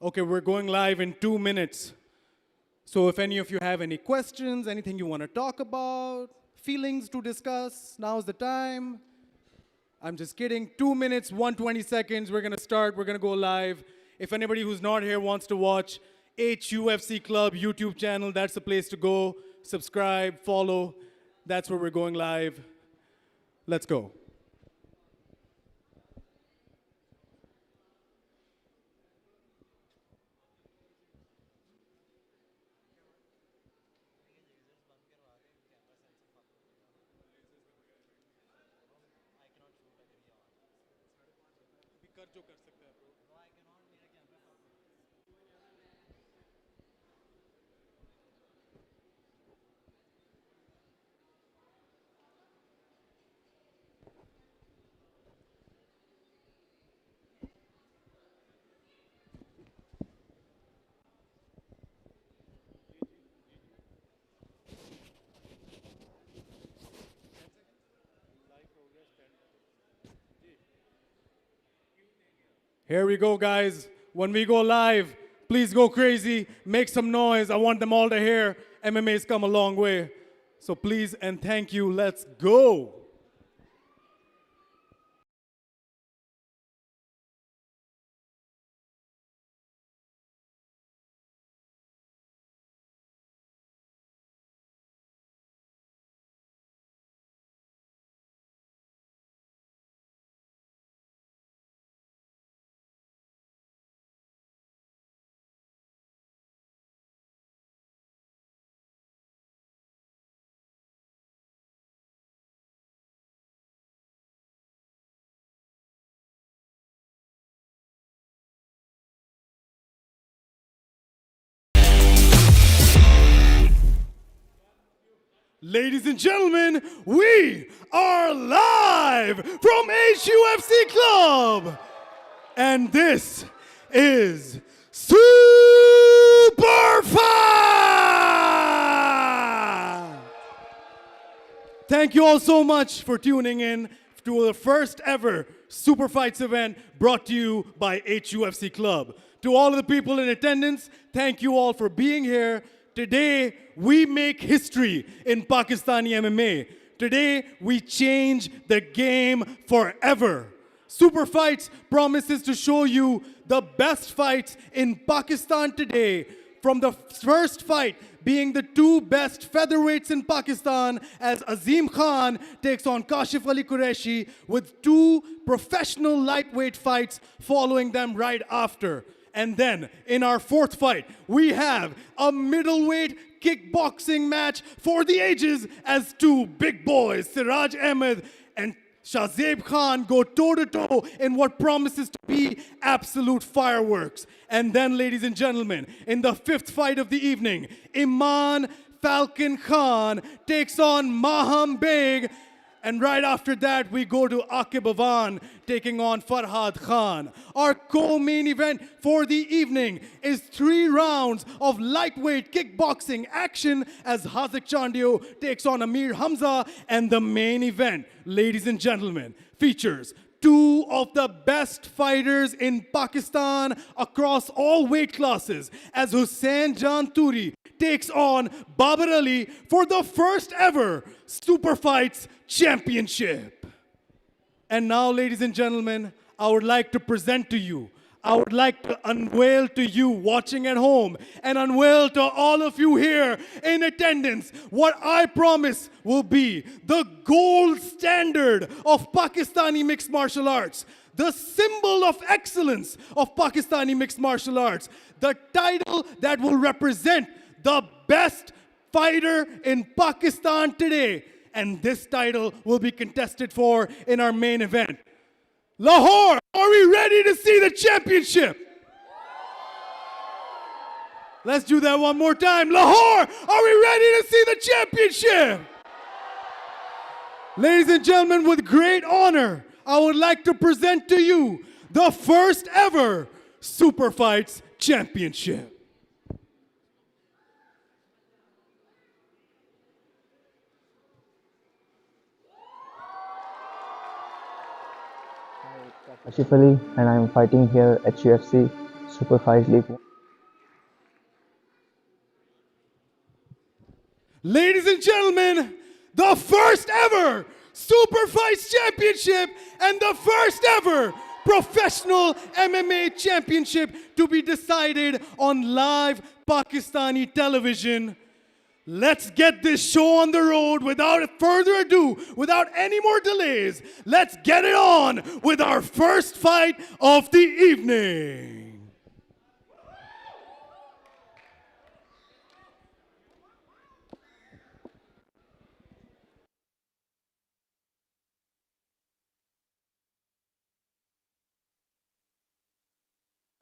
Okay, we're going live in 2 minutes. So if any of you have any questions, anything you want to talk about, feelings to discuss, now's the time. I'm just kidding. 2 minutes, 120 seconds. We're going to start. We're going to go live. If anybody who's not here wants to watch HUFC Club YouTube channel, that's the place to go. Subscribe, follow. That's where we're going live. Let's go. Here we go, guys. When we go live, please go crazy, make some noise. I want them all to hear MMA's come a long way. So please and thank you. Let's go. Ladies and gentlemen, we are live from HUFC Club. And this is Super Fight! Thank you all so much for tuning in to the first ever Super Fights event brought to you by HUFC Club. To all of the people in attendance, thank you all for being here. Today, we make history in Pakistani MMA. Today, we change the game forever. Super Fights promises to show you the best fights in Pakistan today. From the first fight being the two best featherweights in Pakistan as Azim Khan takes on Kashif Ali Qureshi, with two professional lightweight fights following them right after. And then, in our fourth fight, we have a middleweight kickboxing match for the ages as two big boys, Siraj Ahmed and Shahzeb Khan, go toe-to-toe in what promises to be absolute fireworks. And then, ladies and gentlemen, in the fifth fight of the evening, Iman Falcon Khan takes on Maham Beg. And right after that, we go to Aqib Avan taking on Farhad Khan. Our co-main event for the evening is 3 rounds of lightweight kickboxing action as Hazik Chandio takes on Amir Hamza. And the main event, ladies and gentlemen, features 2 of the best fighters in Pakistan across all weight classes as Hussein Jan Turi takes on Babar Ali for the first ever Super Fights Championship. And now, ladies and gentlemen, I would like to present to you, I would like to unveil to you watching at home and unveil to all of you here in attendance what I promise will be the gold standard of Pakistani mixed martial arts, the symbol of excellence of Pakistani mixed martial arts, the title that will represent the best fighter in Pakistan today. And this title will be contested for in our main event. Lahore, are we ready to see the championship? Let's do that one more time. Lahore, are we ready to see the championship? Ladies and gentlemen, with great honor, I would like to present to you the first ever Super Fights Championship. Ashif Ali, and I'm fighting here at HUFC Super Fights League 1. Ladies and gentlemen, the first ever Super Fights Championship and the first ever professional MMA championship to be decided on live Pakistani television. Let's get this show on the road without further ado, without any more delays. Let's get it on with our first fight of the evening.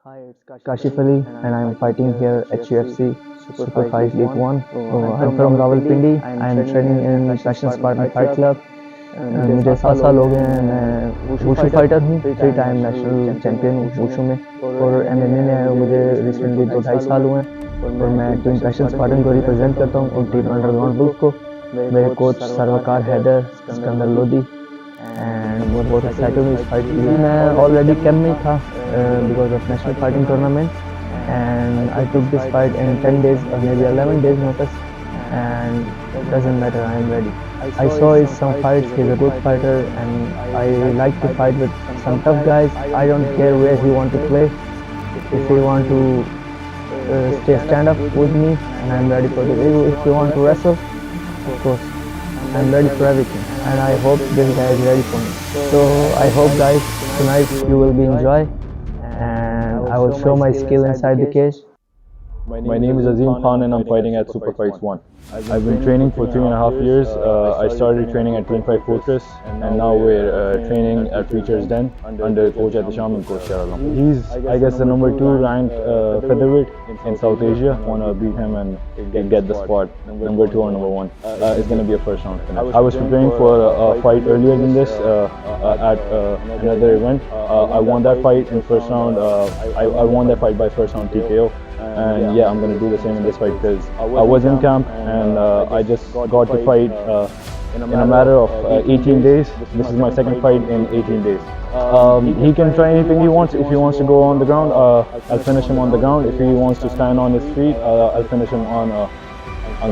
Hi, it's Kashif Ali, and I'm fighting here at HUFC Super Fights League 1. I'm from Rawalpindi. I'm training in Passion Spartan Fight Club. मुझे 7 साल हो गए हैं. मैं wushu fighter हूँ, 3 time national champion हूँ wushu में. और एमएमए में मुझे रिसेंटली 2-2.5 साल हुए हैं. और मैं टीम पैशन स्पार्टन को रिप्रेजेंट करता हूँ और टीम अंडरग्राउंड बुल्स को. मेरे कोच सर्वकार हैदर, सिकंदर लोधी. एंड वो बहुत एक्साइटेड हूँ इस फाइट के लिए. मैं ऑलरेडी कैम्प में था because of national fighting tournament, and I took this fight in 10 days or maybe 11 days notice, and it doesn't matter, I am ready. I saw his some fights, he's a good fighter, and I like to fight with some tough guys. I don't care where he want to play. If he want to stay stand up with me, and I'm ready for it. If he want to wrestle, of course, I'm ready for everything, and I hope this guy is ready for me. So I hope guys, tonight you will be enjoy. And I will show my skill inside the cage. My name is Azim Khan and I'm fighting at Super Fights 1. I've been training for 3.5 years. I started training at Team 5 Fortress and now we're training at Features Den under Coach Atisham and Coach Sharalam. He's, I guess, the number 2 ranked featherweight in South Asia. I want to beat him and get the spot, number 2 or number 1. It's going to be a first round finish. I was preparing for a fight earlier than this at another event. I won that fight in first round. I won that fight by first round TKO. And yeah, I'm going to do the same in this fight because I was in camp and I just got to fight in a matter of 18 days. This is my second fight in 18 days. He can try anything he wants. If he wants to go on the ground, I'll finish him on the ground. If he wants to stand on his feet, I'll finish him on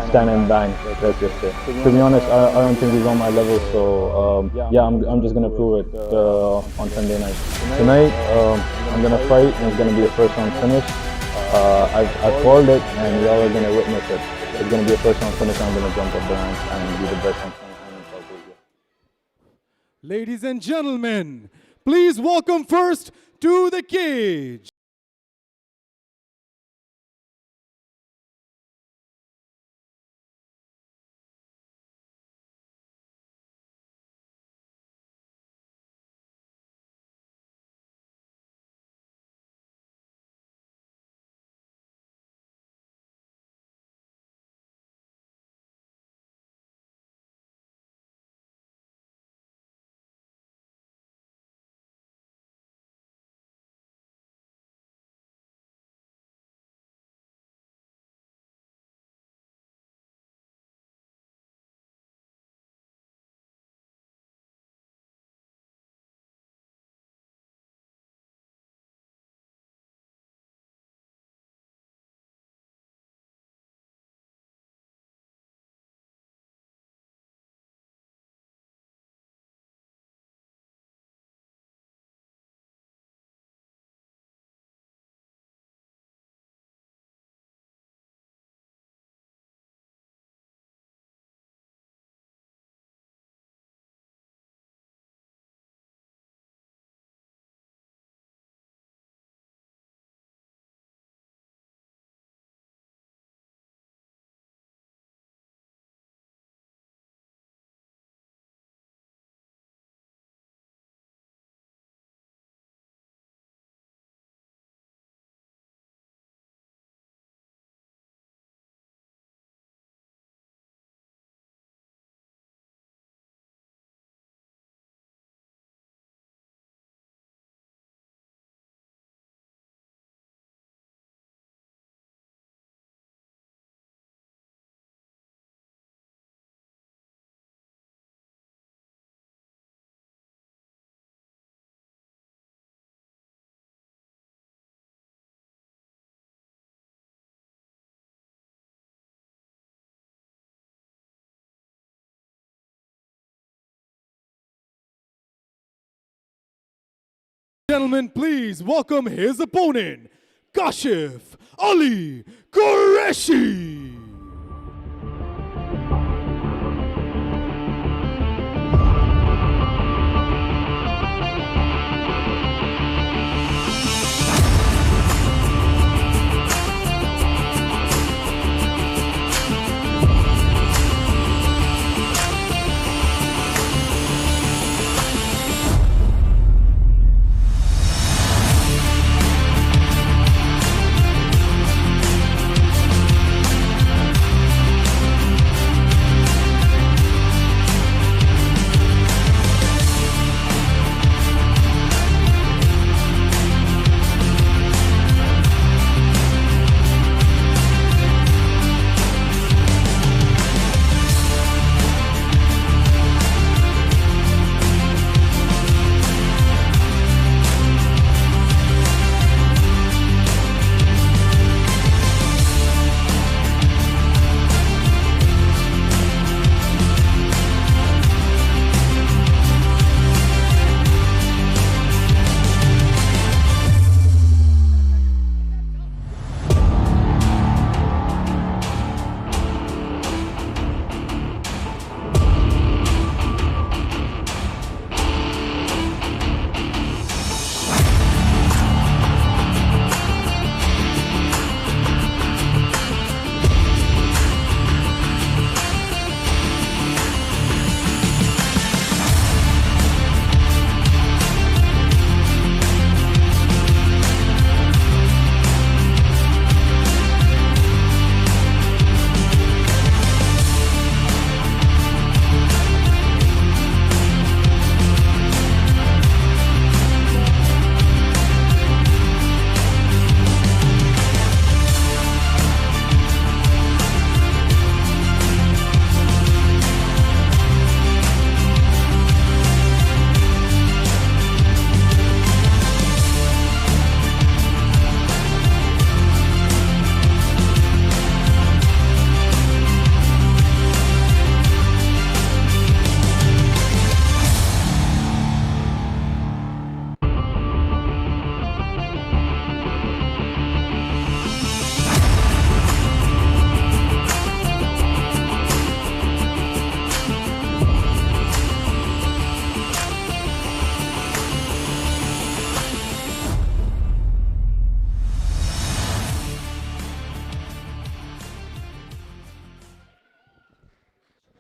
stand and bang. Let's just say. To be honest, I don't think he's on my level. So yeah, I'm just going to prove it on Sunday night. Tonight, I'm going to fight and it's going to be a first round finish. I've called it and y'all are going to witness it. It's going to be a first round finish. I'm going to jump up the ranks and be the best in South Asia. Ladies and gentlemen, please welcome first to the cage, Gentlemen, please welcome his opponent, Kashif Ali Qureshi.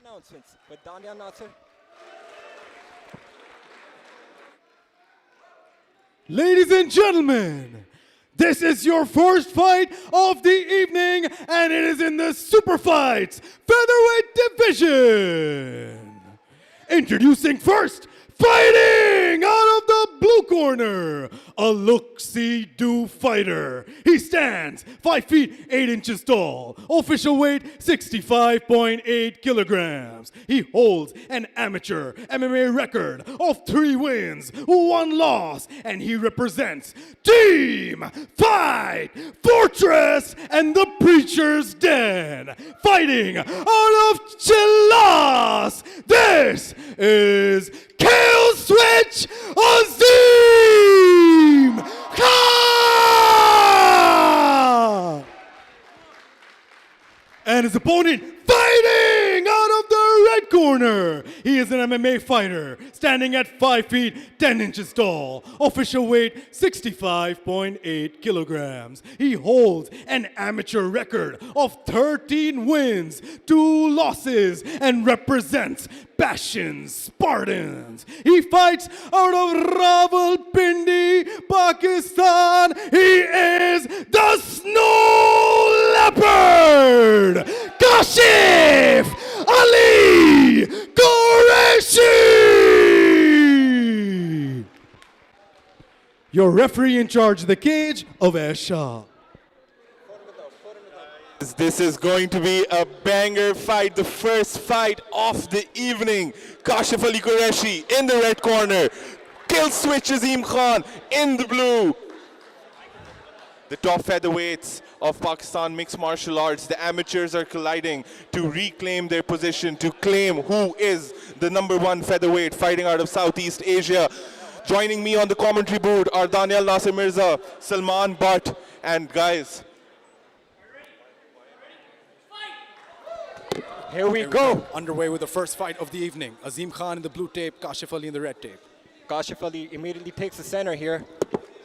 Announcements with Danya Nasser. Ladies and gentlemen, this is your first fight of the evening, and it is in the Super Fights Featherweight Division. Introducing first, fighting out of the blue corner, a look-see-do fighter. He stands 5 feet 8 inches tall, official weight 65.8 kilograms. He holds an amateur MMA record of 3 wins, 1 loss, and he represents Team Fight Fortress and the Preacher's Den. Fighting out of Chilas, this is Kill Switch Azim Khan! And his opponent fighting out of the red corner. He is an MMA fighter, standing at 5 feet 10 inches tall, official weight 65.8 kilograms. He holds an amateur record of 13 wins, 2 losses, and represents Passion Spartans. He fights out of Rawalpindi, Pakistan. He is the Snow Leopard, Kashif Ali Qureshi. Your referee in charge of the cage, Avais Shah. This is going to be a banger fight, the first fight of the evening. Kashif Ali Qureshi in the red corner, Kill Switch Azim Khan in the blue. The top featherweights of Pakistan mixed martial arts, the amateurs are colliding to reclaim their position, to claim who is the #1 featherweight fighting out of Southeast Asia. Joining me on the commentary booth are Daniel Nasir Mirza, Salman Bhatt, and guys. Here we go. Underway with the first fight of the evening. Azim Khan in the blue tape, Kashif Ali in the red tape. Kashif Ali immediately takes the center here.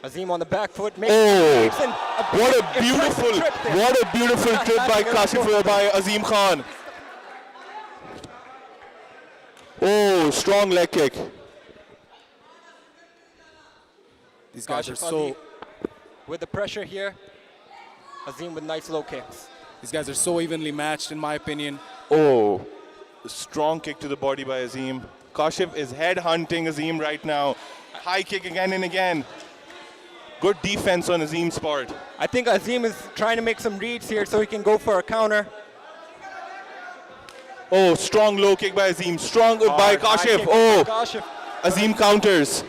Azim on the back foot. What a beautiful trip by Kashif Ali by Azim Khan. Oh, strong leg kick. These guys are Kashif Ali with the pressure here. Azim with nice low kicks. These guys are so evenly matched, in my opinion. Oh, strong kick to the body by Azim. Kashif is head hunting Azim right now. High kick again and again. Good defense on Azim's part. I think Azim is trying to make some reads here so he can go for a counter. Oh, strong low kick by Azim. Strong by Kashif. Oh, Kashif. Azim counters.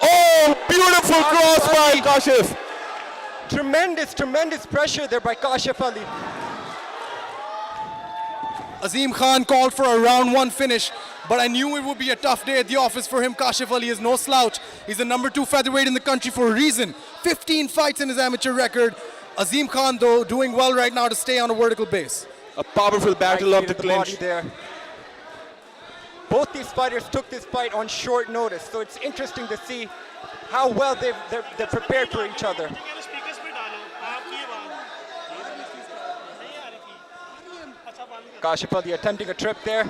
Oh, beautiful cross by Kashif. Tremendous pressure there by Kashif Ali. Azim Khan called for a round one finish, but I knew it would be a tough day at the office for him. Kashif Ali is no slouch. He's the number 2 featherweight in the country for a reason. 15 fights in his amateur record. Azim Khan, though, doing well right now to stay on a vertical base. A powerful battle of the Body clinch. there. Both these fighters took this fight on short notice, so it's interesting to see how well they're prepared for each other. Kashif Ali attempting a trip there.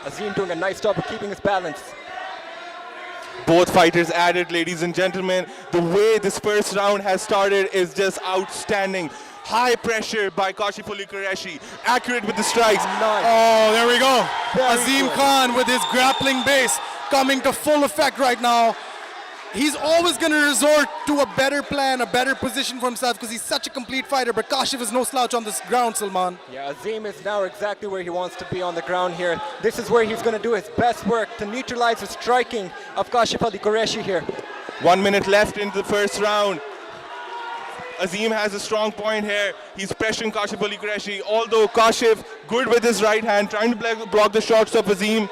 Azim doing a nice job of keeping his balance. Both fighters added, ladies and gentlemen. The way this first round has started is just outstanding. High pressure by Kashif Ali Qureshi. Accurate with the strikes. Nice. Oh, there we go. Very Azim good. Khan with his grappling base coming to full effect right now. He's always going to resort to a better plan, a better position for himself because he's such a complete fighter. But Kashif is no slouch on this ground, Salman. Yeah, Azim is now exactly where he wants to be on the ground here. This is where he's going to do his best work to neutralize the striking of Kashif Ali Qureshi here. 1 minute left in the first round. Azim has a strong point here. He's pressuring Kashif Ali Qureshi. Although Kashif, good with his right hand, trying to block the shots of Azim.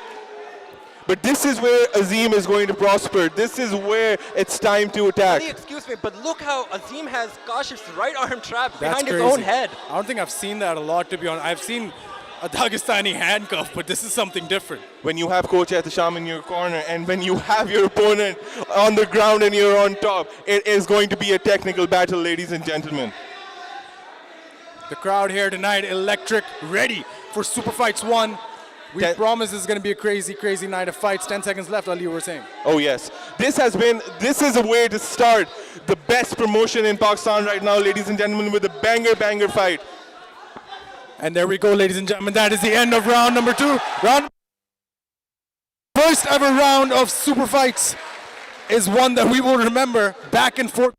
But this is where Azim is going to prosper. This is where it's time to attack. Ali, excuse me, but look how Azim has Kashif's right arm trapped That's behind his crazy. own head. I don't think I've seen that a lot, to be honest. I've seen a Dagestani handcuff, but this is something different. When you have Coach Ehtisham in your corner and when you have your opponent on the ground and you're on top, it is going to be a technical battle, ladies and gentlemen. The crowd here tonight, electric, ready for Super Fights 1. We promise this is going to be a crazy night of fights. 10 seconds left, Ali, you were saying. Oh yes, this is a way to start the best promotion in Pakistan right now, ladies and gentlemen, with a banger fight. And there we go, ladies and gentlemen. That is the end of round number 2. First ever round of Super Fights is one that we will remember. Back and forth.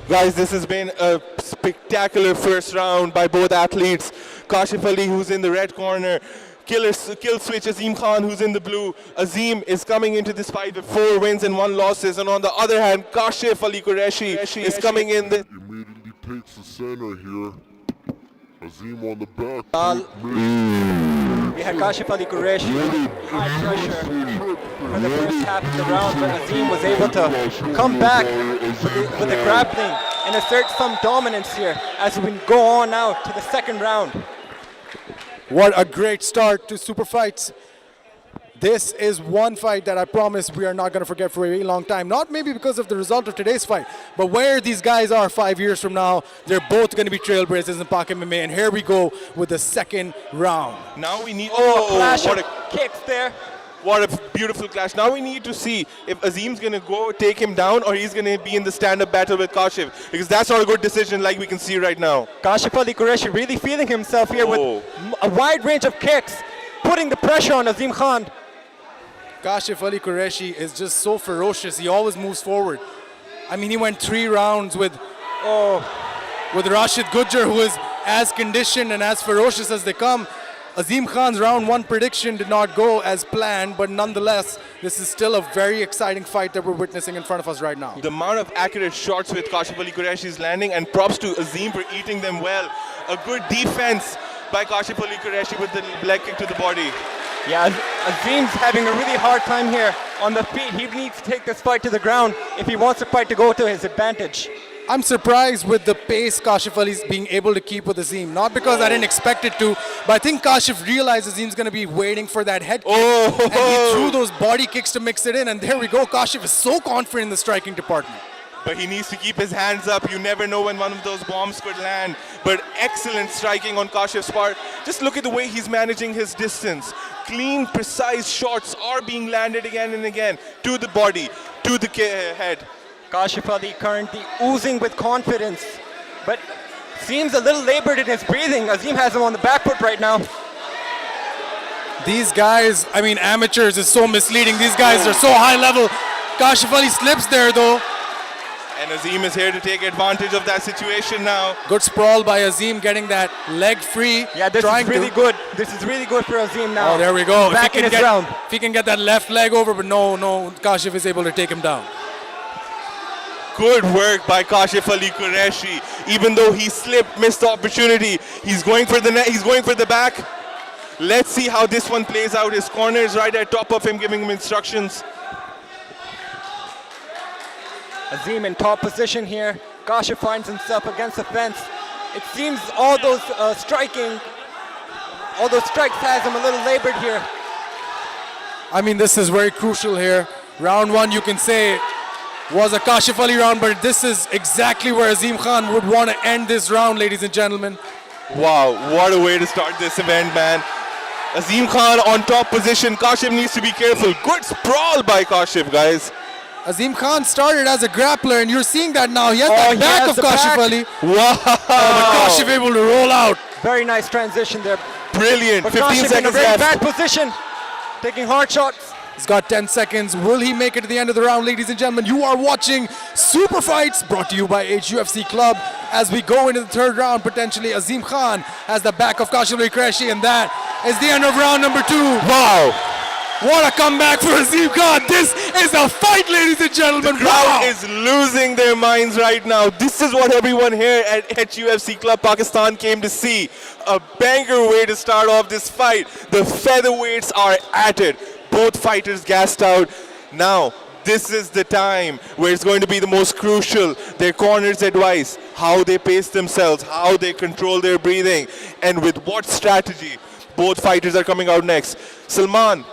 Guys, this has been a spectacular first round by both athletes. Kashif Ali, who's in the red corner, kill switch Azim Khan, who's in the blue. Azim is coming into this fight with 4 wins and 1 losses, and on the other hand, Kashif Ali Qureshi is coming in. Immediately takes the center here. Azim on the back. We had Kashif Ali Qureshi high pressure for the first half of the round, but Azim was able to come back with the grappling and assert some dominance here as we go on now to the second round. What a great start to Super Fights. This is one fight that I promise we are not going to forget for a very long time. Not maybe because of the result of today's fight, but where these guys are 5 years from now, they're both going to be trailblazers in Pak MMA. And here we go with the second round. Now we need Clash of kicks there. What a beautiful clash. Now we need to see if Azim's going to go take him down or he's going to be in the stand-up battle with Kashif, because that's not a good decision like we can see right now. Kashif Ali Qureshi really feeling himself here with a wide range of kicks, putting the pressure on Azim Khan. Kashif Ali Qureshi is just so ferocious. He always moves forward. I mean, he went 3 rounds with Rashid Gujjar, who is as conditioned and as ferocious as they come. Azim Khan's round 1 prediction did not go as planned, but nonetheless, this is still a very exciting fight that we're witnessing in front of us right now. The amount of accurate shots with Kashif Ali Qureshi is landing, and props to Azim for eating them well. A good defense by Kashif Ali Qureshi with the leg kick to the body. Yeah, Azim's having a really hard time here on the feet. He needs to take this fight to the ground if he wants the fight to go to his advantage. I'm surprised with the pace Kashif Ali's being able to keep with Azim. Not because I didn't expect it to, but I think Kashif realized Azim's going to be waiting for that head kick. Oh! And he threw those body kicks to mix it in, and there we go. Kashif is so confident in the striking department. But he needs to keep his hands up. You never know when one of those bombs could land. But excellent striking on Kashif's part. Just look at the way he's managing his distance. Clean, precise shots are being landed again and again to the body, to the head. Kashif Ali currently oozing with confidence, but seems a little labored in his breathing. Azim has him on the back foot right now. These guys, I mean, amateurs is so misleading. These guys are so high level. Kashif Ali slips there though. And Azim is here to take advantage of that situation now. Good sprawl by Azim, getting that leg free. Yeah, this is really good. This is really good for Azim now. Oh, there we go. Back in his round. If he can get that left leg over, but no, Kashif is able to take him down. Good work by Kashif Ali Qureshi. Even though he slipped, missed the opportunity, he's going for the net, he's going for the back. Let's see how this one plays out. His corner is right at top of him, giving him instructions. Azim in top position here. Kashif finds himself against the fence. It seems all those strikes has him a little labored here. I mean, this is very crucial here. Round 1, you can say, was a Kashif Ali round, but this is exactly where Azim Khan would want to end this round, ladies and gentlemen. Wow, what a way to start this event, man. Azim Khan on top position. Kashif needs to be careful. Good sprawl by Kashif, guys. Azim Khan started as a grappler, and you're seeing that now. He has the back of Kashif Ali. Wow. But Kashif able to roll out. Very nice transition there. Brilliant. But 15 Kashif in a seconds very left. bad position, taking hard shots. He's got 10 seconds. Will he make it to the end of the round, ladies and gentlemen? You are watching Super Fights, brought to you by HUFC Club. As we go into the third round, potentially Azim Khan has the back of Kashif Ali Qureshi, and that is the end of round number 2. Wow. What a comeback for Azim Khan. This is a fight, ladies and gentlemen. The crowd Wow. is losing their minds right now. This is what everyone here at HUFC Club Pakistan came to see. A banger way to start off this fight. The featherweights are at it. Both fighters gassed out. Now, this is the time where it's going to be the most crucial. Their corner's advice, how they pace themselves, how they control their breathing, and with what strategy both fighters are coming out next. Salman,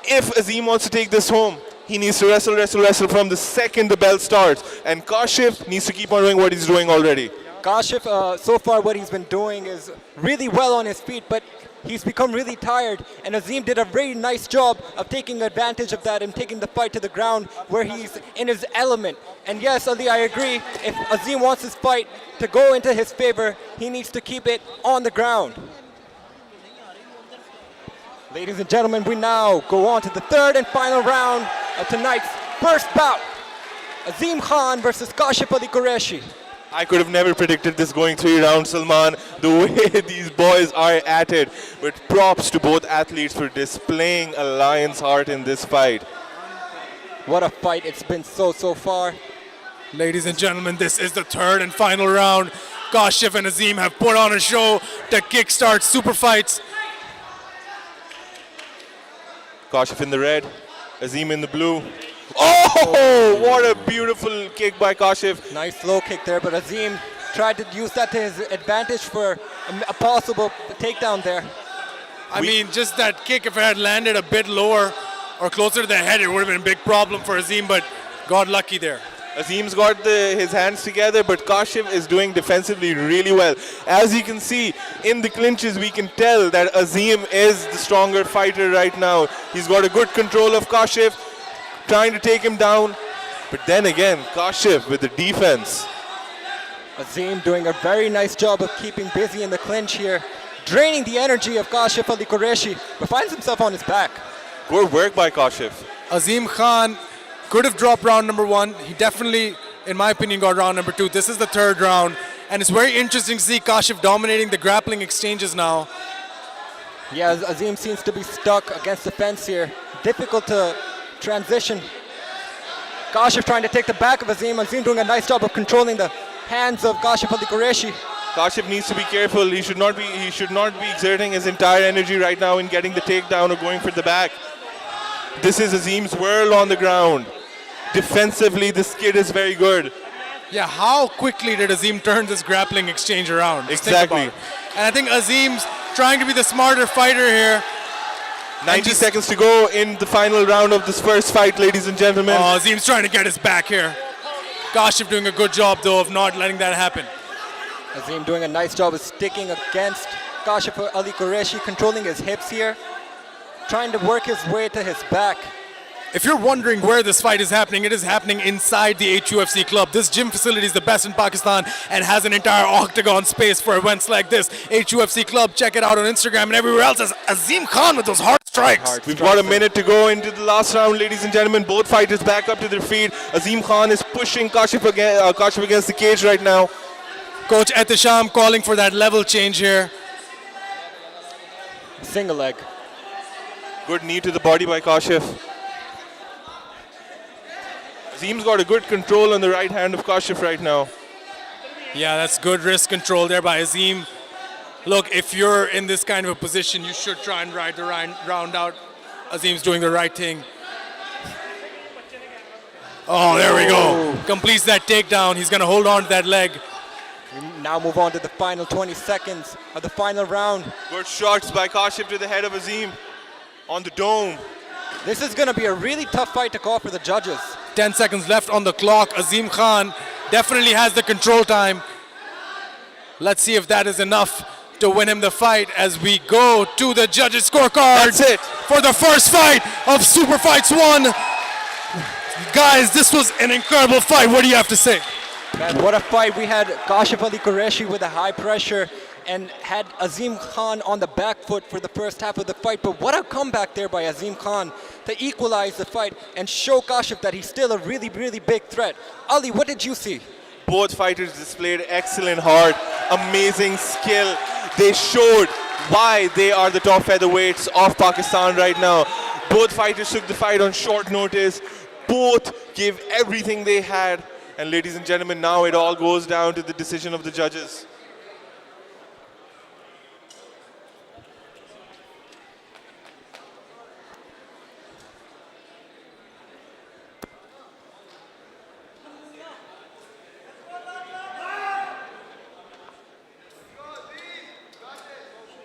if Azim wants to take this home, he needs to wrestle from the second the bell starts. And Kashif needs to keep on doing what he's doing already. Kashif, so far what he's been doing is really well on his feet, but he's become really tired, and Azim did a very nice job of taking advantage of that and taking the fight to the ground where he's in his element. And yes, Ali, I agree, if Azim wants his fight to go into his favor, he needs to keep it on the ground. Ladies and gentlemen, we now go on to the third and final round of tonight's first bout. Azim Khan versus Kashif Ali Qureshi. I could have never predicted this going 3 rounds, Salman, the way these boys are at it. But props to both athletes for displaying a lion's heart in this fight. What a fight it's been so far. Ladies and gentlemen, this is the third and final round. Kashif and Azim have put on a show to kickstart Super Fights. Kashif in the red, Azim in the blue. Oh, what a beautiful kick by Kashif. Nice low kick there, but Azim tried to use that to his advantage for a possible takedown there. I mean, just that kick, if it had landed a bit lower or closer to the head, it would have been a big problem for Azim, but got lucky there. Azim's got his hands together, but Kashif is doing defensively really well. As you can see in the clinches, we can tell that Azim is the stronger fighter right now. He's got a good control of Kashif, trying to take him down. But then again, Kashif with the defense. Azim doing a very nice job of keeping busy in the clinch here, draining the energy of Kashif Ali Qureshi, but finds himself on his back. Good work by Kashif. Azim Khan could have dropped round number 1. He definitely, in my opinion, got round number 2. This is the third round, and it's very interesting to see Kashif dominating the grappling exchanges now. Yeah, Azim seems to be stuck against the fence here. Difficult to transition. Kashif trying to take the back of Azim. Azim doing a nice job of controlling the hands of Kashif Ali Qureshi. Kashif needs to be careful. He should not be exerting his entire energy right now in getting the takedown or going for the back. This is Azim's world on the ground. Defensively, this kid is very good. Yeah, how quickly did Azim turn this grappling exchange around? Just think Exactly. about it. And I think Azim's trying to be the smarter fighter here. 90 seconds to go in the final round of this first fight, ladies and gentlemen. Oh, Azim's trying to get his back here. Kashif doing a good job, though, of not letting that happen. Azim doing a nice job of sticking against Kashif Ali Qureshi, controlling his hips here, trying to work his way to his back. If you're wondering where this fight is happening, it is happening inside the HUFC club. This gym facility is the best in Pakistan and has an entire octagon space for events like this. HUFC club, check it out on Instagram and everywhere else. As Azim Khan with those hard strikes. We've got a minute to go into the last round, ladies and gentlemen. Both fighters back up to their feet. Azim Khan is pushing Kashif against the cage right now. Coach Etisham calling for that level change here. Single leg. Good knee to the body by Kashif. Azim's got a good control on the right hand of Kashif right now. Yeah, that's good wrist control there by Azim. Look, if you're in this kind of a position, you should try and ride the round out. Azim's doing the right thing. Oh, there we go. Completes that takedown. He's going to hold on to that leg. We now move on to the final 20 seconds of the final round. Good shots by Kashif to the head of Azim on the dome. This is going to be a really tough fight to call for the judges. 10 seconds left on the clock. Azim Khan definitely has the control time. Let's see if that is enough to win him the fight as we go to the judges' scorecard. That's it. For the first fight of Super Fights 1. Guys, this was an incredible fight. What do you have to say? Man, what a fight. We had Kashif Ali Qureshi with a high pressure and had Azim Khan on the back foot for the first half of the fight. But what a comeback there by Azim Khan to equalize the fight and show Kashif that he's still a really, really big threat. Ali, what did you see? Both fighters displayed excellent heart, amazing skill. They showed why they are the top featherweights of Pakistan right now. Both fighters took the fight on short notice. Both gave everything they had. And ladies and gentlemen, now it all goes down to the decision of the judges.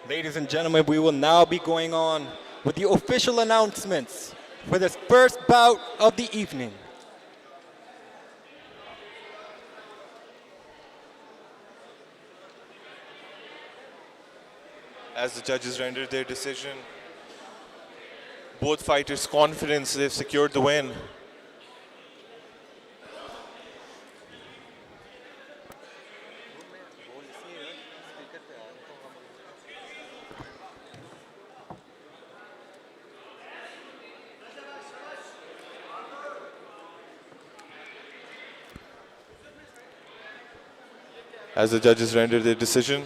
Ladies and gentlemen, we will now be going on with the official announcements for this first bout of the evening. As the judges rendered their decision, both fighters' confidence, they've secured the win. As the judges rendered their decision,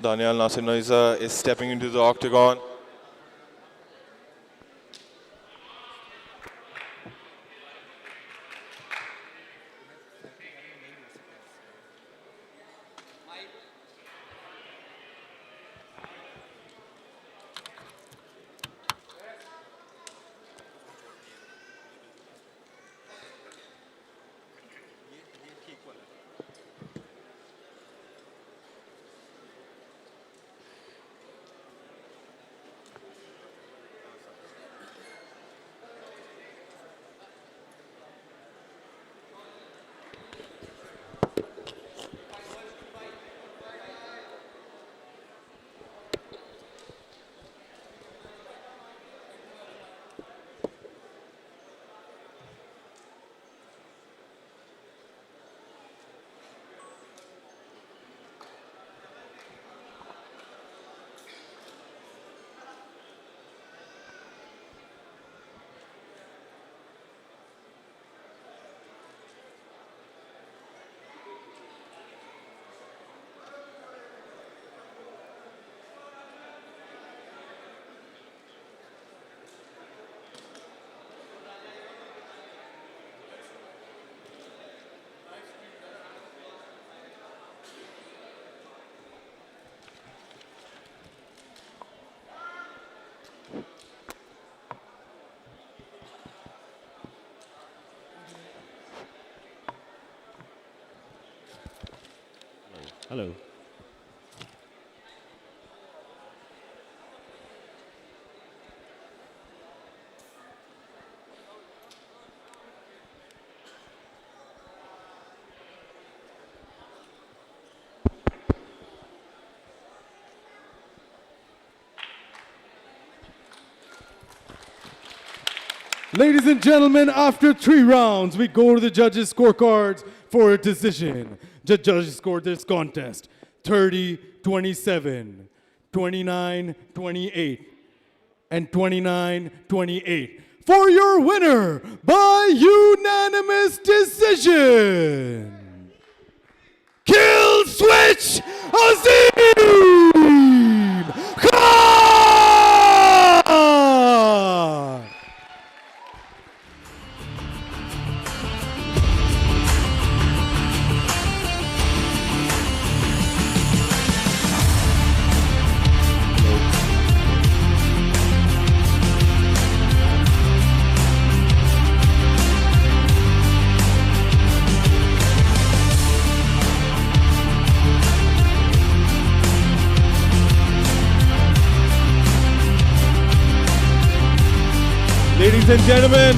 Daniel Nasir Noiza is stepping into the octagon. Hello. Ladies and gentlemen, after 3 rounds, we go to the judges' scorecards for a decision. The judges scored this contest 30-27, 29-28, and 29-28. For your winner by unanimous decision, Kill Switch Azim Khan! Ladies and gentlemen,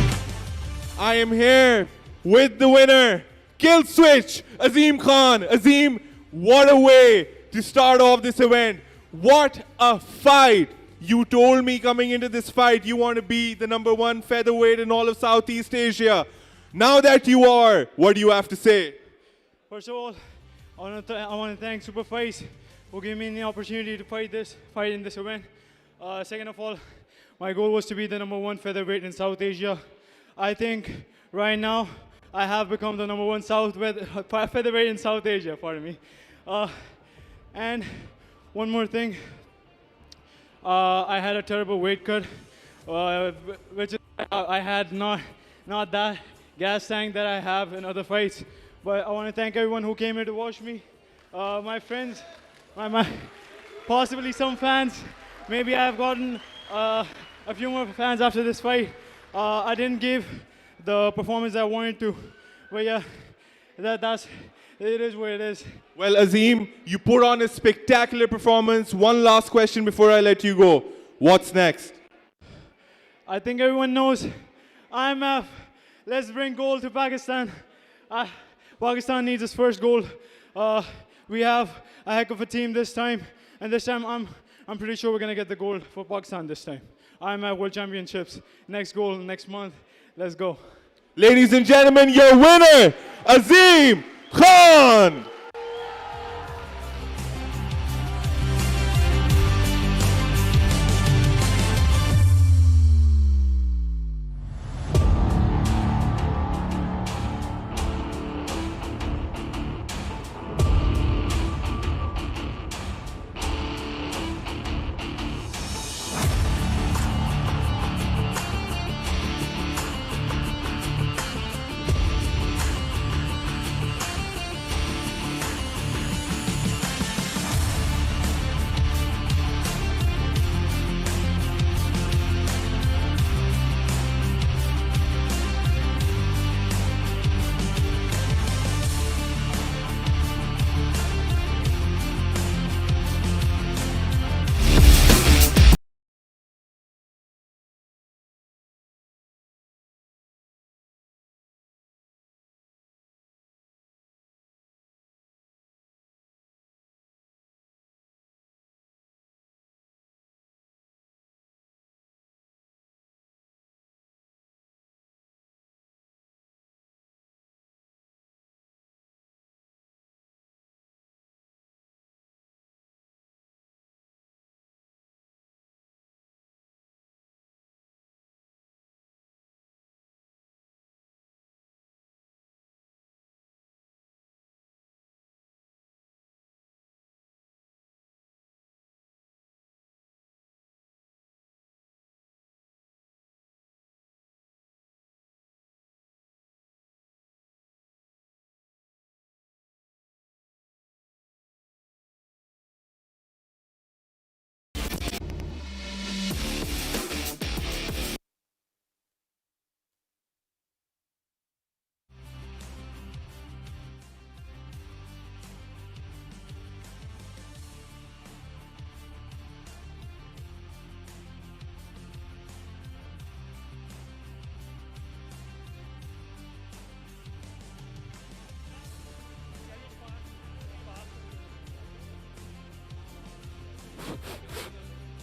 I am here with the winner, Kill Switch, Azim Khan. Azim, what a way to start off this event. What a fight. You told me coming into this fight you want to be the #1 featherweight in all of Southeast Asia. Now that you are, what do you have to say? First of all, I want to thank Super Fights for giving me the opportunity to fight in this event. Second of all, my goal was to be the #1 featherweight in South Asia. I think right now I have become the #1 featherweight in South Asia, pardon me. And one more thing, I had a terrible weight cut, which is, I had not that gas tank that I have in other fights. But I want to thank everyone who came here to watch me. My friends, my possibly some fans. Maybe I've gotten a few more fans after this fight. I didn't give the performance I wanted to, but yeah, it is what it is. Well, Azim, you put on a spectacular performance. One last question before I let you go. What's next? I think everyone knows IMF. Let's bring gold to Pakistan. Pakistan needs its first gold. We have a heck of a team this time, and this time I'm pretty sure we're gonna get the gold for Pakistan this time. I'm at World Championships. Next goal next month. Let's go. Ladies and gentlemen, your winner, Azim Khan.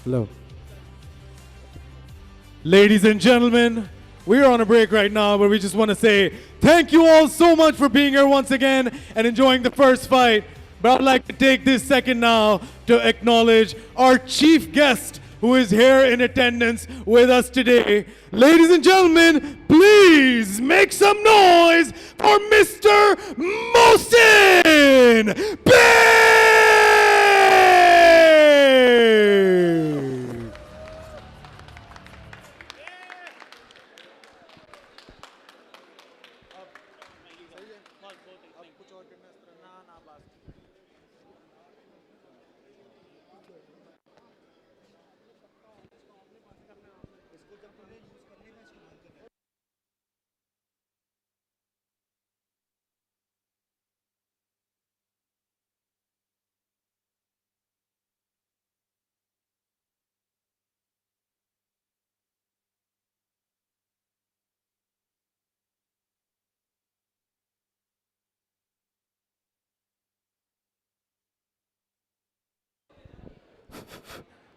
Hello. Ladies and gentlemen, we're on a break right now, but we just want to say thank you all so much for being here once again and enjoying the first fight. But I'd like to take this second now to acknowledge our chief guest who is here in attendance with us today. Ladies and gentlemen, please make some noise for Mr. Mohsin Bey!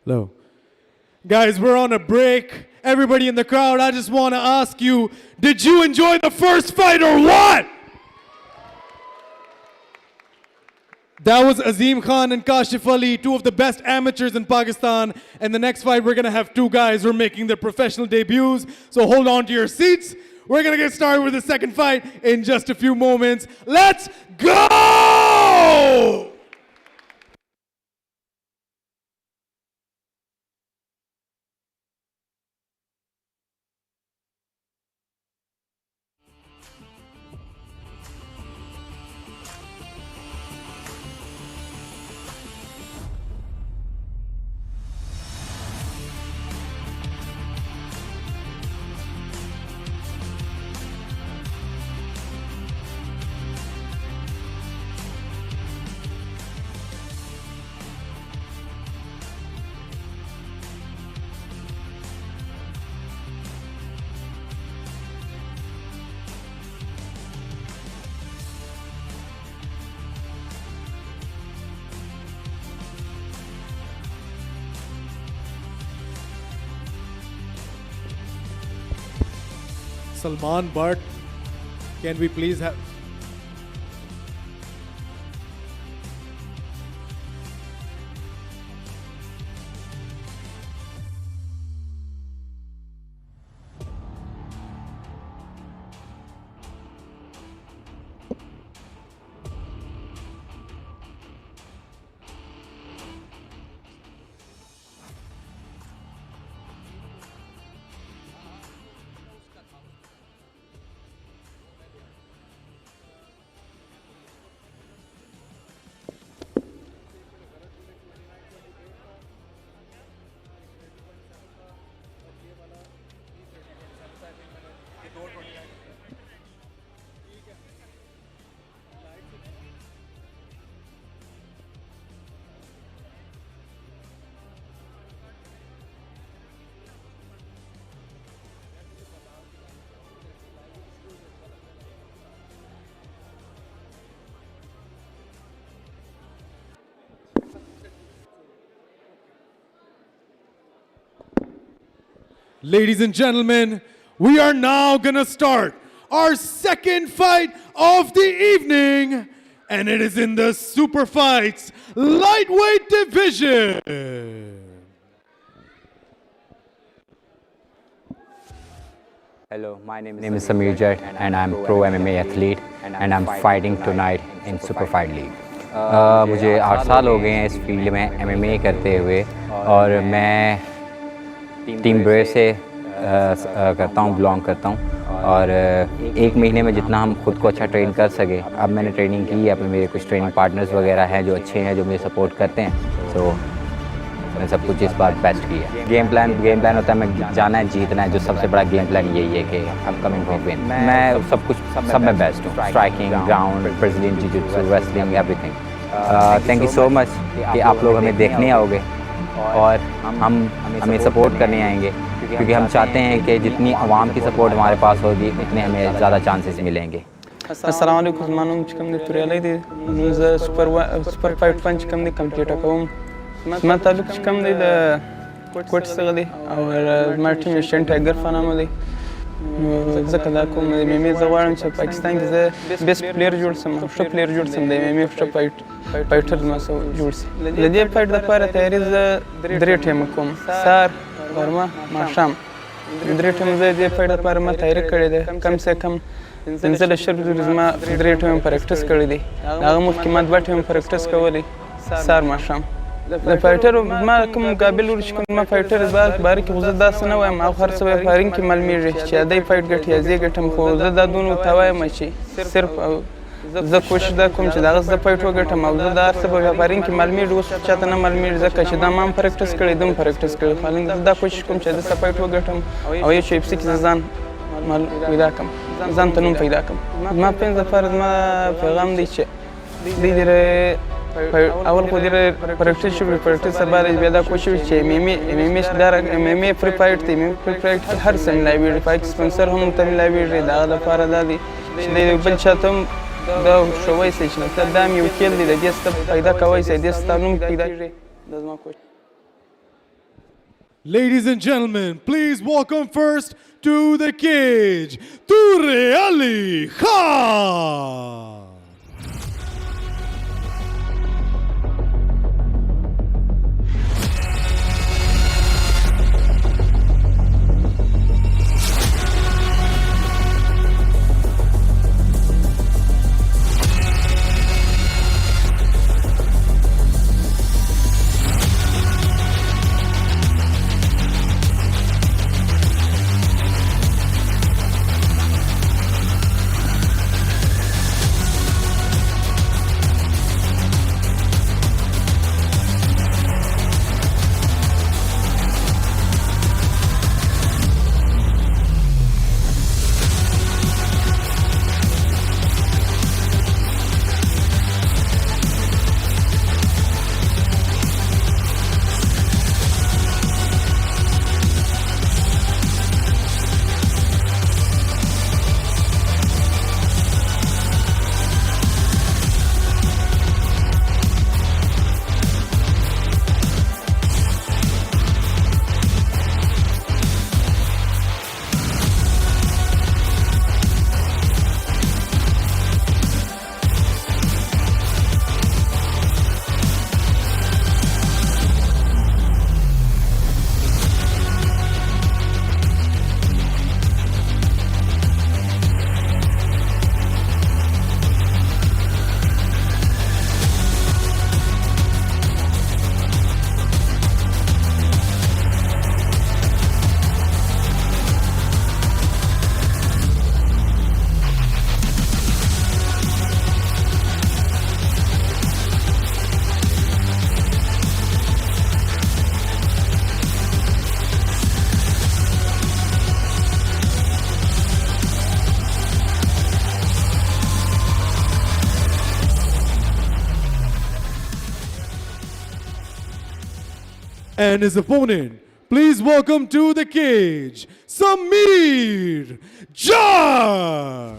Hello. Guys, we're on a break. Everybody in the crowd, I just want to ask you, did you enjoy the first fight or what? That was Azim Khan and Kashif Ali, two of the best amateurs in Pakistan. And the next fight, we're going to have two guys who are making their professional debuts. So hold on to your seats. We're going to get started with the second fight in just a few moments. Let's go! Salman Bhatt, can we please have... Ladies and gentlemen, we are now gonna start our second fight of the evening, and it is in the Super Fights lightweight division. Hello, my name is Samir Jet and I'm pro MMA athlete and I'm fighting tonight in Super Fight League. मुझे 8 साल हो गए हैं इस field में MMA करते हुए और मैं टीम ब्रेव से करता हूँ, बिलोंग करता हूँ और एक महीने में जितना हम खुद को अच्छा ट्रेन कर सके, अब मैंने ट्रेनिंग की है, अपने मेरे कुछ ट्रेनिंग पार्टनर्स वगैरह हैं जो अच्छे हैं, जो मुझे सपोर्ट करते हैं, तो मैंने सब कुछ इस बार बेस्ट किया है। गेम प्लान होता है, मैं जाना है, जीतना है, जो सबसे बड़ा गेम प्लान यही है कि हम कमिंग होम विन। मैं सब में बेस्ट हूँ, स्ट्राइकिंग, ग्राउंड, ब्राज़ीलियन जिu-jitsu, wrestling, everything. Thank you so much कि आप लोग हमें देखने आओगे और हमें सपोर्ट करने आएंगे, क्योंकि हम चाहते हैं कि जितनी आवाम की सपोर्ट हमारे पास होगी उतने हमें ज़्यादा चांसेस मिलेंगे। अस्सलाम वालेकुम, मानूम चिकम दे तुरियाले दे सुपर फाइट पंच कम दे कंप्लीट अकाउंट मैं तालुक चिकम दे کوټ څخه دی او زما ټیم ایشین ټایګر په نامه دی نو ځکه دا کوم د MMA زه غواړم چې پاکستان کې زه بیسټ پلیر جوړ سم ښه پلیر جوړ سم د MMA ښه فایټر زما سره جوړ سي د دې فایټ دپاره تیاري زه 3 ټیمه کوم سهار غرمه ماښام 3 ټیمه زه د دې فایټ دپاره ما تیاري کړې ده کم سے کم 15 ورځې زما 3 ټیمه پریکټس کړی دی هغه مخکې ما 2 ټیمه پریکټس کولی سهار ماښام د فایټر ما کوم مقابل ورشي کوم ما فایټر باره کې خو زه داسې نه وایم او هر څه به فایرینګ کې معلومیږي چې دی فایټ ګټي یا زه ګټم خو زه دا دونه ورته وایم چې صرف زه کوشش دا کوم چې د هغه زه فایټ وګټم او زه دا هر څه به فایرینګ کې معلومیږي اوس چاته نه معلومیږي ځکه چې دا ما هم پریکټس کړی ده هم پریکټس کړی خو زه دا کوشش کوم چې زه فایټ وګټم او یو HUFC کې زه ځان پیدا کړم ځان ته نوم پیدا کړم زما فینس دپاره زما پیغام دی چې دوی اول خو ډېره پریکټس شوي پریکټس سبا دی بیا دا کوشش وي چې MMA فری فایټ دی MMA فری فایټ کې هر څه میلاویږي پای کې سپانسر هم ورته میلاویږي د هغه لپاره دا دی چې دی بل چا ته هم دا ښوی سي چې دا هم یو کیل دی د دې څه پیدا کوی سي د دې ستا نوم پیدا کړي دا زما کوشش. Ladies and gentlemen, please welcome first to the cage, Ture Ali Khan. And his opponent, please welcome to the cage, Samir Jart.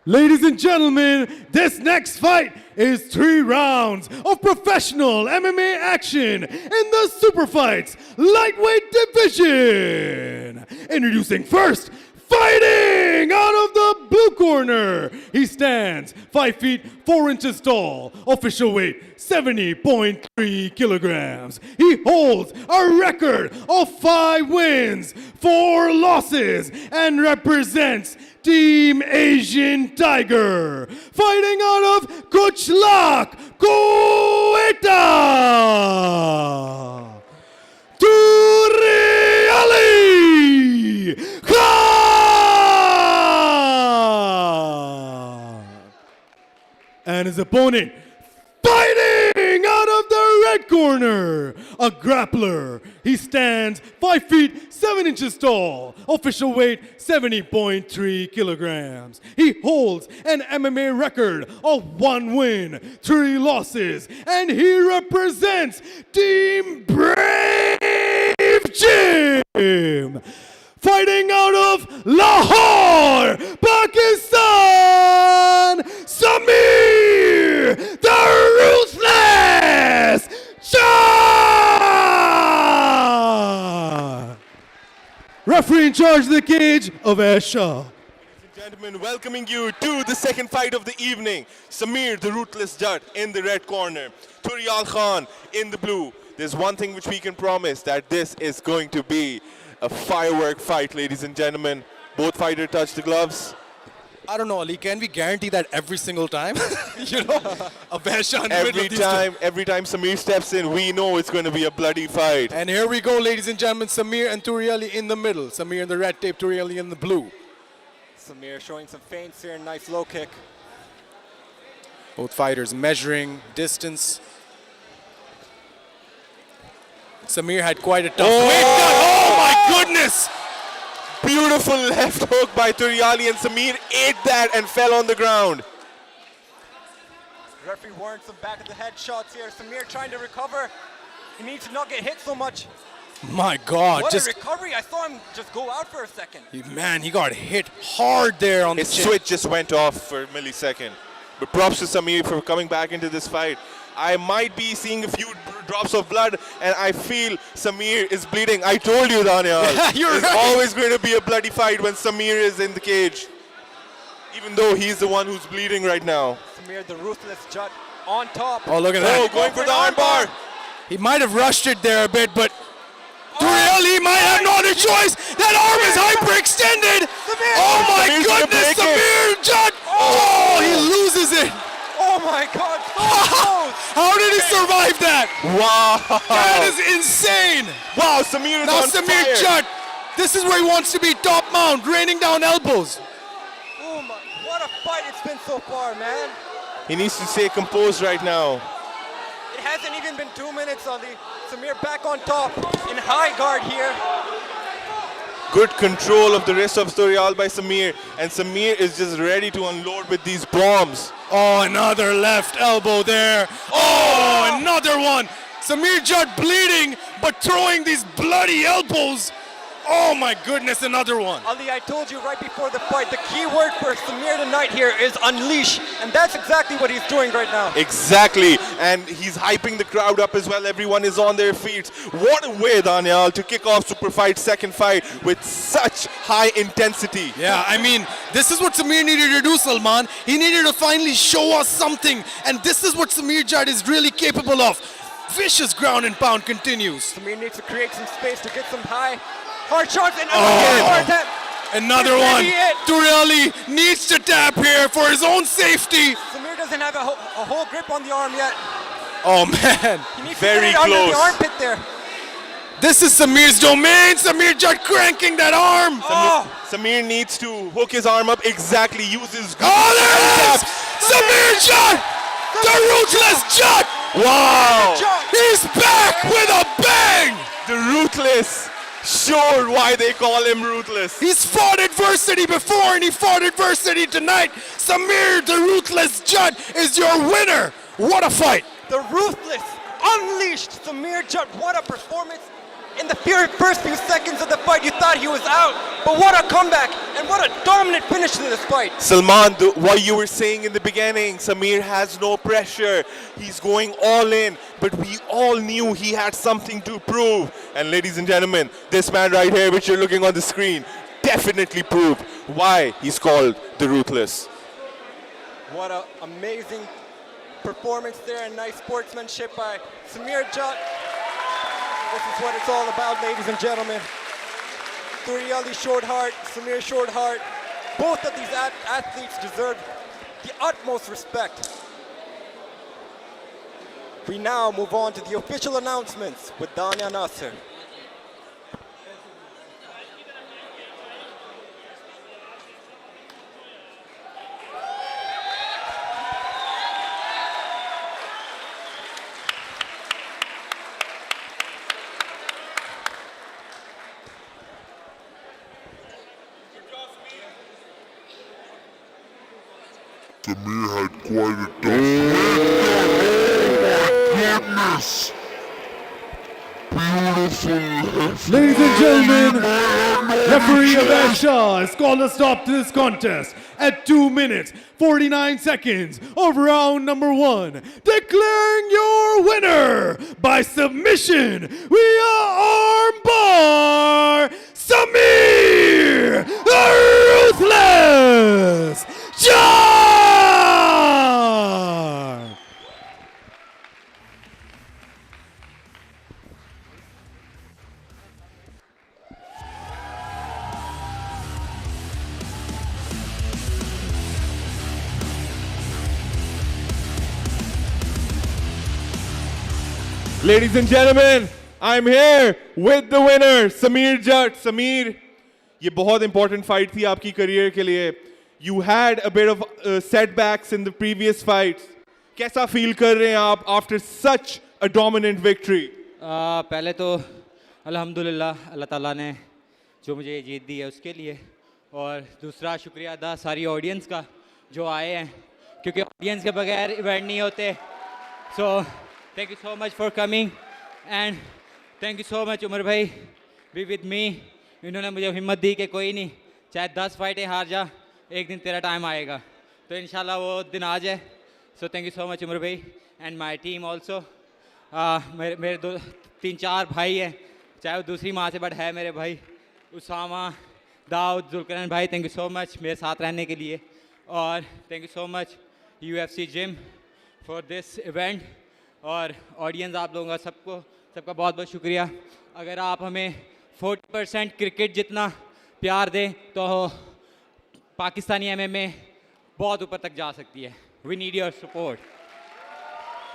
Ladies and gentlemen, this next fight is 3 rounds of professional MMA action in the Super Fights lightweight division. Introducing first, fighting out of the blue corner. He stands 5 feet 4 inches tall, official weight 70.3 kilograms. He holds a record of 5 wins, 4 losses, and represents Team Asian Tiger. Fighting out of Kuchlak, Quetta, Turiali Khan. And his opponent, fighting out of the red corner, a grappler. He stands 5 feet 7 inches tall, official weight 70.3 kilograms. He holds an MMA record of 1 win, 3 losses, and he represents Team Brave Gym. Fighting out of Lahore, Pakistan, Samir the Ruthless Shah! Referee in charge of the cage, Avais Shah. Ladies and gentlemen, welcoming you to the second fight of the evening. Samir, the Ruthless Jat, in the red corner. Turial Khan in the blue. There's one thing which we can promise, that this is going to be a firework fight, ladies and gentlemen. Both fighters touch the gloves. I don't know, Ali. Can we guarantee that every single time? You know, a Vasha in the middle of these Every time Samir steps in, we know it's going to be a bloody fight. And here we go, ladies and gentlemen. Samir and Turiali in the middle. Samir in the red tape, Turiali in the blue. Samir showing some feints here, nice low kick. Both fighters measuring distance. Samir had quite a tough weight cut. Oh my goodness! Beautiful left hook by Turiali, and Samir ate that and fell on the ground. Referee warrants some back of the head shots here. Samir trying to recover. He needs to not get hit so much. My God, What a recovery. I saw him just go out for a second. Man, he got hit hard there on His the chin. switch just went off for a millisecond. But props to Samir for coming back into this fight. I might be seeing a few drops of blood, and I feel Samir is bleeding. I told you, Daniel. You're It's right. always going to be a bloody fight when Samir is in the cage. Even though he's the one who's bleeding right now. Samir, the Ruthless Jat, on top. Oh, look at that. Oh, going for the armbar. He might have rushed it there a bit, but Turiali might have no other choice. That arm is hyperextended. Oh my Samir's gonna goodness, break it. Samir Jat. Oh, he loses it. Oh my God, so close. How did he survive that? Wow. That is insane. Wow, Samir is Now on Samir fire. Jat, this is where he wants to be, top mount, raining down elbows. Oh my, what a fight it's been so far, man. He needs to stay composed right now. It hasn't even been 2 minutes, Ali. Samir back on top, in high guard here. Good control of the wrist of Turial by Samir, and Samir is just ready to unload with these bombs. Oh, another left elbow there. Oh, another one. Samir Jat bleeding, but throwing these bloody elbows. Oh my goodness, another one. Ali, I told you right before the fight, the key word for Samir tonight here is unleash, and that's exactly what he's doing right now. Exactly, and he's hyping the crowd up as well. Everyone is on their feet. What a way, Daniel, to kick off Super Fight's second fight with such high intensity. Yeah, I mean, this is what Samir needed to do, Salman. He needed to finally show us something, and this is what Samir Jat is really capable of. Vicious ground and pound continues. Samir needs to create some space to get some hard shots, and Another This may one. be it. Turiali needs to tap here for his own safety. Samir doesn't have a whole grip on the arm yet. Oh man, He needs Very to get it under close. the armpit there. this is Samir's domain. Samir Jat cranking that arm. Samir needs to hook his arm up exactly, use his... Oh, there it is! Samir Jat! The Ruthless Jat! Wow! He's back with a bang! The Ruthless showed why they call him Ruthless. He's fought adversity before and he fought adversity tonight. Samir, the Ruthless Jat, is your winner. What a fight! The Ruthless unleashed Samir Jat. What a performance. In the first few seconds of the fight, you thought he was out, but what a comeback and what a dominant finish to this fight. Salman, what you were saying in the beginning, Samir has no pressure. He's going all in, but we all knew he had something to prove. And ladies and gentlemen, this man right here, which you're looking on the screen, definitely proved why he's called the Ruthless. What an amazing performance there and nice sportsmanship by Samir Jat. This is what it's all about, ladies and gentlemen. Turi Ali Shortheart, Samir Shortheart, both of these athletes deserve the utmost respect. We now move on to the official announcements with Danya Nasser. Samir had quite a tough. Beautiful. Ladies and gentlemen, referee Abed Shah has called a stop to this contest at 2 minutes, 49 seconds of round number 1. Declaring your winner by submission via armbar, Samir the Ruthless Jat! Ladies and gentlemen, I'm here with the winner, Samir Jat. Samir, ये बहुत important fight थी आपकी career के लिए. You had a bit of setbacks in the previous fights. कैसा feel कर रहे हैं आप after such a dominant victory? पहले तो अल्हम्दुलिल्लाह अल्लाह ताला ने जो मुझे ये जीत दी है उसके लिए, और दूसरा शुक्रिया अदा सारी ऑडियंस का जो आए हैं, क्योंकि ऑडियंस के बगैर इवेंट नहीं होते. सो thank you so much for coming and thank you so much Umar भाई, be with me. इन्होंने मुझे हिम्मत दी कि कोई नहीं, चाहे 10 फाइटें हार जा, एक दिन तेरा टाइम आएगा, तो इंशाल्लाह वो दिन आ जाए. So thank you so much Umar भाई एंड माय टीम ऑल्सो. मेरे 3-4 भाई हैं, चाहे वो दूसरी माँ से बट है मेरे भाई, उसामा, दाऊद, जुल्करन भाई, थैंक यू सो मच मेरे साथ रहने के लिए. और thank you so much UFC gym for this event. और ऑडियंस आप लोगों का सबका बहुत बहुत शुक्रिया. अगर आप हमें 40% क्रिकेट जितना प्यार दें तो पाकिस्तानी MMA बहुत ऊपर तक जा सकती है. We need your support.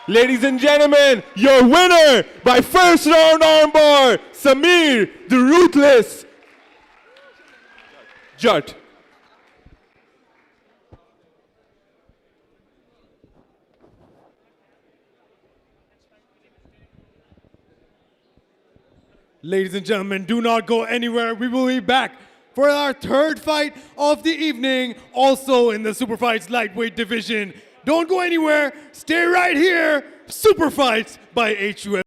Ladies and gentlemen, your winner by first round armbar, Samir the Ruthless Jat. Ladies and gentlemen, do not go anywhere. We will be back for our third fight of the evening, also in the Super Fights lightweight division. Don't go anywhere. Stay right here. Super Fights by HUFC.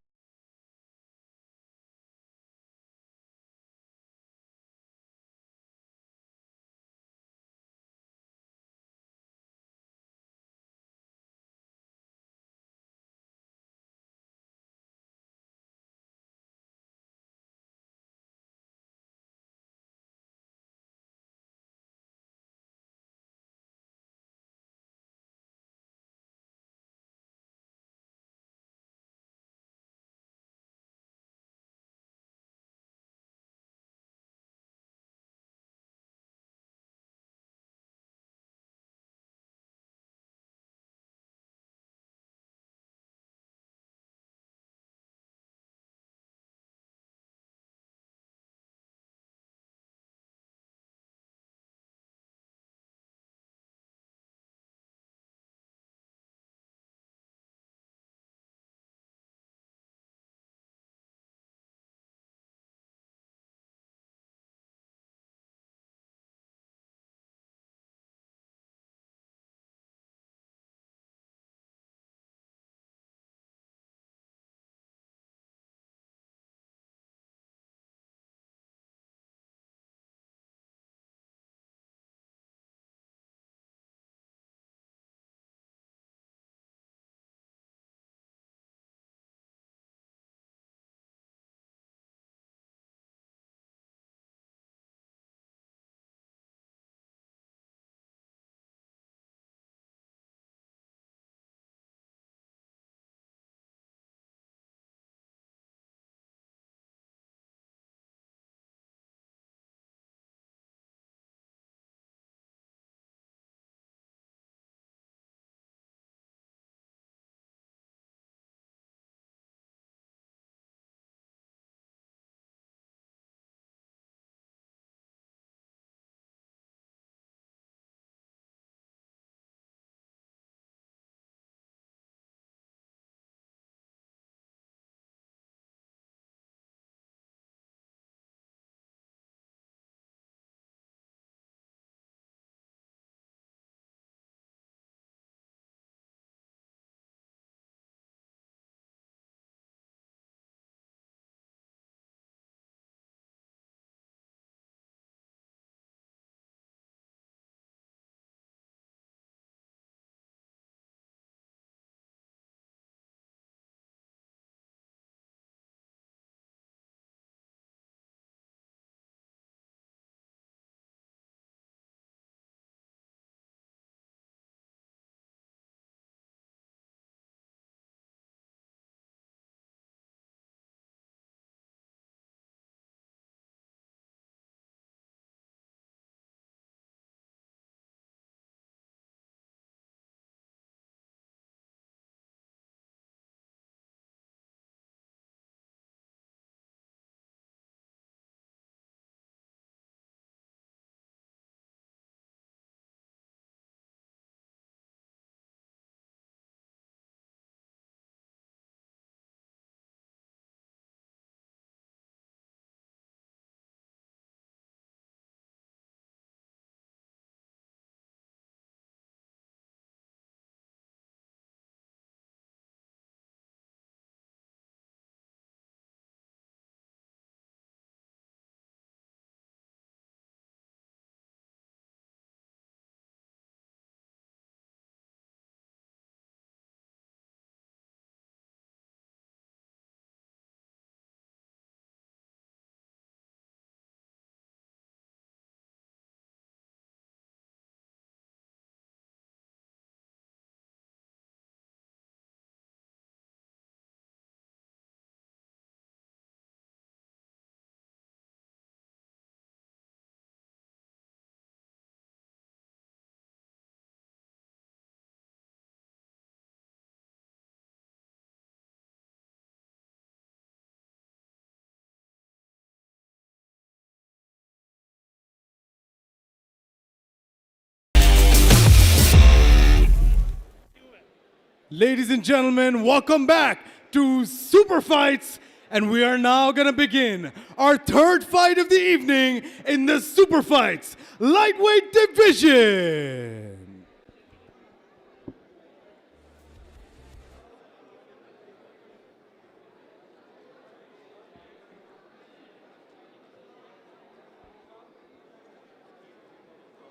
Ladies and gentlemen, welcome back to Super Fights, and we are now going to begin our third fight of the evening in the Super Fights lightweight division.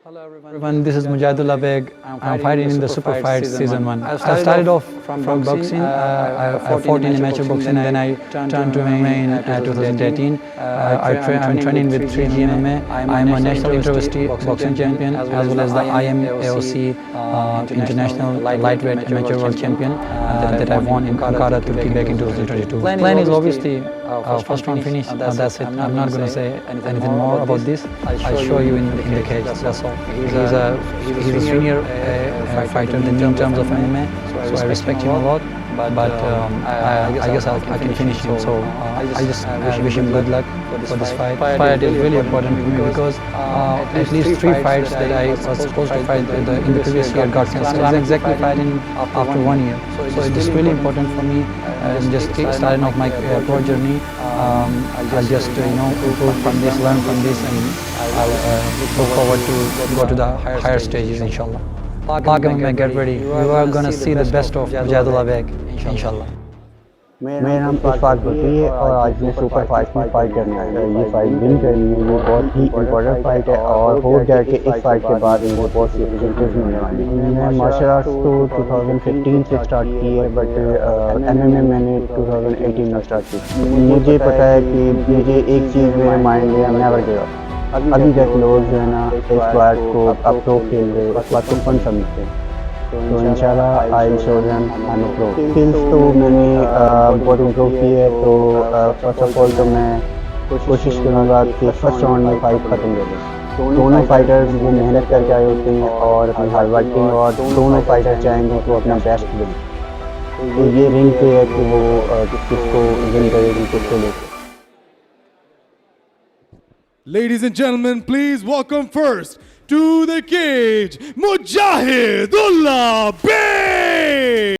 Hello everyone, this is Mujahidullah Beg. I'm fighting in the Super Fights Season 1. I started off from boxing. I fought in amateur boxing and then I turned to MMA in 2018. I'm training with 3G MMA. I'm a national university boxing champion as well as the IMAOC International Lightweight Amateur World Champion that I won in Ankara, Turkey back in 2022. Plan is obviously first round finish, that's it. I'm not going to say anything more about this. I'll show you in the cage, that's all. He's a senior fighter in terms of MMA, so I respect him a lot. But I guess I can finish him. So I just wish him good luck for this fight. Fight is really important for me because at least 3 fights that I was supposed to fight in the previous year got cancelled. I'm exactly fighting after 1 year. So it is really important for me. Just starting off my pro journey. I'll just improve from this, learn from this, and I'll look forward to go to the higher stages, inshallah. Park get ready. You are gonna see the best of Mujahidullah Beg, inshallah. मेरा नाम इशफाक बकरी है और आज मैं super fight में fight करने आया हूँ। ये फाइट विन करनी है, ये बहुत ही इम्पोर्टेंट फाइट है और हो जाए कि इस फाइट के बाद मुझे बहुत सी अपॉर्चुनिटीज मिलने वाली हैं। मैं मार्शल आर्ट्स तो 2015 से स्टार्ट की है, बट MMA मैंने 2018 में स्टार्ट की। मुझे पता है कि मुझे एक चीज़ मेरे माइंड में नेवर गिव अप। अभी तक लोग जो है ना इस बात को अब प्रो खेल रहे, इस बात को फन समझते हैं, तो इंशाल्लाह I will show them I am pro. Skills तो मैंने बहुत इम्प्रूव की है, तो फर्स्ट ऑफ ऑल तो मैं कोशिश करूँगा कि फर्स्ट राउंड में फाइट ख़त्म कर दूँ। दोनों फाइटर्स वो मेहनत करके आए होते हैं और अपनी हार्ड वर्किंग, और दोनों फाइटर चाहेंगे कि वो अपना बेस्ट दें। तो ये रिंग पे है कि वो किसको विन करेगी, किसको लेकर। Ladies and gentlemen, please welcome first to the cage, Mujahidullah Beg!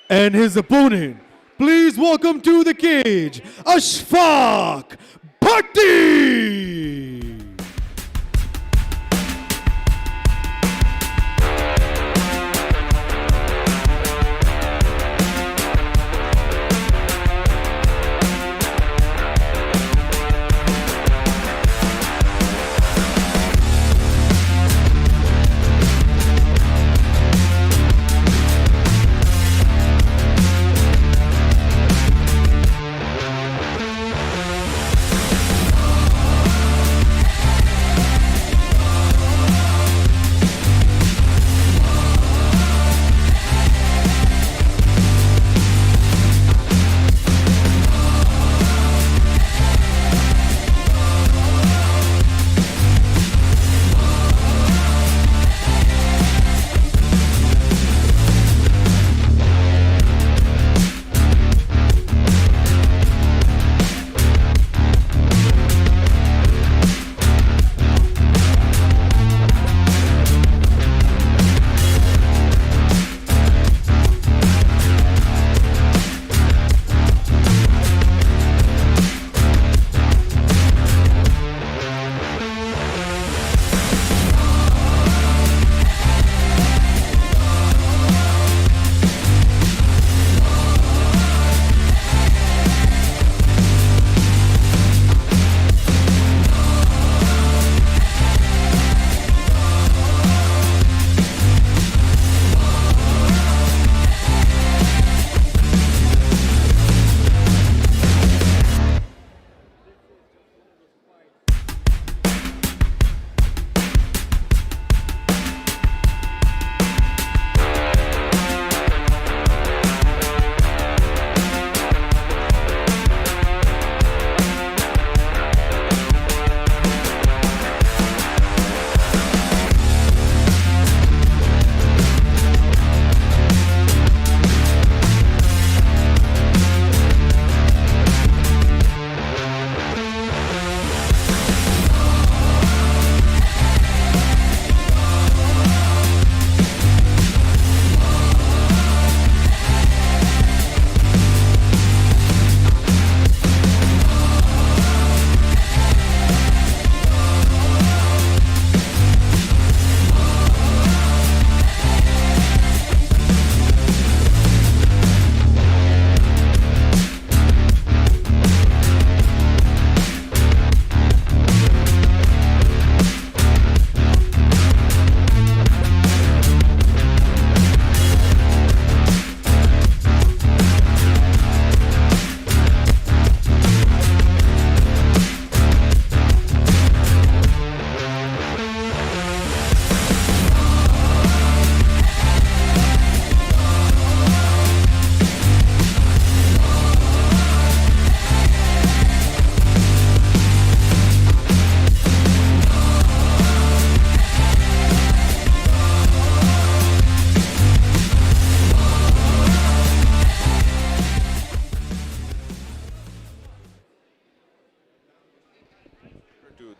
And his opponent, please welcome to the cage, Ashfaq Bhatti!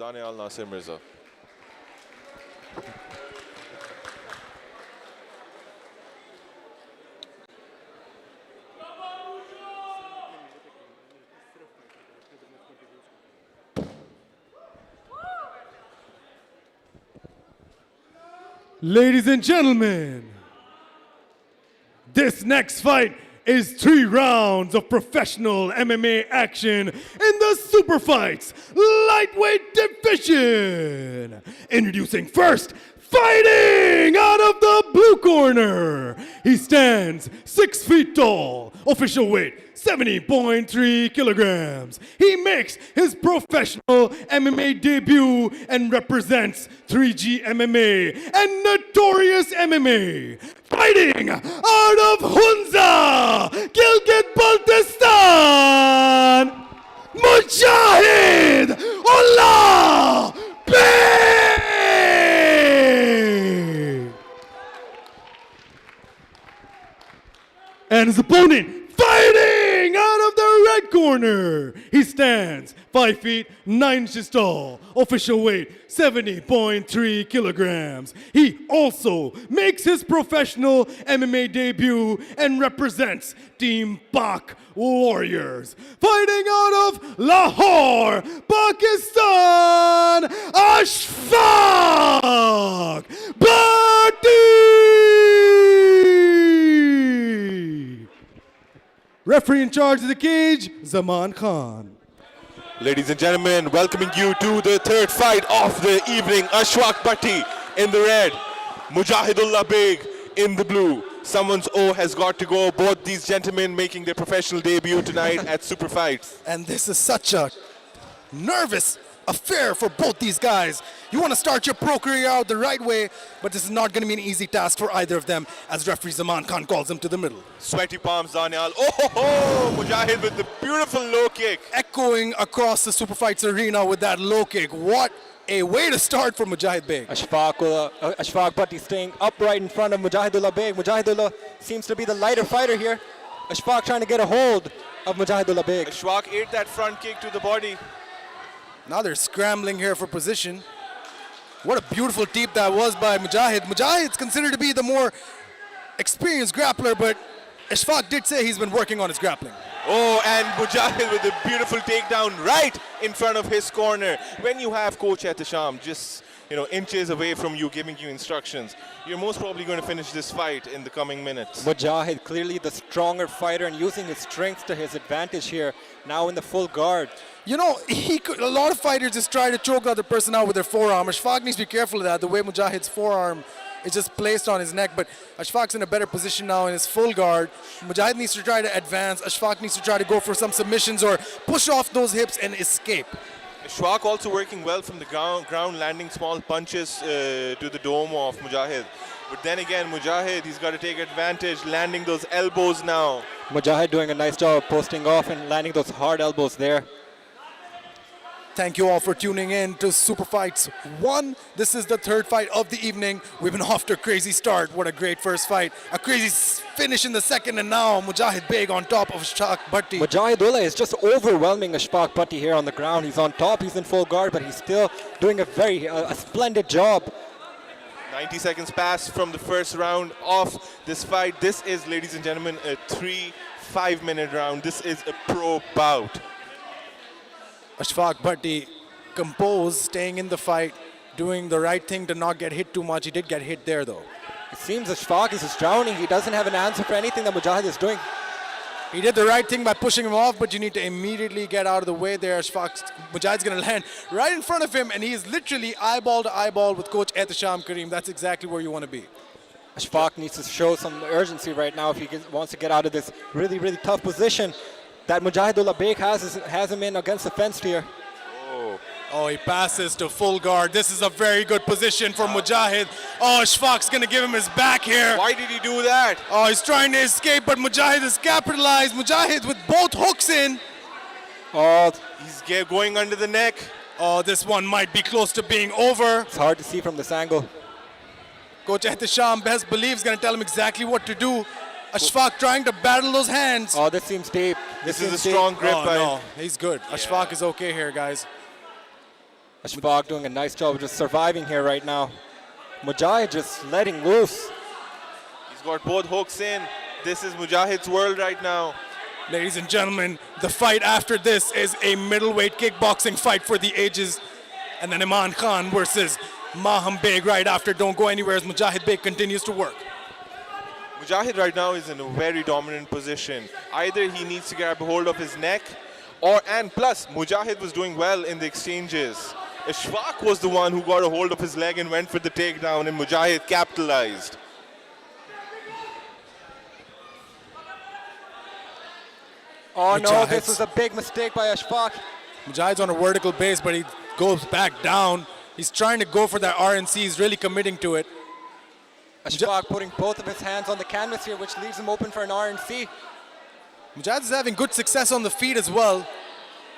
Daniel Nasir Mirza. Ladies and gentlemen, this next fight is 3 rounds of professional MMA action in the Super Fights lightweight division. Introducing first, fighting out of the blue corner. He stands 6 feet tall, official weight 70.3 kilograms. He makes his professional MMA debut and represents 3G MMA and Notorious MMA. Fighting out of Hunza, Gilgit-Baltistan, Mujahid Allah Bey! And his opponent, fighting out of the red corner. He stands 5 feet 9 inches tall, official weight 70.3 kilograms. He also makes his professional MMA debut and represents Team Pak Warriors. Fighting out of Lahore, Pakistan, Ashfaq Bhatti! Referee in charge of the cage, Zaman Khan. Ladies and gentlemen, welcoming you to the third fight of the evening. Ashfaq Bhatti in the red, Mujahidullah Beg in the blue. Someone's O has got to go. Both these gentlemen making their professional debut tonight at Super Fights. And this is such a nervous affair for both these guys. You want to start your pro career out the right way, but this is not going to be an easy task for either of them, as referee Zaman Khan calls them to the middle. Sweaty palms, Daniel. Oh ho ho! Mujahid with the beautiful low kick. Echoing across the Super Fights arena with that low kick. What a way to start for Mujahid Beg. Ashfaq Bhatti staying upright in front of Mujahidullah Beg. Mujahidullah seems to be the lighter fighter here. Ashfaq trying to get a hold of Mujahidullah Beg. Ashfaq ate that front kick to the body. Now they're scrambling here for position. What a beautiful teep that was by Mujahid. Mujahid's considered to be the more experienced grappler, but Ashfaq did say he's been working on his grappling. Oh, and Mujahid with a beautiful takedown right in front of his corner. When you have Coach Ehtisham just inches away from you, giving you instructions, you're most probably going to finish this fight in the coming minutes. Mujahid clearly the stronger fighter and using his strength to his advantage here, now in the full guard. A lot of fighters just try to choke the other person out with their forearm. Ashfaq needs to be careful of that, the way Mujahid's forearm is just placed on his neck, but Ashfaq's in a better position now in his full guard. Mujahid needs to try to advance. Ashfaq needs to try to go for some submissions or push off those hips and escape. Ashfaq also working well from the ground, landing small punches to the dome of Mujahid. But then again, Mujahid, he's got to take advantage, landing those elbows now. Mujahid doing a nice job of posting off and landing those hard elbows there. Thank you all for tuning in to Super Fights 1. This is the third fight of the evening. We've been off to a crazy start. What a great first fight. A crazy finish in the second, and now Mujahid Beg on top of Ashfaq Bhatti. Mujahidullah is just overwhelming Ashfaq Bhatti here on the ground. He's on top, he's in full guard, but he's still doing a splendid job. 90 seconds pass from the first round of this fight. This is, ladies and gentlemen, a 5-minute round. This is a pro bout. Ashfaq Bhatti composed, staying in the fight, doing the right thing to not get hit too much. He did get hit there though. It seems Ashfaq is just drowning. He doesn't have an answer for anything that Mujahid is doing. He did the right thing by pushing him off, but you need to immediately get out of the way there. Mujahid's going to land right in front of him, and he's literally eyeball to eyeball with Coach Ehtisham Kareem. That's exactly where you want to be. Ashfaq needs to show some urgency right now if he wants to get out of this really, really tough position that Mujahidullah Beg has him in against the fence here. Oh, he passes to full guard. This is a very good position for Mujahid. Oh, Ashfaq's going to give him his back here. Why did he do that? Oh, he's trying to escape, but Mujahid is capitalized. Mujahid with both hooks in. Oh, he's going under the neck. Oh, this one might be close to being over. It's hard to see from this angle. Coach Ehtisham best believes going to tell him exactly what to do. Ashfaq trying to battle those hands. Oh, this seems deep. This is a strong grip. No, he's good. Yeah. Ashfaq is okay here, guys. Ashfaq doing a nice job of just surviving here right now. Mujahid just letting loose. He's got both hooks in. This is Mujahid's world right now. Ladies and gentlemen, the fight after this is a middleweight kickboxing fight for the ages. And then Iman Khan versus Maham Beg right after. Don't go anywhere as Mujahid Beg continues to work. Mujahid right now is in a very dominant position. Either he needs to grab a hold of his neck, and plus Mujahid was doing well in the exchanges. Ashfaq was the one who got a hold of his leg and went for the takedown, and Mujahid capitalized. Oh no, this was a big mistake by Ashfaq. Mujahid's on a vertical base, but he goes back down. He's trying to go for that RNC. He's really committing to it. Ashfaq putting both of his hands on the canvas here, which leaves him open for an RNC. Mujahid is having good success on the feet as well.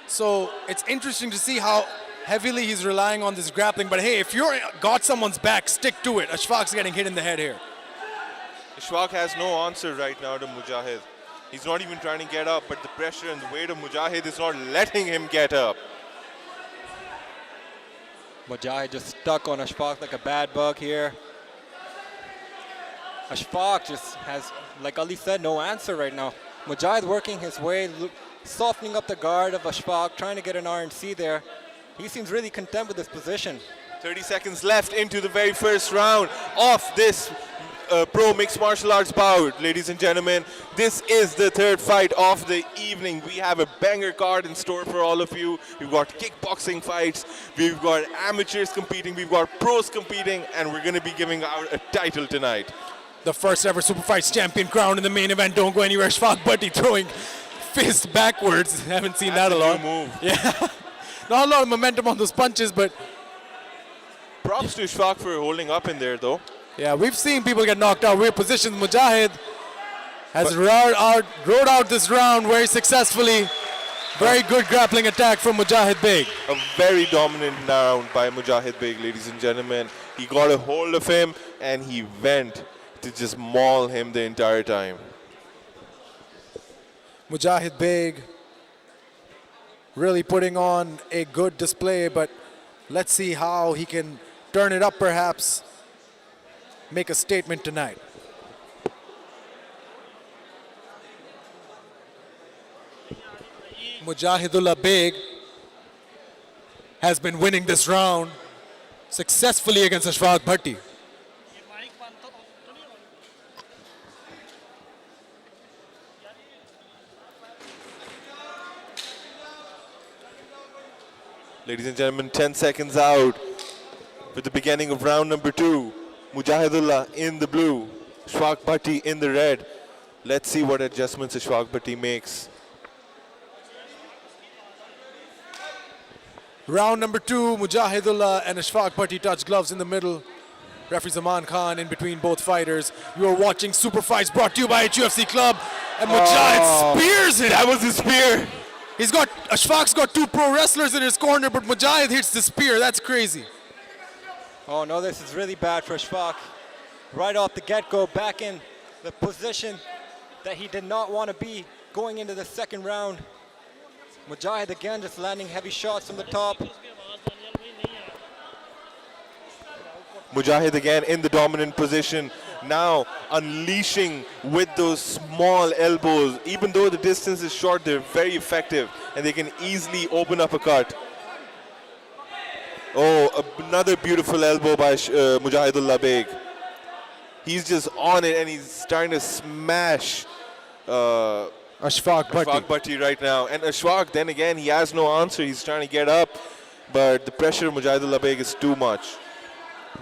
So it's interesting to see how heavily he's relying on this grappling. But hey, if you're got someone's back, stick to it. Ashfaq's getting hit in the head here. Ashfaq has no answer right now to Mujahid. He's not even trying to get up, but the pressure and the weight of Mujahid is not letting him get up. Mujahid just stuck on Ashfaq like a bad bug here. Ashfaq just has, like Ali said, no answer right now. Mujahid working his way, softening up the guard of Ashfaq, trying to get an RNC there. He seems really content with his position. 30 seconds left into the very first round of this pro mixed martial arts bout. Ladies and gentlemen, this is the third fight of the evening. We have a banger card in store for all of you. We've got kickboxing fights, we've got amateurs competing, we've got pros competing, and we're going to be giving out a title tonight. The first ever Super Fights champion crowned in the main event. Don't go anywhere. Ashfaq Bhatti throwing fist backwards. Haven't seen that a lot. Move. Yeah. Not a lot of momentum on those punches, but props to Ashfaq for holding up in there though. Yeah, we've seen people get knocked out. Weird positions. Mujahid has rode out this round very successfully. Very good grappling attack from Mujahid Beg. A very dominant round by Mujahid Beg, ladies and gentlemen. He got a hold of him and he went to just maul him the entire time. Mujahid Beg really putting on a good display, but let's see how he can turn it up perhaps. Make a statement tonight. Mujahidullah Beg has been winning this round successfully against Ashfaq Bhatti. Ladies and gentlemen, 10 seconds out for the beginning of round number 2. Mujahidullah in the blue, Ashfaq Bhatti in the red. Let's see what adjustments Ashfaq Bhatti makes. Round number 2, Mujahidullah and Ashfaq Bhatti touch gloves in the middle. Referee Zaman Khan in between both fighters. You are watching Super Fights brought to you by HUFC Club. And Mujahid spears it. That was a spear. Ashfaq's got 2 pro wrestlers in his corner, but Mujahid hits the spear. That's crazy. Oh no, this is really bad for Ashfaq. Right off the get-go, back in the position that he did not want to be going into the second round. Mujahid again just landing heavy shots from the top. Mujahid again in the dominant position, now unleashing with those small elbows. Even though the distance is short, they're very effective and they can easily open up a cut. Oh, another beautiful elbow by Mujahidullah Beg. He's just on it and he's starting to smash Ashfaq Bhatti right now. And Ashfaq, then again, he has no answer. He's trying to get up, but the pressure of Mujahidullah Beg is too much.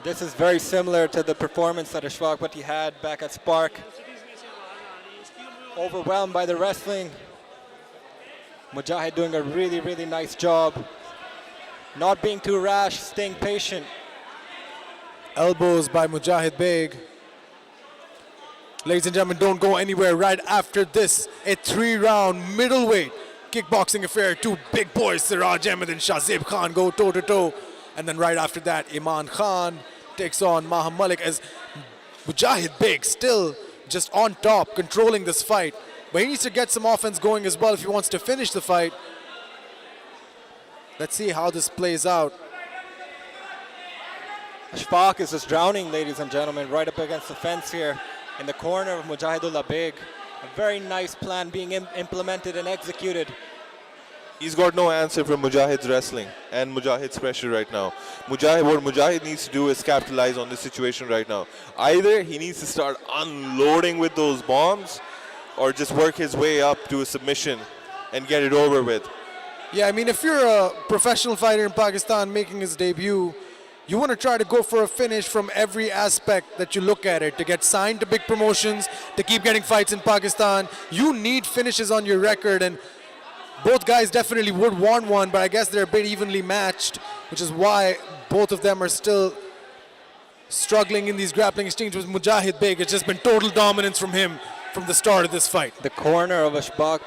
This is very similar to the performance that Ashfaq Bhatti had back at Spark. Overwhelmed by the wrestling. Mujahid doing a really, really nice job. Not being too rash, staying patient. Elbows by Mujahid Beg. Ladies and gentlemen, don't go anywhere. Right after this, a 3-round middleweight kickboxing affair. 2 big boys, Siraj Ahmed and Shahzeb Khan, go toe-to-toe. And then right after that, Iman Khan takes on Maham Malik as Mujahid Beg still just on top, controlling this fight. But he needs to get some offense going as well if he wants to finish the fight. Let's see how this plays out. Ashfaq is just drowning, ladies and gentlemen, right up against the fence here in the corner of Mujahidullah Beg. A very nice plan being implemented and executed. He's got no answer from Mujahid's wrestling and Mujahid's pressure right now. What Mujahid needs to do is capitalize on this situation right now. Either he needs to start unloading with those bombs or just work his way up to a submission and get it over with. Yeah, I mean, if you're a professional fighter in Pakistan making his debut, you want to try to go for a finish from every aspect that you look at it. To get signed to big promotions, to keep getting fights in Pakistan, you need finishes on your record, and both guys definitely would want one, but I guess they're a bit evenly matched, which is why both of them are still struggling in these grappling exchanges with Mujahid Beg. It's just been total dominance from him from the start of this fight. The corner of Ashfaq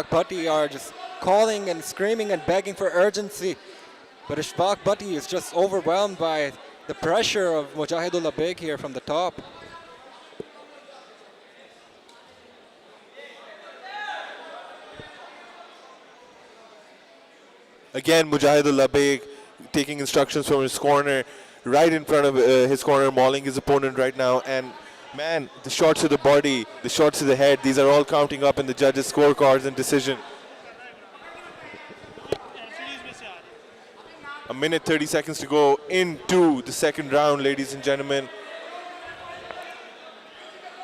Bhatti are just calling and screaming and begging for urgency. But Ashfaq Bhatti is just overwhelmed by the pressure of Mujahidullah Beg here from the top. Again, Mujahidullah Beg taking instructions from his corner, right in front of his corner, mauling his opponent right now. And man, the shots to the body, the shots to the head, these are all counting up in the judges' scorecards and decision. A minute 30 seconds to go into the second round, ladies and gentlemen.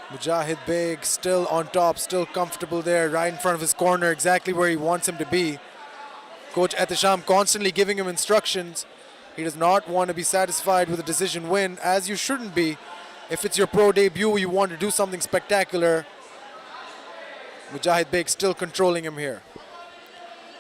Mujahid Beg still on top, still comfortable there, right in front of his corner, exactly where he wants him to be. Coach Ehtisham constantly giving him instructions. He does not want to be satisfied with a decision win, as you shouldn't be. If it's your pro debut, you want to do something spectacular. Mujahid Beg still controlling him here.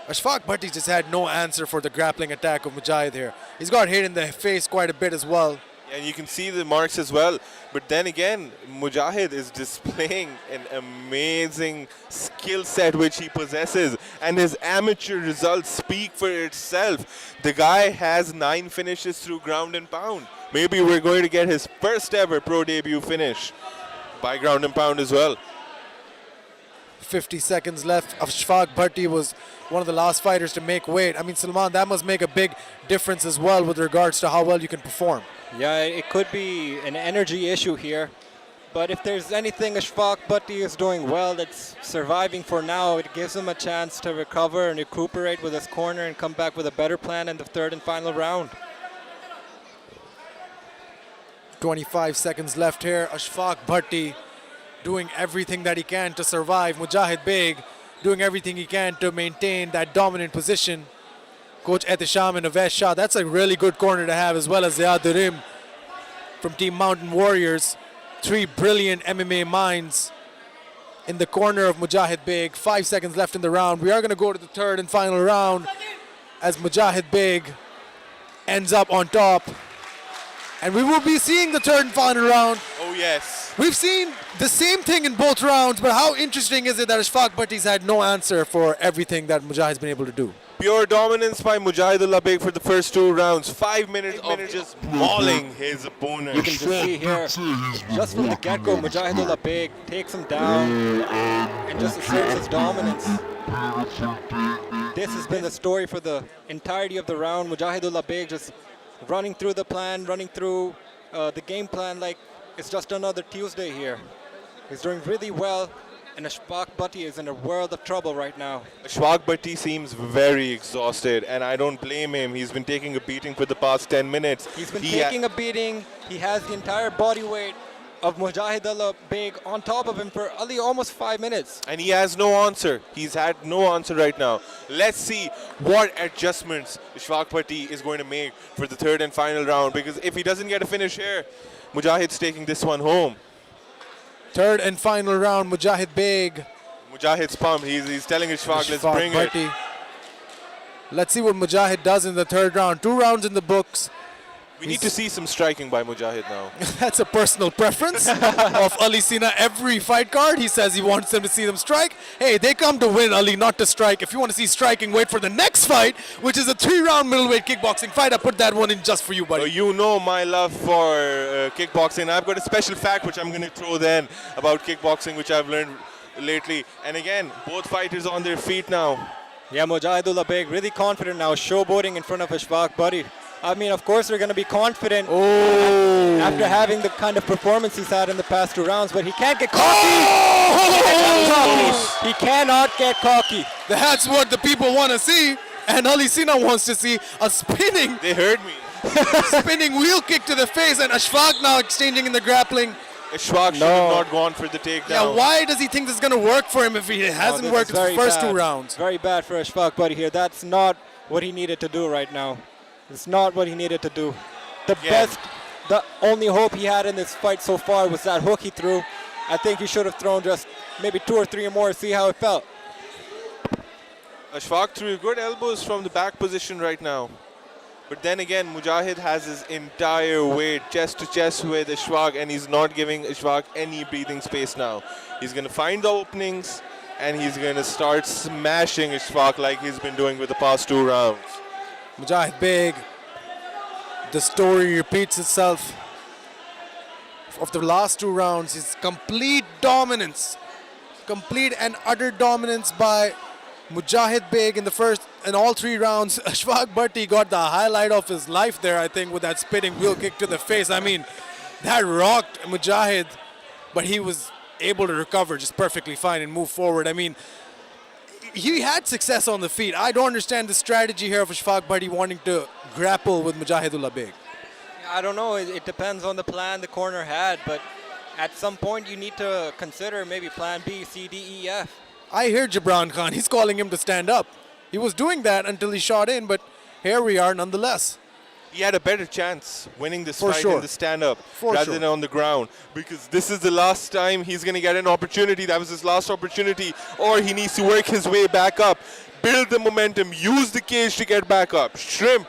Ashfaq Bhatti just had no answer for the grappling attack of Mujahid here. He's got hit in the face quite a bit as well. And you can see the marks as well. But then again, Mujahid is displaying an amazing skill set which he possesses. And his amateur results speak for itself. The guy has 9 finishes through ground and pound. Maybe we're going to get his first ever pro debut finish by ground and pound as well. 50 seconds left. Ashfaq Bhatti was one of the last fighters to make weight. I mean, Salman, that must make a big difference as well with regards to how well you can perform. Yeah, it could be an energy issue here. But if there's anything Ashfaq Bhatti is doing well that's surviving for now, it gives him a chance to recover and recuperate with his corner and come back with a better plan in the third and final round. 25 seconds left here. Ashfaq Bhatti doing everything that he can to survive. Mujahid Beg doing everything he can to maintain that dominant position. Coach Ehtisham and Avesh Shah, that's a really good corner to have, as well as Ziad Durim from Team Mountain Warriors. 3 brilliant MMA minds in the corner of Mujahid Beg. 5 seconds left in the round. We are going to go to the third and final round as Mujahid Beg ends up on top. And we will be seeing the third and final round. Oh, yes. We've seen the same thing in both rounds, but how interesting is it that Ashfaq Bhatti's had no answer for everything that Mujahid's been able to do? Pure dominance by Mujahidullah Beg for the first 2 rounds. 5 minutes of just mauling his opponent. You can just see here, just from the get-go, Mujahidullah Beg takes him down and just asserts his dominance. This has been the story for the entirety of the round. Mujahidullah Beg just running through the plan, running through the game plan like it's just another Tuesday here. He's doing really well, and Ashfaq Bhatti is in a world of trouble right now. Ashfaq Bhatti seems very exhausted, and I don't blame him. He's been taking a beating for the past 10 minutes. He's been taking a beating. He has the entire body weight of Mujahidullah Beg on top of him for almost 5 minutes. And he has no answer. He's had no answer right now. Let's see what adjustments Ashfaq Bhatti is going to make for the third and final round, because if he doesn't get a finish here, Mujahid's taking this one home. Third and final round, Mujahid Beg. Mujahid's pumped. He's telling Ashfaq, let's bring Bhatti. it. Let's see what Mujahid does in the third round. 2 rounds in the books. We need to see some striking by Mujahid now. That's a personal preference of Ali Sina. Every fight card, he says he wants them to see them strike. Hey, they come to win, Ali, not to strike. If you want to see striking, wait for the next fight, which is a 3-round middleweight kickboxing fight. I put that one in just for you, buddy. You know my love for kickboxing. I've got a special fact which I'm going to throw then about kickboxing, which I've learned lately. And again, both fighters on their feet now. Yeah, Mujahidullah Beg really confident now, showboating in front of Ashfaq Bhatti. I mean, of course, they're going to be confident Oh. after having the kind of performance he's had in the past 2 rounds, but he can't get cocky. He cannot get cocky. That's what the people want to see, and Ali Sina wants to see a spinning, They heard me. spinning wheel kick to the face, and Ashfaq now exchanging in the grappling. Ashfaq should have not gone for the takedown. Yeah, why does he think this is going to work for him if he hasn't this worked is his very first bad. 2 rounds? Very bad for Ashfaq Buddy here. That's not what he needed to do right now. It's not what he needed to do. The only hope he had in this fight so far was that hook he threw. I think he should have thrown just maybe 2 or 3 more, see how it felt. Ashfaq threw good elbows from the back position right now. But then again, Mujahid has his entire weight chest to chest with Ashfaq, and he's not giving Ashfaq any breathing space now. He's going to find the openings, and he's going to start smashing Ashfaq like he's been doing with the past 2 rounds. Mujahid big. The story repeats itself. Of the last 2 rounds, his complete dominance. Complete and utter dominance by Mujahid Beg in the first and all 3 rounds. Ashfaq Bhatti got the highlight of his life there, I think, with that spinning wheel kick to the face. I mean, that rocked Mujahid, but he was able to recover just perfectly fine and move forward. I mean, he had success on the feet. I don't understand the strategy here of Ashfaq Bhatti wanting to grapple with Mujahidullah Beg. I don't know. It depends on the plan the corner had, but at some point you need to consider maybe plan B, C, D, E, F. I hear Gibran Khan. He's calling him to stand up. He was doing that until he shot in, but here we are nonetheless. He had a better chance winning this For fight sure. in the stand-up For rather sure. than on the ground, because this is the last time he's going to get an opportunity. That was his last opportunity, or he needs to work his way back up, build the momentum, use the cage to get back up, shrimp.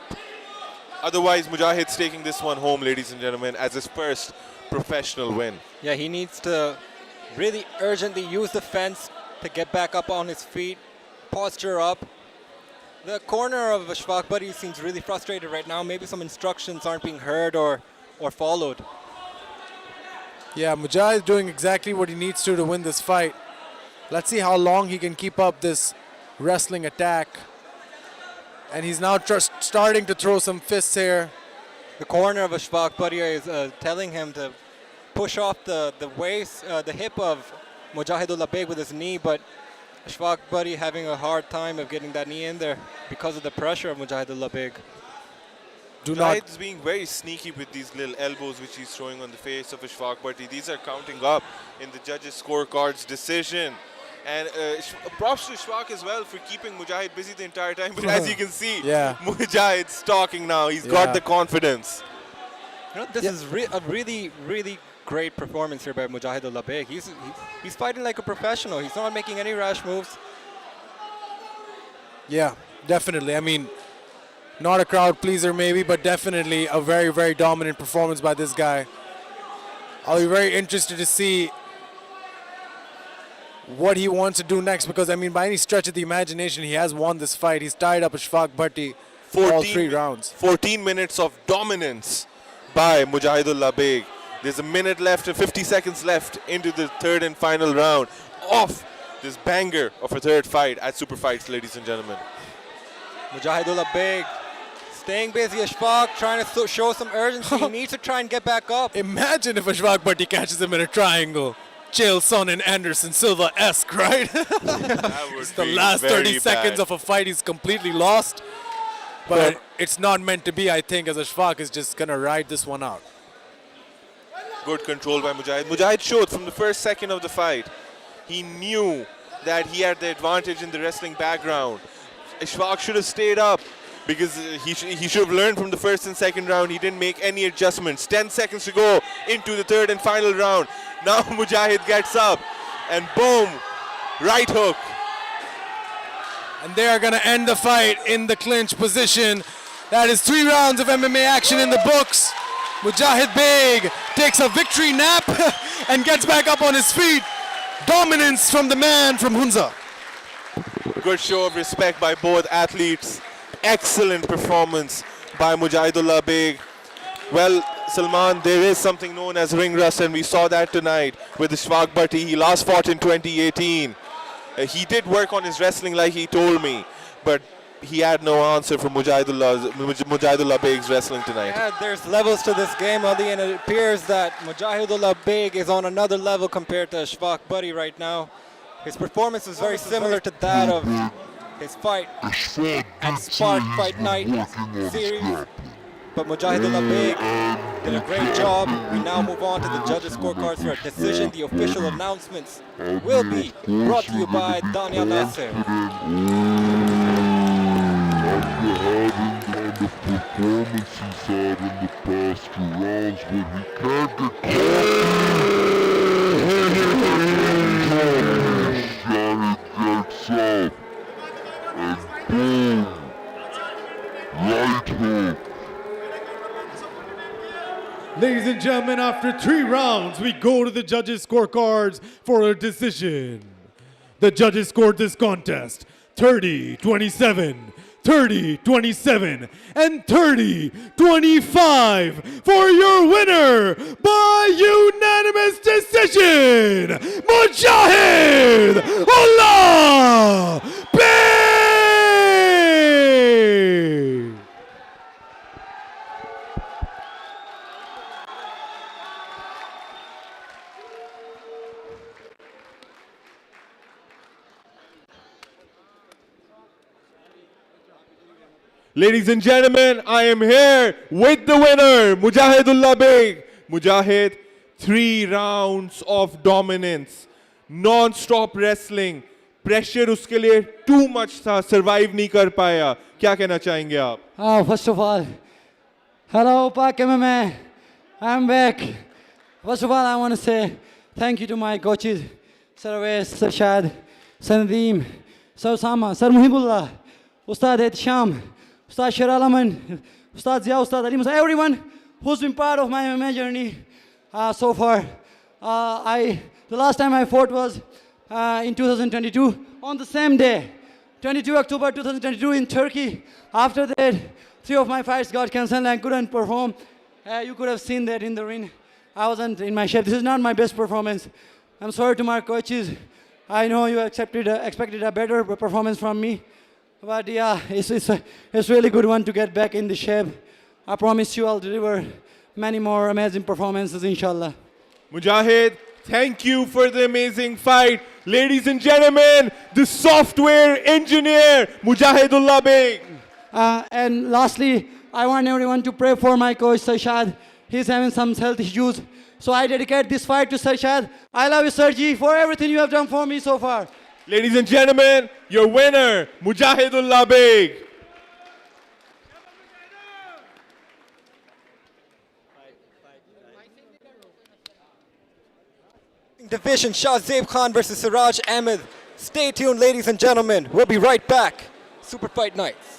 Otherwise, Mujahid's taking this one home, ladies and gentlemen, as his first professional win. Yeah, he needs to really urgently use the fence to get back up on his feet, posture up. The corner of Ashfaq Bhatti seems really frustrated right now. Maybe some instructions aren't being heard or followed. Yeah, Mujahid doing exactly what he needs to win this fight. Let's see how long he can keep up this wrestling attack. And he's now starting to throw some fists here. The corner of Ashfaq Bhatti is telling him to push off the waist, the hip of Mujahidullah Beg with his knee, but Ashfaq Bhatti having a hard time of getting that knee in there because of the pressure of Mujahidullah Beg. Mujahid's being very sneaky with these little elbows which he's throwing on the face of Ashfaq Bhatti. These are counting up in the judges' scorecards decision. And props to Ashfaq as well for keeping Mujahid busy the entire time. But as you can see, Mujahid's talking now. He's got the confidence. You know, this is a really, really great performance here by Mujahidullah Beg. He's fighting like a professional. He's not making any rash moves. Yeah, definitely. I mean, not a crowd pleaser maybe, but definitely a very, very dominant performance by this guy. I'll be very interested to see what he wants to do next, because I mean, by any stretch of the imagination, he has won this fight. He's tied up Ashfaq Bhatti for all 3 rounds. 14 minutes of dominance by Mujahidullah Beg. There's a minute left and 50 seconds left into the 3rd and final round of this banger of a 3rd fight at Super Fights, ladies and gentlemen. Mujahidullah Beg staying busy. Ashfaq trying to show some urgency. He needs to try and get back up. Imagine if Ashfaq Bhatti catches him in a triangle. Chael Sonnen and Anderson Silva-esque, right? It's the last 30 seconds of a fight he's completely lost. But it's not meant to be, I think, as Ashfaq is just going to ride this one out. Good control by Mujahid. Mujahid showed from the first second of the fight. He knew that he had the advantage in the wrestling background. Ashfaq should have stayed up because he should have learned from the first and second round. He didn't make any adjustments. 10 seconds to go into the 3rd and final round. Now Mujahid gets up and boom, right hook. And they are going to end the fight in the clinch position. That is 3 rounds of MMA action in the books. Mujahid Beg takes a victory nap and gets back up on his feet. Dominance from the man from Hunza. Good show of respect by both athletes. Excellent performance by Mujahidullah Beg. Well, Salman, there is something known as ring rust, and we saw that tonight with Ashfaq Bhatti. He last fought in 2018. He did work on his wrestling like he told me, but he had no answer for Mujahidullah Beg's wrestling tonight. Yeah, there's levels to this game, Ali, and it appears that Mujahidullah Beg is on another level compared to Ashfaq Buddy right now. His performance is very similar to that of his fight at Spark Fight Night series. But Mujahidullah Beg did a great job. We now move on to the judges' scorecards for a decision. The official announcements will be brought to you by Danya Nasser. The performance he's had in the past 2 rounds, but he can't get caught. Shot gets up, and boom, right hook. Ladies and gentlemen, after 3 rounds, we go to the judges' scorecards for a decision. The judges scored this contest 30-27, 30-27, and 30-25 for your winner by unanimous decision, Mujahid Allah Beg! Ladies and gentlemen, I am here with the winner, Mujahidullah Beg. Mujahid, 3 rounds of dominance, non-stop wrestling. Pressure उसके लिए too much था, survive नहीं कर पाया. क्या कहना चाहेंगे आप? First of all, hello Pak MMA, I'm back. First of all, I want to say thank you to my coaches, Sir Awais, Sir Shad, Sir Nadeem, Sir Sama, Sir Muhibullah, Ustad Sham, Ustad Sharalaman, Ustad Zia, Ustad Ali Musa, everyone who's been part of my MMA journey so far. The last time I fought was in 2022 on the same day, 22 October 2022 in Turkey. After that, 3 of my fights got cancelled and I couldn't perform. You could have seen that in the ring. I wasn't in my shape. This is not my best performance. I'm sorry to my coaches. I know you expected a better performance from me. But yeah, it's really good one to get back in the shape. I promise you I'll deliver many more amazing performances, inshallah. Mujahid, thank you for the amazing fight. Ladies and gentlemen, the software engineer, Mujahidullah Beg. And lastly, I want everyone to pray for my coach, Sarshad. He's having some health issues. So I dedicate this fight to Sarshad. I love you, Sarji, for everything you have done for me so far. Ladies and gentlemen, your winner, Mujahidullah Beg. Division Shahzeb Khan versus Siraj Ahmed. Stay tuned, ladies and gentlemen. We'll be right back. Super Fight Nights.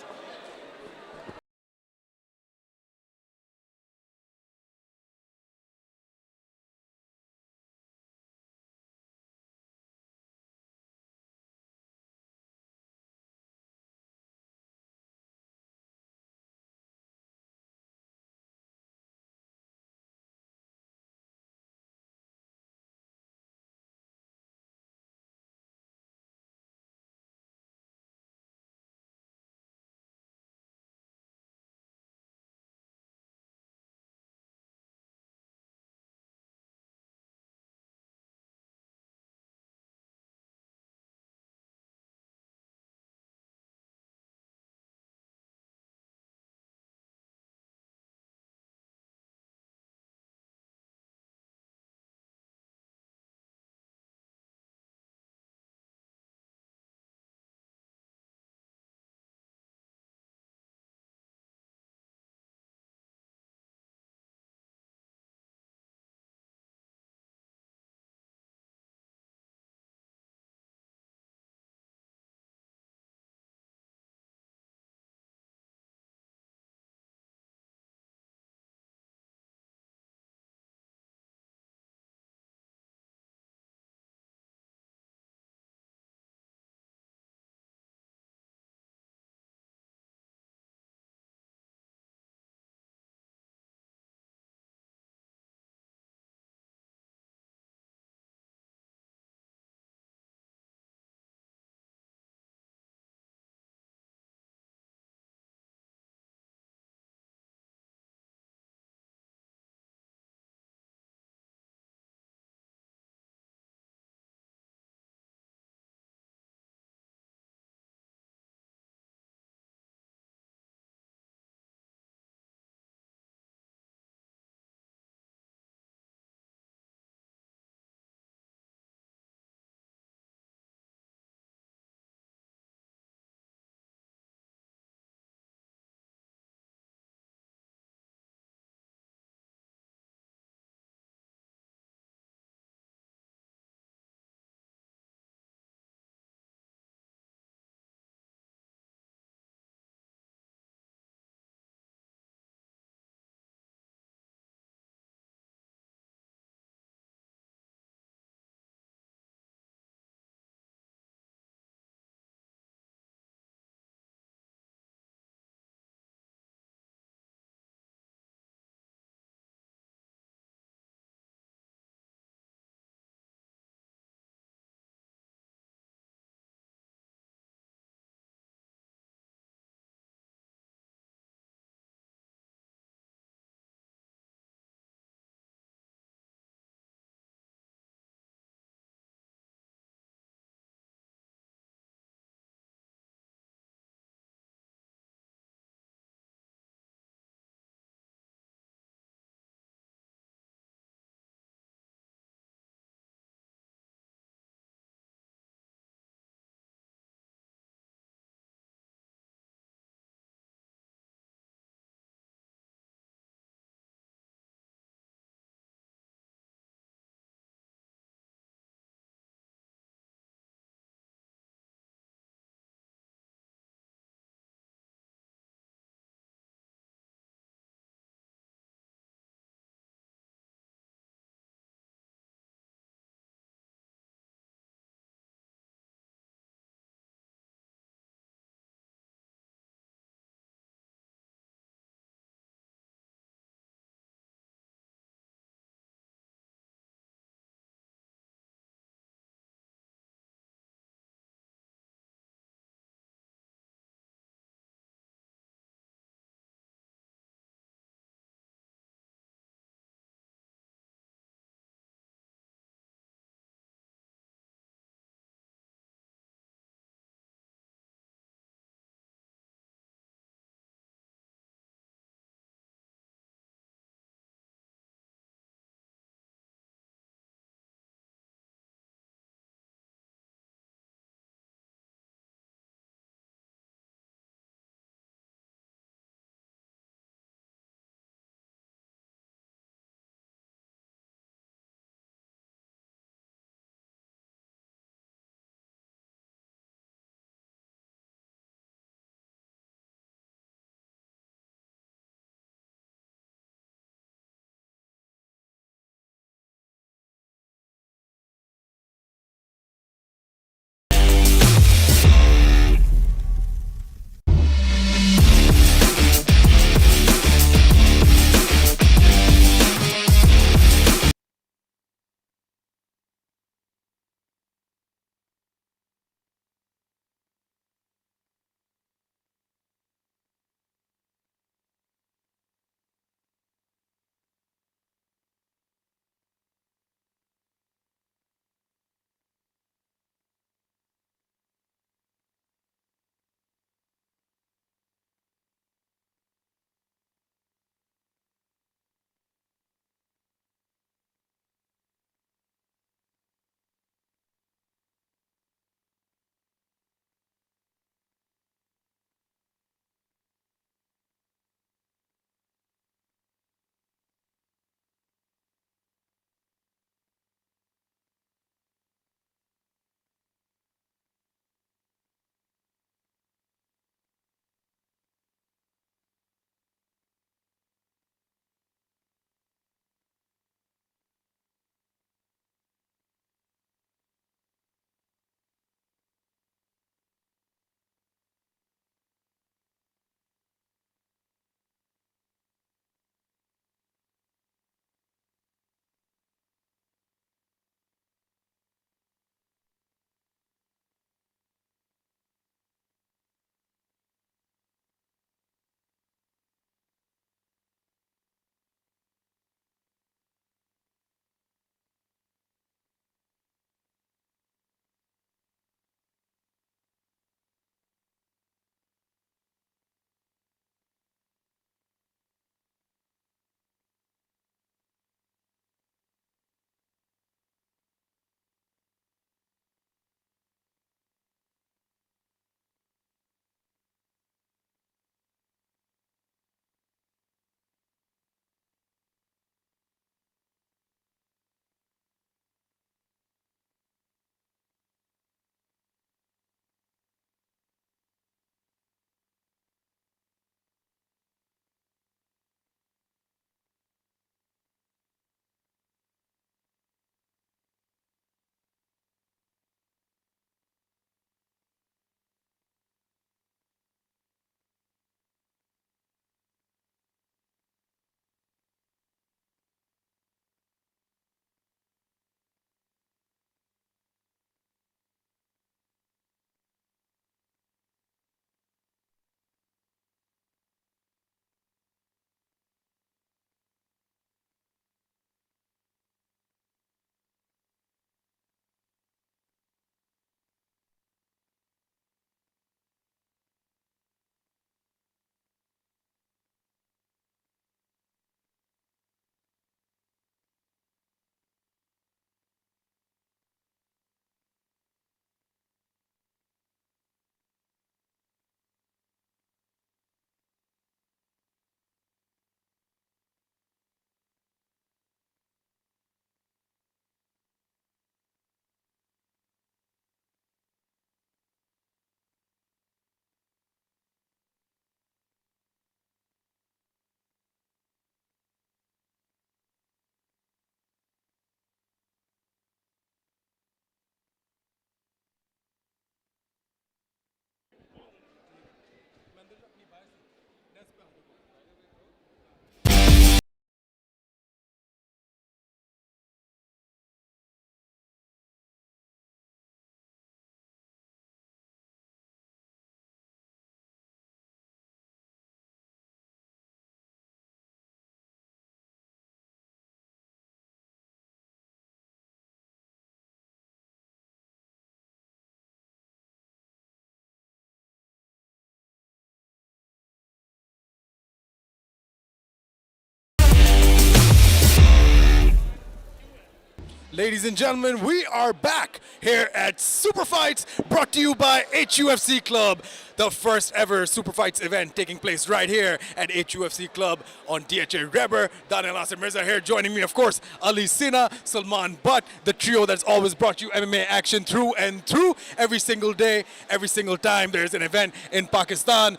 Ladies and gentlemen, we are back here at Super Fights, brought to you by HUFC Club, the first ever Super Fights event taking place right here at HUFC Club on DHA Reber. Daniel Nasser Mirza here, joining me, of course, Ali Sina, Salman Butt, the trio that's always brought you MMA action through and through. Every single day, every single time there's an event in Pakistan.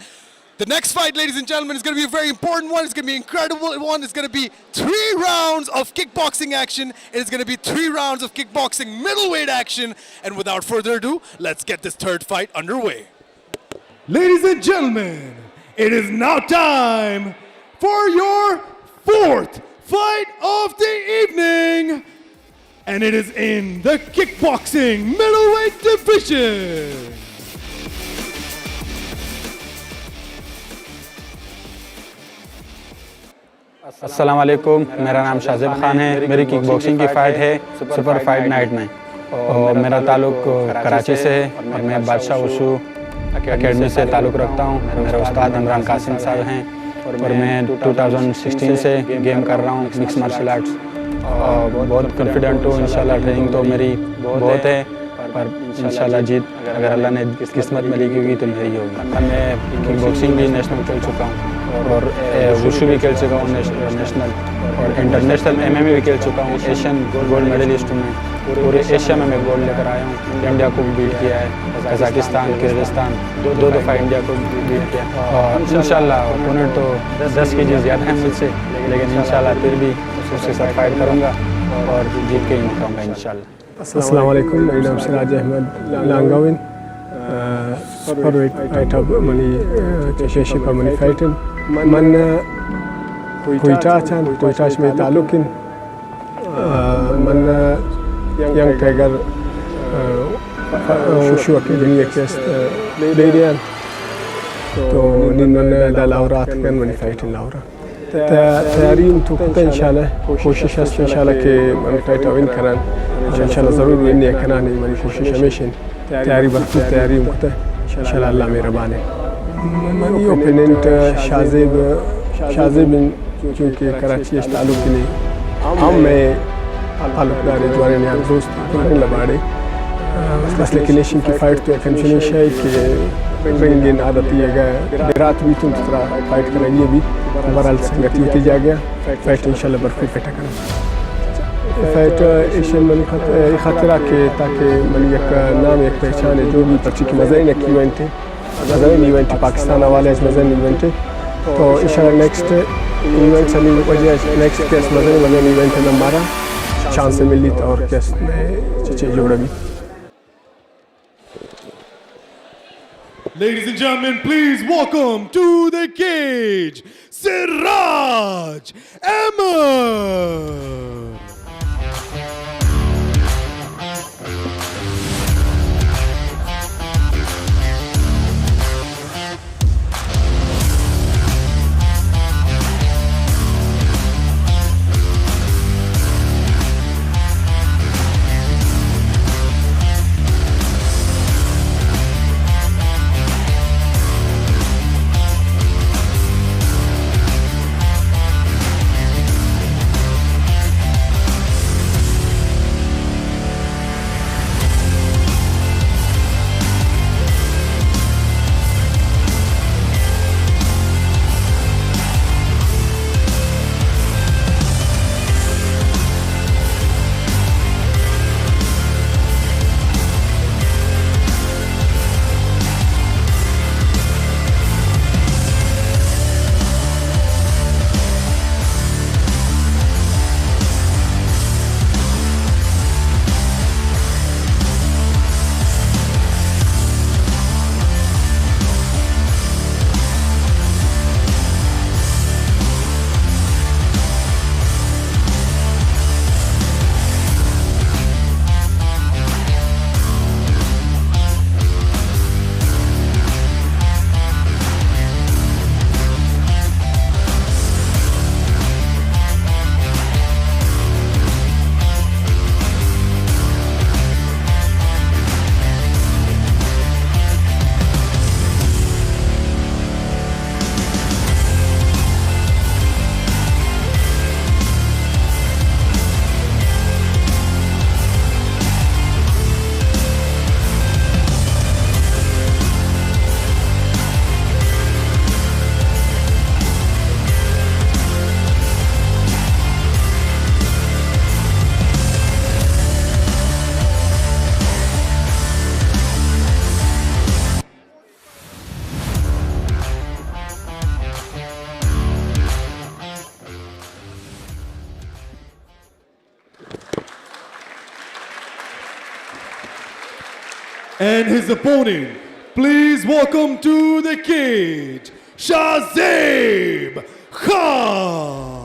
The next fight, ladies and gentlemen, is going to be a very important one. It's going to be an incredible one. It's going to be 3 rounds of kickboxing action. It's going to be 3 rounds of kickboxing middleweight action. And without further ado, let's get this third fight underway. Ladies and gentlemen, it is now time for your 4th fight of the evening. And it is in the kickboxing middleweight division. अस्सलाम वालेकुम, मेरा नाम शाजिब खान है। मेरी kick boxing की fight है super fight night में और मेरा ताल्लुक़ कराची से है और मैं बादशाह वुशु एकेडमी से ताल्लुक़ रखता हूँ। मेरे उस्ताद इमरान कासिम साहब हैं और मैं 2016 से गेम कर रहा हूँ मिक्स मार्शल आर्ट्स और बहुत कॉन्फिडेंट हूँ। इंशाल्लाह ट्रेनिंग तो मेरी बहुत है पर इंशाल्लाह जीत अगर अल्लाह ने किस्मत में लिखी होगी तो मेरी होगी। मैं किक बॉक्सिंग भी नेशनल खेल चुका हूँ और वुशु भी खेल चुका हूँ नेशनल और इंटरनेशनल MMA भी खेल चुका हूँ। एशियन गोल्ड मेडलिस्ट हूँ मैं, पूरे एशिया में मैं गोल्ड लेकर आया हूँ। इंडिया को भी बीट किया है, कजाकिस्तान, किर्गिस्तान, दो दफ़ा इंडिया को बीट किया और इंशाल्लाह ओपोनेंट तो 10 kg ज़्यादा है मुझसे, लेकिन इंशाल्लाह फिर भी उसके साथ फाइट करूँगा और जीत के ही निकलूँगा इंशाल्लाह। अस्सलाम वालेकुम, मेरा नाम सिराज अहमद लांगाविन सुपरवेट फाइट अब मनी चेशेशी पर मनी फाइटन मन कोयटा में ताल्लुकिन मन यंग टाइगर वुशु अकेडमी एक्सेस लेडियन तो निन्न लाहौरात कन मनी फाइटन लाहौरा तैयारी तो पता इंशाल्लाह कोशिश है इंशाल्लाह के मन फाइट विन करन इंशाल्लाह ज़रूर विन करना नहीं मेरी कोशिश हमेशा तैयारी भरपूर तैयारी होता है इंशाल्लाह अल्लाह मेहरबान है। मनी ओपोनेंट शाजिब क्योंकि कराची से ताल्लुक़ नहीं हम मैं ताल्लुक़दार जवान ने दोस्त लबाड़े बस लेकिन की फाइट तो कंफर्मेशन है कि रिंग आदत ये गया रात भी तुम तरह फाइट करेंगे भी बहरहाल संगति होती जा गया फाइट इंशाल्लाह भरपूर फाइट करना फाइट एशियन मन खतरा के ताकि मन एक नाम एक पहचान है जो भी पर्ची की मज़ा एक इवेंट है मज़ा इवेंट पाकिस्तान वाले मज़ा इवेंट है तो इंशाल्लाह नेक्स्ट इवेंट से वजह नेक्स्ट केस मज़ा इवेंट है हमारा चांस मिली तो और केस में चीज़ जोड़ा भी। Ladies and gentlemen, please welcome to the cage, Siraj Ahmed. And his opponent, please welcome to the cage, Shazib Khan.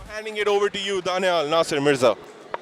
Handing it over to you, Daniel Nasir Mirza.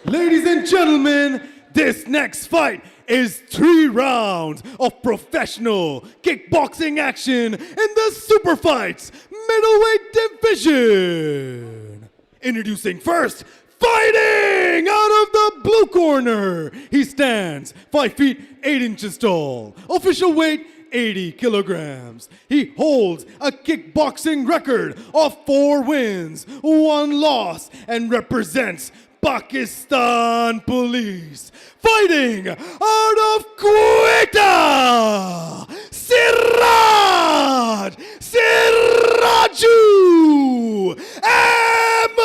Ladies and gentlemen, this next fight is 3 rounds of professional kickboxing action in the Super Fights middleweight division. Introducing first, fighting out of the blue corner. He stands 5 feet 8 inches tall. Official weight 80 kilograms. He holds a kickboxing record of 4 wins, 1 loss, and represents Pakistan Police. Fighting out of Quetta, Siraju Ahmed.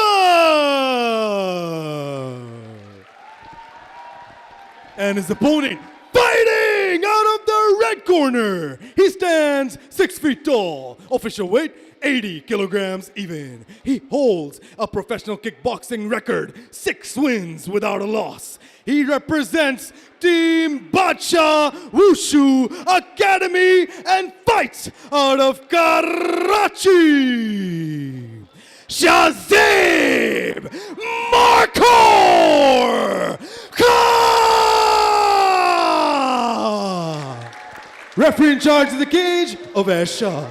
And his opponent, fighting out of the red corner. He stands 6 feet tall. Official weight 80 kilograms even. He holds a professional kickboxing record, 6 wins without a loss. He represents Team Bacha Wushu Academy and fights out of Karachi. Shazib Markor Khan! Referee in charge of the cage, Ovesh Shah.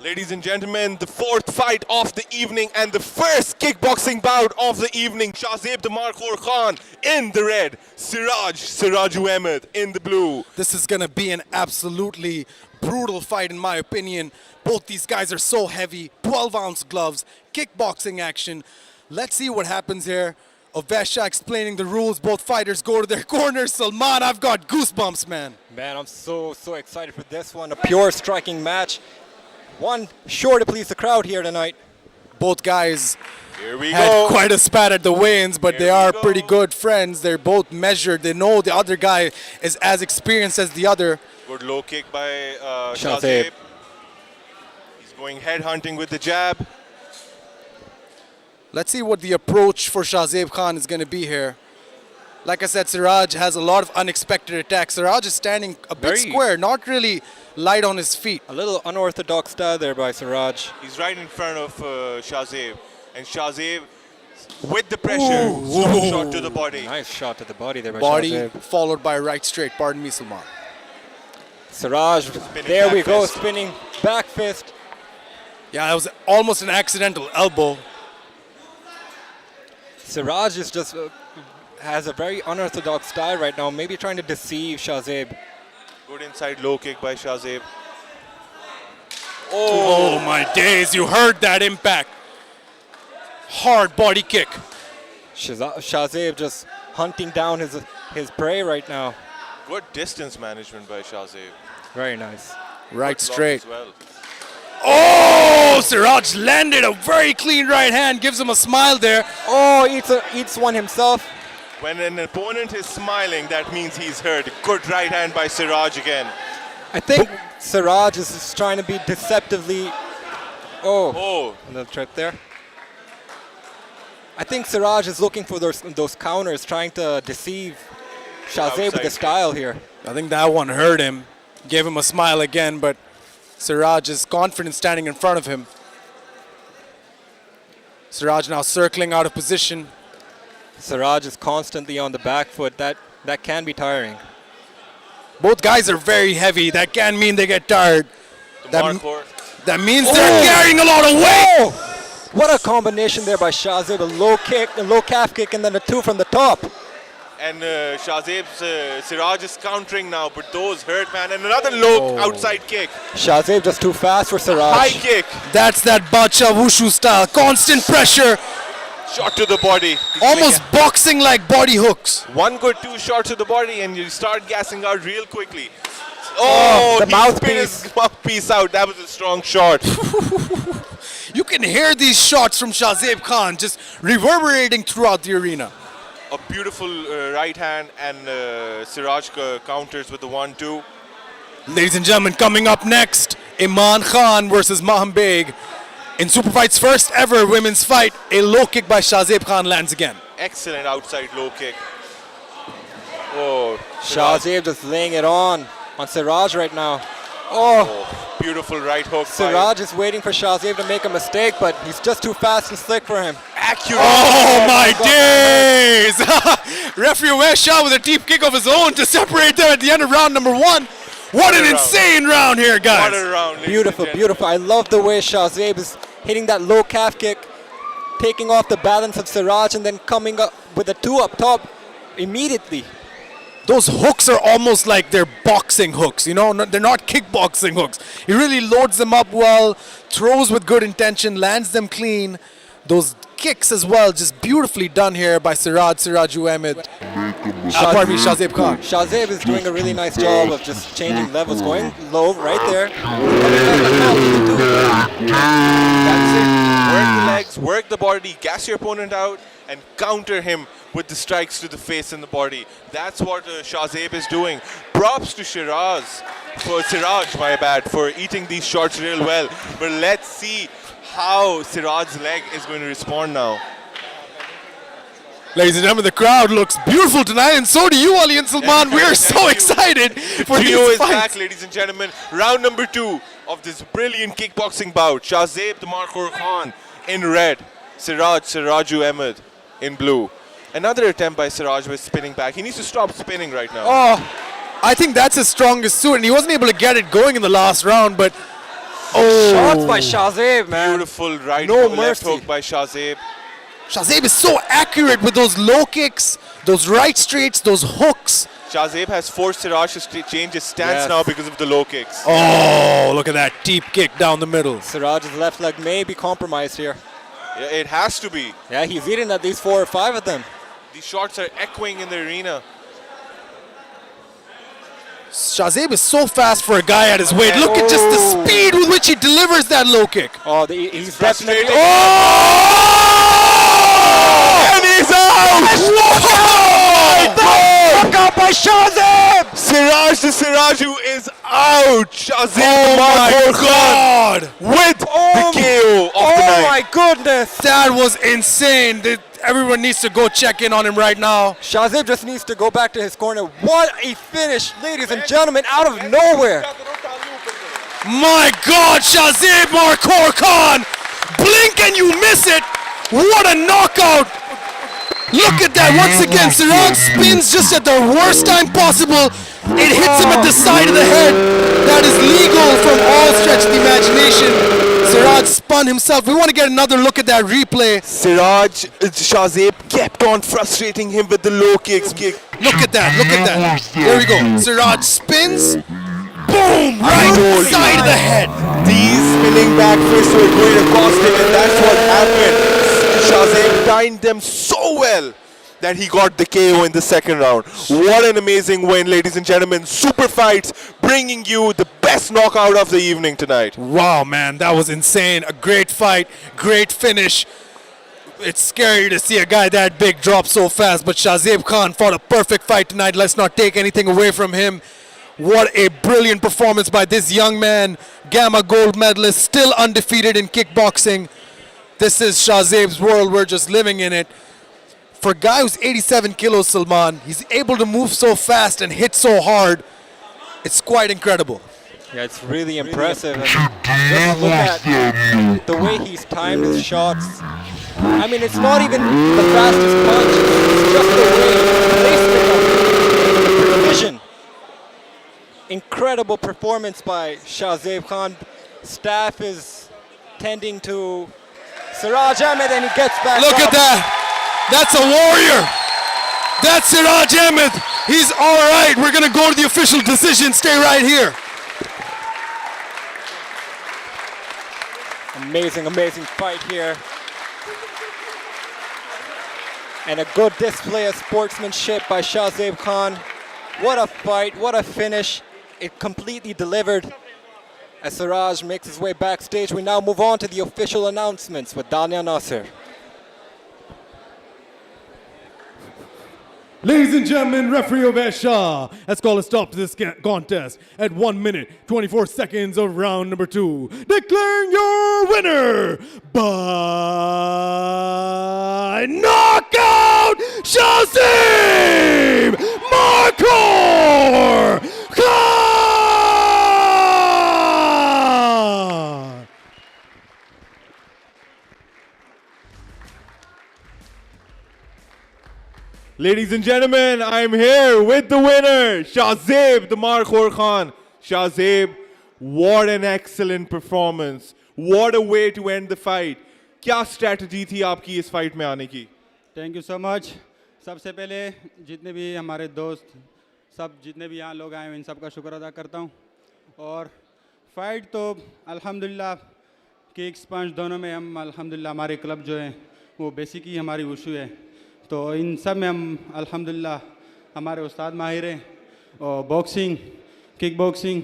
Ladies and gentlemen, the 4th fight of the evening and the first kickboxing bout of the evening. Shazib Markor Khan in the red, Siraju Ahmed in the blue. This is going to be an absolutely brutal fight in my opinion. Both these guys are so heavy, 12-ounce gloves, kickboxing action. Let's see what happens here. Ovesha explaining the rules. Both fighters go to their corners. Salman, I've got goosebumps, man. Man, I'm so excited for this one. A pure striking match. One sure to please the crowd here tonight. Both guys Here we had go. quite a spat at the weigh-ins, but Here they we are go. pretty good friends. They're both measured. They know the other guy is as experienced as the other. Good low kick by Shahzeb. Shahzeb. He's going head hunting with the jab. Let's see what the approach for Shahzeb Khan is going to be here. Like I said, Siraj has a lot of unexpected attacks. Siraj is standing a bit Very- square, not really light on his feet. A little unorthodox style there by Siraj. He's right in front of Shahzeb. And Shahzeb, with the pressure, strong shot to the body. Nice shot to the body there by Body Shahzeb. followed by right straight. Pardon me, Salman. Siraj, Spinning there we back go, fist. spinning back fist. Yeah, that was almost an accidental elbow. Siraj is just has a very unorthodox style right now, maybe trying to deceive Shahzeb. Good inside low kick by Shahzeb. Oh my days, you heard that impact. Hard body kick. Shahzeb just hunting down his prey right now. Good distance management by Shahzeb. Very nice. Right Good block straight. as well. Oh, Siraj landed a very clean right hand, gives him a smile there. Oh, eats one himself. When an opponent is smiling, that means he's hurt. Good right hand by Siraj again. I think Siraj is just trying to be deceptively. Oh, A little trip there. I think Siraj is looking for those counters, trying to deceive Shahzeb with the Outside. style here. I think that one hurt him. Gave him a smile again, but Siraj is confident standing in front of him. Siraj now circling out of position. Siraj is constantly on the back foot. That can be tiring. Both guys are very heavy. That can mean they get tired. That means they're carrying a lot of weight. What a combination there by Shahzeb. A low kick, a low calf kick, and then a two from the top. And Shahzeb's Siraj is countering now, but those hurt, man. And another low outside kick. Shahzeb just too fast for Siraj. High kick. That's that Bacha Wushu style. Constant pressure. Shot to the body. Almost boxing like body hooks. One good two shots to the body, and you start gassing out real quickly. Oh, the he mouthpiece. spit his mouthpiece out. That was a strong shot. You can hear these shots from Shahzeb Khan just reverberating throughout the arena. A beautiful right hand, and Siraj counters with the 1-2. Ladies and gentlemen, coming up next, Iman Khan versus Maham Beg. In Superfight's first ever women's fight, a low kick by Shahzeb Khan lands again. Excellent outside low kick. Oh, Shahzeb just laying it on Siraj right now. Oh, beautiful right hook. Siraj is waiting for Shahzeb to make a mistake, but he's just too fast and slick for him. Accurate. Oh my days! Referee Wesha with a deep kick of his own to separate them at the end of round number 1. What an insane round here, guys! What a round, ladies Beautiful, and beautiful. I love the way Shahzeb is hitting that low calf kick, taking off the balance of Siraj, and then coming up with a two up top immediately. Those hooks are almost like they're boxing hooks, you know, they're not kickboxing hooks. He really loads them up well, throws with good intention, lands them clean. Those kicks as well, just beautifully done here by Siraju Ahmed. Pardon me, Shahzeb Khan. Shahzeb is doing a really nice job of just changing levels, going low right there. That's it. Work the legs, work the body, gas your opponent out, and counter him with the strikes to the face and the body. That's what Shahzeb is doing. Props to Siraj, for eating these shots real well. But let's see how Siraj's leg is going to respond now. Ladies and gentlemen, the crowd looks beautiful tonight, and so do you, Ali and Salman. We are so excited for Trio these is back, fights. ladies and gentlemen. Round number 2 of this brilliant kickboxing bout. Shahzeb Damarkhor Khan in red, Siraju Ahmed in blue. Another attempt by Siraj with spinning back. He needs to stop spinning right now. Oh, I think that's his strongest suit, and he wasn't able to get it going in the last round, but Shots by Shahzeb, man. Beautiful right No left mercy. hook by Shahzeb. Shahzeb is so accurate with those low kicks, those right straights, those hooks. Shahzeb has forced Siraj to change his stance Yes. now because of the low kicks. Oh, look at that deep kick down the middle. Siraj's left leg may be compromised here. Yeah, it has to be. Yeah, he's eating at least 4 or 5 of them. These shots are echoing in the arena. Shahzeb is so fast for a guy at his weight. Look at just the speed with which he delivers that low kick. Oh, he's definitely... Oh! And he's out! Knockout by Shahzeb! Siraj the Siraju is out. Shahzeb Oh my Khan God! with the KO of the night. Oh my goodness! That was insane. Everyone needs to go check in on him right now. Shahzeb just needs to go back to his corner. What a finish, ladies and gentlemen, out of nowhere. My God, Shahzeb Markhor Khan! Blink and you miss it! What a knockout! Look at that, once again, Siraj spins just at the worst time possible. It hits him at the side of the head. That is legal from all stretch of the imagination. Siraj spun himself. We want to get another look at that replay. Shahzeb kept on frustrating him with the low kicks. Look at that, look at that. There we go. Siraj spins. Boom! Right side of the head. These spinning back fists were going to cost him, and that's what happened. Shahzeb timed them so well that he got the KO in the second round. What an amazing win, ladies and gentlemen. Super fights bringing you the best knockout of the evening tonight. Wow, man, that was insane. A great fight, great finish. It's scary to see a guy that big drop so fast, but Shahzeb Khan fought a perfect fight tonight. Let's not take anything away from him. What a brilliant performance by this young man, Gamma gold medalist, still undefeated in kickboxing. This is Shahzeb's world. We're just living in it. For a guy who's 87 kilos, Salman, he's able to move so fast and hit so hard. It's quite incredible. Yeah, it's really impressive. And just look at the way he's timed his shots. I mean, it's not even the fastest punch. It's just the way placement of the precision. Incredible performance by Shahzeb Khan. Staff is tending to Siraj Ahmed, and he gets back Look up. at that. That's a warrior. That's Siraj Ahmed. He's all right. We're going to go to the official decision. Stay right here. Amazing, amazing fight here. And a good display of sportsmanship by Shahzeb Khan. What a fight, what a finish. It completely delivered. As Siraj makes his way backstage, we now move on to the official announcements with Dania Nasser. Ladies and gentlemen, referee Umesh Shah has called a stop to this contest at 1 minute, 24 seconds of round number 2. Declaring your winner by knockout, Shahzeb Markhor Khan! Ladies and gentlemen, I'm here with the winner, Shahzeb the Markhor Khan. Shahzeb, what an excellent performance. What a way to end the fight. क्या strategy थी आपकी इस fight में आने की? Thank you so much. सबसे पहले जितने भी हमारे दोस्त, सब जितने भी यहाँ लोग आए हैं, इन सब का शुक्र अदा करता हूँ. और फाइट तो अल्हम्दुलिल्लाह किक्स पंच दोनों में हम अल्हम्दुलिल्लाह हमारे क्लब जो है वो बेसिक ही हमारी वुशु है. तो इन सब में हम अल्हम्दुलिल्लाह हमारे उस्ताद माहिर हैं और बॉक्सिंग किक बॉक्सिंग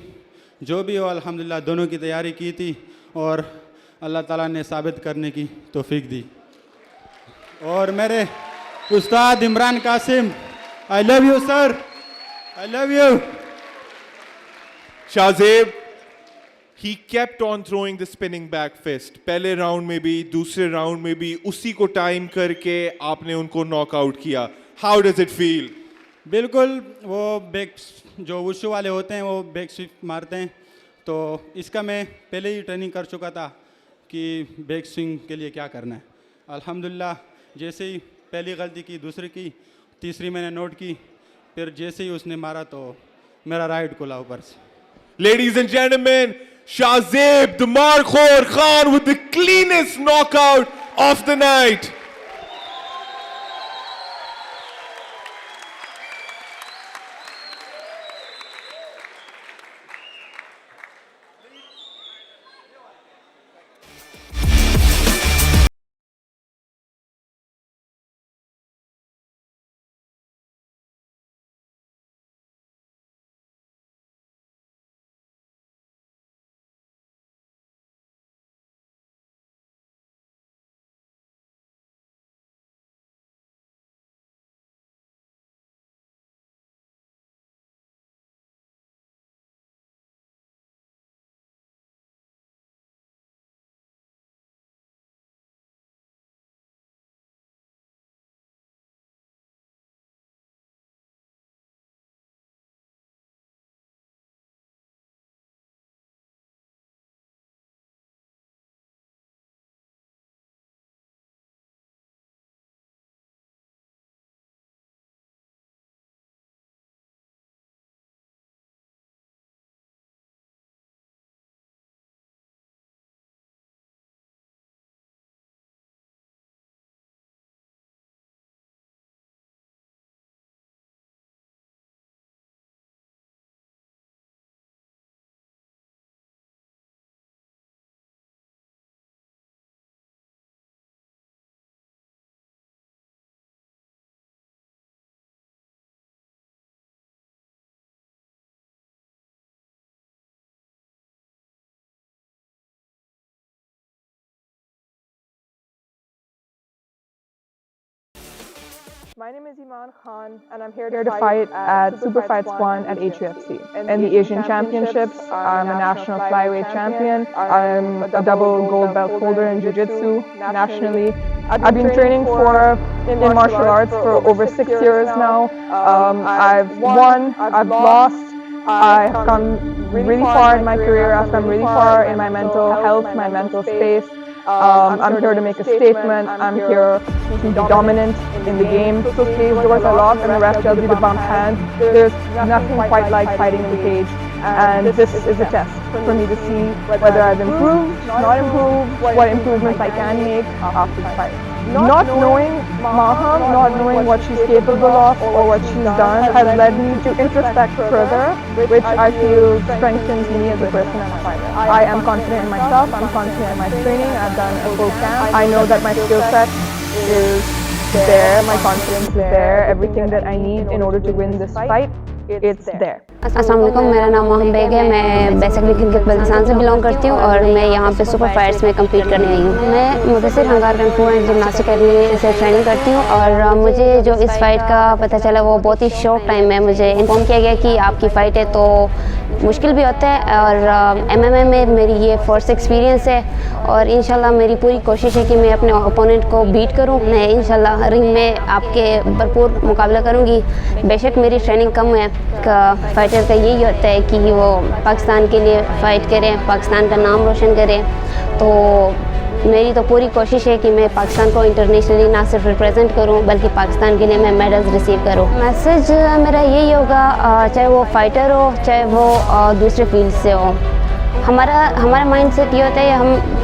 जो भी हो अल्हम्दुलिल्लाह दोनों की तैयारी की थी और अल्लाह ताला ने साबित करने की तौफीक दी. और मेरे उस्ताद Imran Qasim, I love you sir, I love you. Shahzeb, he kept on throwing the spinning back fist. पहले राउंड में भी, दूसरे राउंड में भी उसी को टाइम करके आपने उनको नॉकआउट किया. How does it feel? बिल्कुल, वो बैक जो वुशु वाले होते हैं वो बैक स्विप मारते हैं. तो इसका मैं पहले ही ट्रेनिंग कर चुका था कि बैक स्विंग के लिए क्या करना है. अल्हम्दुलिल्लाह जैसे ही पहली गलती की, दूसरी की, तीसरी मैंने नोट की, फिर जैसे ही उसने मारा तो मेरा राइट खुला ऊपर से. Ladies and gentlemen, Shahzeb the Markhor Khan with the cleanest knockout of the night. My name is Iman Khan, and I'm here to fight at Super Fights 1 at HUFC. In the Asian Championships, I'm a national flyweight champion. I'm a double gold belt holder in Jiu-Jitsu nationally. I've been training in martial arts for over 6 years now. I've won, I've lost. I have come really far in my career. I've come really far in my mental health, my mental space. I'm here to make a statement. I'm here to be dominant in the game. So stage doors are locked and the ref tells you to bump hands. There's nothing quite like fighting in the cage. And this is a test for me to see whether I've improved, not improved, what improvements I can make after the fight. Not knowing Maham, not knowing what she's capable of or what she's done has led me to introspect further, which I feel strengthens me as a person and a fighter. I am confident in myself, I'm confident in my training, I've done a full camp. I know that my skill set is there, my confidence is there, everything that I need in order to win this fight, it's there. अस्सलाम वालेकुम, मेरा नाम मोहम bag है। मैं basically cricket Baltistan से belong करती हूँ और मैं यहाँ पे सुपर फाइट्स में कम्पीट करने आई हूँ। मैं मुदस्सिर हंगार कung fu एंड जिम्नास्टिक अकेडमी से ट्रेनिंग करती हूँ और मुझे जो इस फाइट का पता चला वो बहुत ही शॉर्ट टाइम में मुझे इन्फॉर्म किया गया कि आपकी फ़ाइट है, तो मुश्किल भी होता है और MMA में मेरी ये फर्स्ट एक्सपीरियंस है और इंशाल्लाह मेरी पूरी कोशिश है कि मैं अपने ओपोनेंट को बीट करूँ। मैं इंशाल्लाह रिंग में आपके भरपूर मुकाबला करूँगी। बेशक मेरी ट्रेनिंग कम है, फाइटर का यही होता है कि वो पाकिस्तान के लिए फ़ाइट करें, पाकिस्तान का नाम रोशन करें। तो मेरी तो पूरी कोशिश है कि मैं पाकिस्तान को इंटरनेशनली ना सिर्फ रिप्रेजेंट करूं बल्कि पाकिस्तान के लिए मैं मेडल्स रिसीव करूं। मैसेज मेरा यही होगा, चाहे वो फाइटर हो चाहे वो दूसरे फील्ड से हो, हमारा माइंडसेट ये होता है,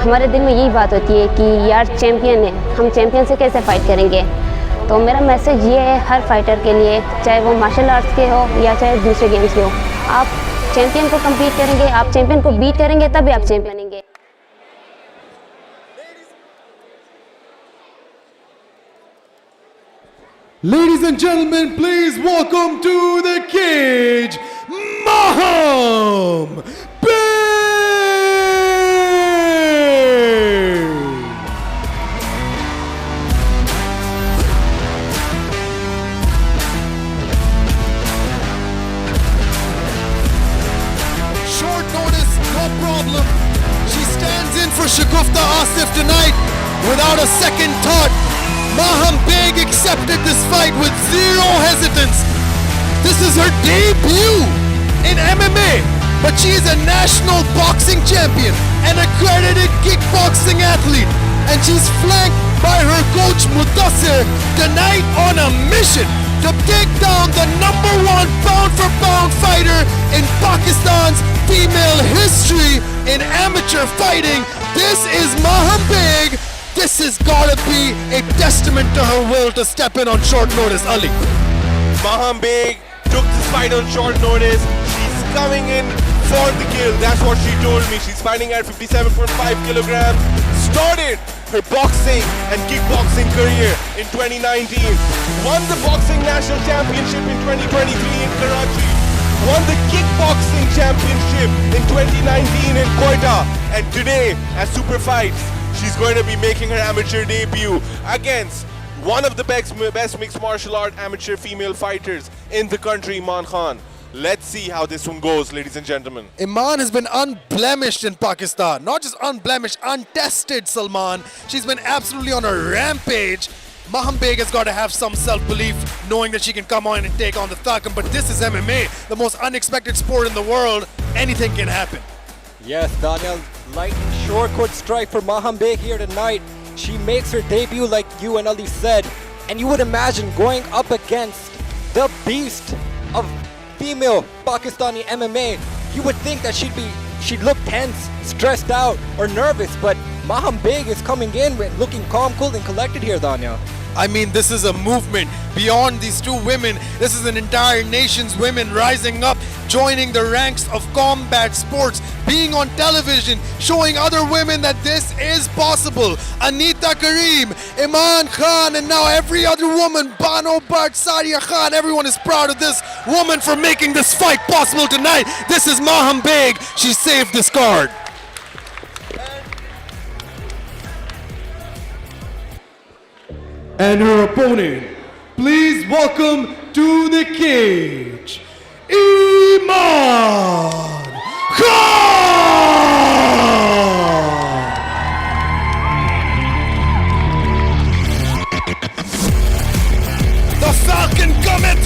हमारे दिल में यही बात होती है कि यार चैम्पियन है, हम चैम्पियन से कैसे फ़ाइट करेंगे। तो मेरा मैसेज ये है हर फाइटर के लिए, चाहे वो मार्शल आर्ट्स के हो या चाहे दूसरे गेम्स के हो, आप चैम्पियन को कम्पीट करेंगे, आप चैम्पियन को बीट करेंगे तभी आप चैम्पियन बनेंगे। Ladies and gentlemen, please welcome to the cage, Maham Beg! Short notice, no problem. She stands in for Shagufta Asif tonight without a second thought. Maham Beg accepted this fight with zero hesitance. This is her debut in MMA, but she is a national boxing champion, an accredited kickboxing athlete, and she's flanked by her coach Mudassir tonight on a mission to take down the #1 pound-for-pound fighter in Pakistan's female history in amateur fighting. This is Maham Beg. This has got to be a testament to her will to step in on short notice, Ali. Maham Beg took this fight on short notice. She's coming in for the kill. That's what she told me. She's fighting at 57.5 kilograms. Started her boxing and kickboxing career in 2019. Won the boxing national championship in 2023 in Karachi. Won the kickboxing championship in 2019 in Quetta. And today at Super Fights, she's going to be making her amateur debut against one of the best mixed martial art amateur female fighters in the country, Iman Khan. Let's see how this one goes, ladies and gentlemen. Iman has been unblemished in Pakistan. Not just unblemished, untested, Salman. She's been absolutely on a rampage. Maham Beg has got to have some self-belief, knowing that she can come on and take on the Thakam. But this is MMA, the most unexpected sport in the world. Anything can happen. Yes, Daniel, light and short could strike for Maham Beg here tonight. She makes her debut like you and Ali said. And you would imagine going up against the beast of female Pakistani MMA. You would think that she'd look tense, stressed out, or nervous, but Maham Beg is coming in with looking calm, cool, and collected here, Daniel. I mean, this is a movement beyond these two women. This is an entire nation's women rising up, joining the ranks of combat sports, being on television, showing other women that this is possible. Anita Karim, Iman Khan, and now every other woman, Bano Bhatt, Sadia Khan, everyone is proud of this woman for making this fight possible tonight. This is Maham Beg. She saved this card. And her opponent Please welcome to the cage, Iman Khan! The Falcon cometh!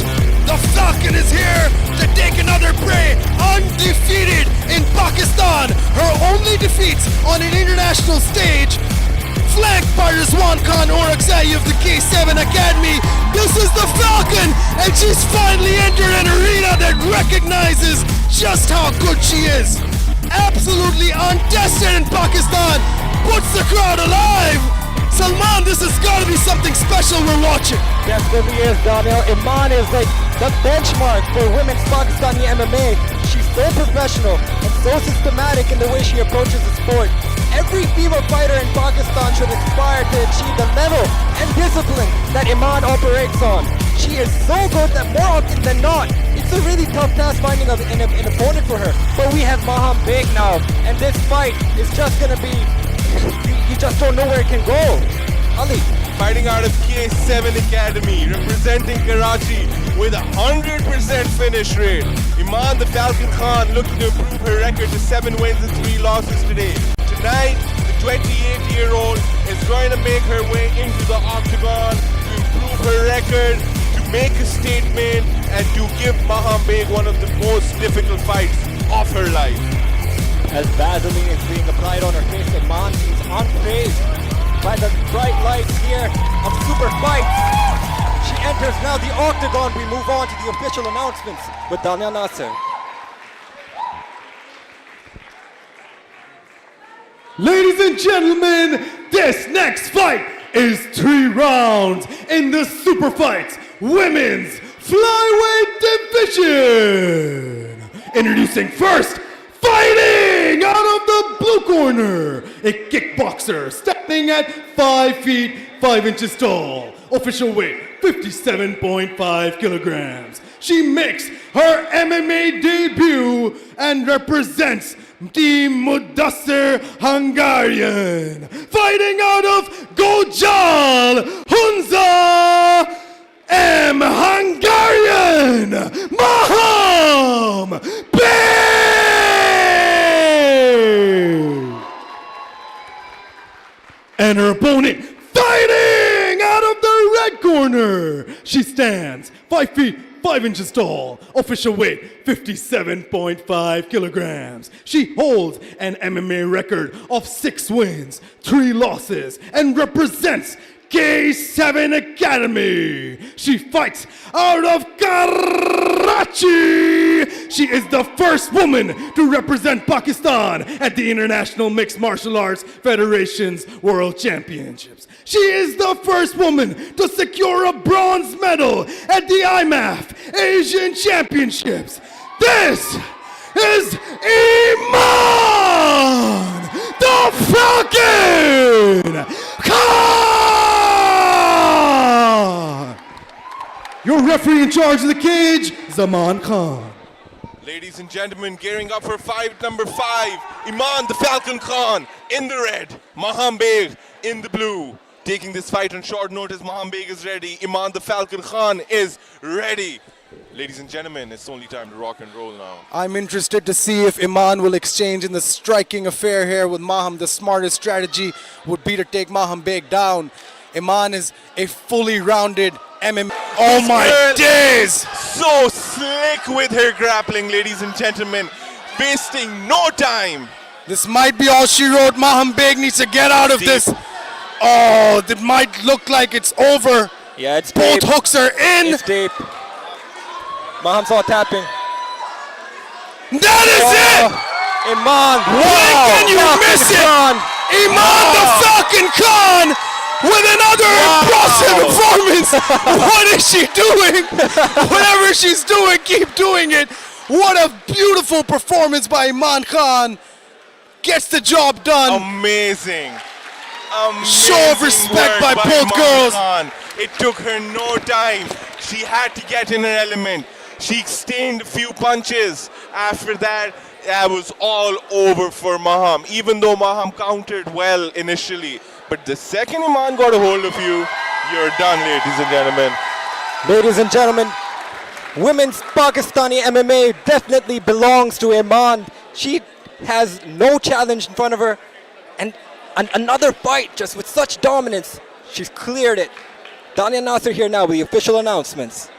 The Falcon is here to take another prey, undefeated in Pakistan. Her only defeats on an international stage. Flanked by Rizwan Khan Orakzai of the K7 Academy. This is the Falcon, and she's finally entered an arena that recognizes just how good she is. Absolutely untested in Pakistan, puts the crowd alive. Salman, this has got to be something special we're watching. Definitely is, Daniel. Iman is like the benchmark for women's Pakistani MMA. She's so professional and so systematic in the way she approaches the sport. Every female fighter in Pakistan should aspire to achieve the level and discipline that Iman operates on. She is so good that more often than not, it's a really tough task finding an opponent for her. But we have Maham Beg now, and this fight is just going to be, you just don't know where it can go. Ali. Fighting out of K7 Academy, representing Karachi with a 100% finish rate. Iman the Falcon Khan looking to improve her record to 7 wins and 3 losses today. Tonight, the 28-year-old is going to make her way into the octagon to improve her record, to make a statement, and to give Maham Beg one of the most difficult fights of her life. As Vaseline is being applied on her face, Iman seems unfazed by the bright lights here of Super Fights. She enters now the octagon. We move on to the official announcements with Daniel Nasser. Ladies and gentlemen, this next fight is 3 rounds in the Super Fights Women's Flyweight Division. Introducing first, fighting out of the blue corner, a kickboxer standing at 5 feet 5 inches tall. Official weight 57.5 kilograms. She makes her MMA debut and represents Team Mudassir Hungarian. Fighting out of Gojal, Hunza M. Hungarian, Maham Beg! And her opponent fighting out of the red corner. She stands 5 feet 5 inches tall, official weight 57.5 kilograms. She holds an MMA record of 6 wins, 3 losses, and represents K7 Academy. She fights out of Karachi. She is the first woman to represent Pakistan at the International Mixed Martial Arts Federation's World Championships. She is the first woman to secure a bronze medal at the IMAF Asian Championships. This is Iman the Falcon Khan! Your referee in charge of the cage, Zaman Khan. Ladies and gentlemen, gearing up for fight number 5, Iman the Falcon Khan in the red, Maham Beg in the blue. Taking this fight on short notice, Maham Beg is ready, Iman the Falcon Khan is ready. Ladies and gentlemen, it's only time to rock and roll now. I'm interested to see if Iman will exchange in the striking affair here with Maham. The smartest strategy would be to take Maham Beg down. Iman is a fully rounded MMA. Oh my days! So slick with her grappling, ladies and gentlemen. Wasting no time. This might be all she wrote. Maham Beg needs to get out of this. Oh, it might look like it's over. Yeah, it's both deep. hooks are in. It's deep. Maham's all tapping. That is it! Iman. When can you miss it? Iman the Falcon Khan with another impressive performance. What is she doing? Whatever she's doing, keep doing it. What a beautiful performance by Iman Khan. Gets the job done. Amazing. Show of respect by both girls. Khan. It took her no time. She had to get in her element. She exchanged a few punches. After that, that was all over for Maham. Even though Maham countered well initially. But the second Iman got a hold of you, you're done, ladies and gentlemen. Ladies and gentlemen, women's Pakistani MMA definitely belongs to Iman. She has no challenge in front of her, and another fight just with such dominance. She's cleared it. Dania Nasser here now with the official announcements.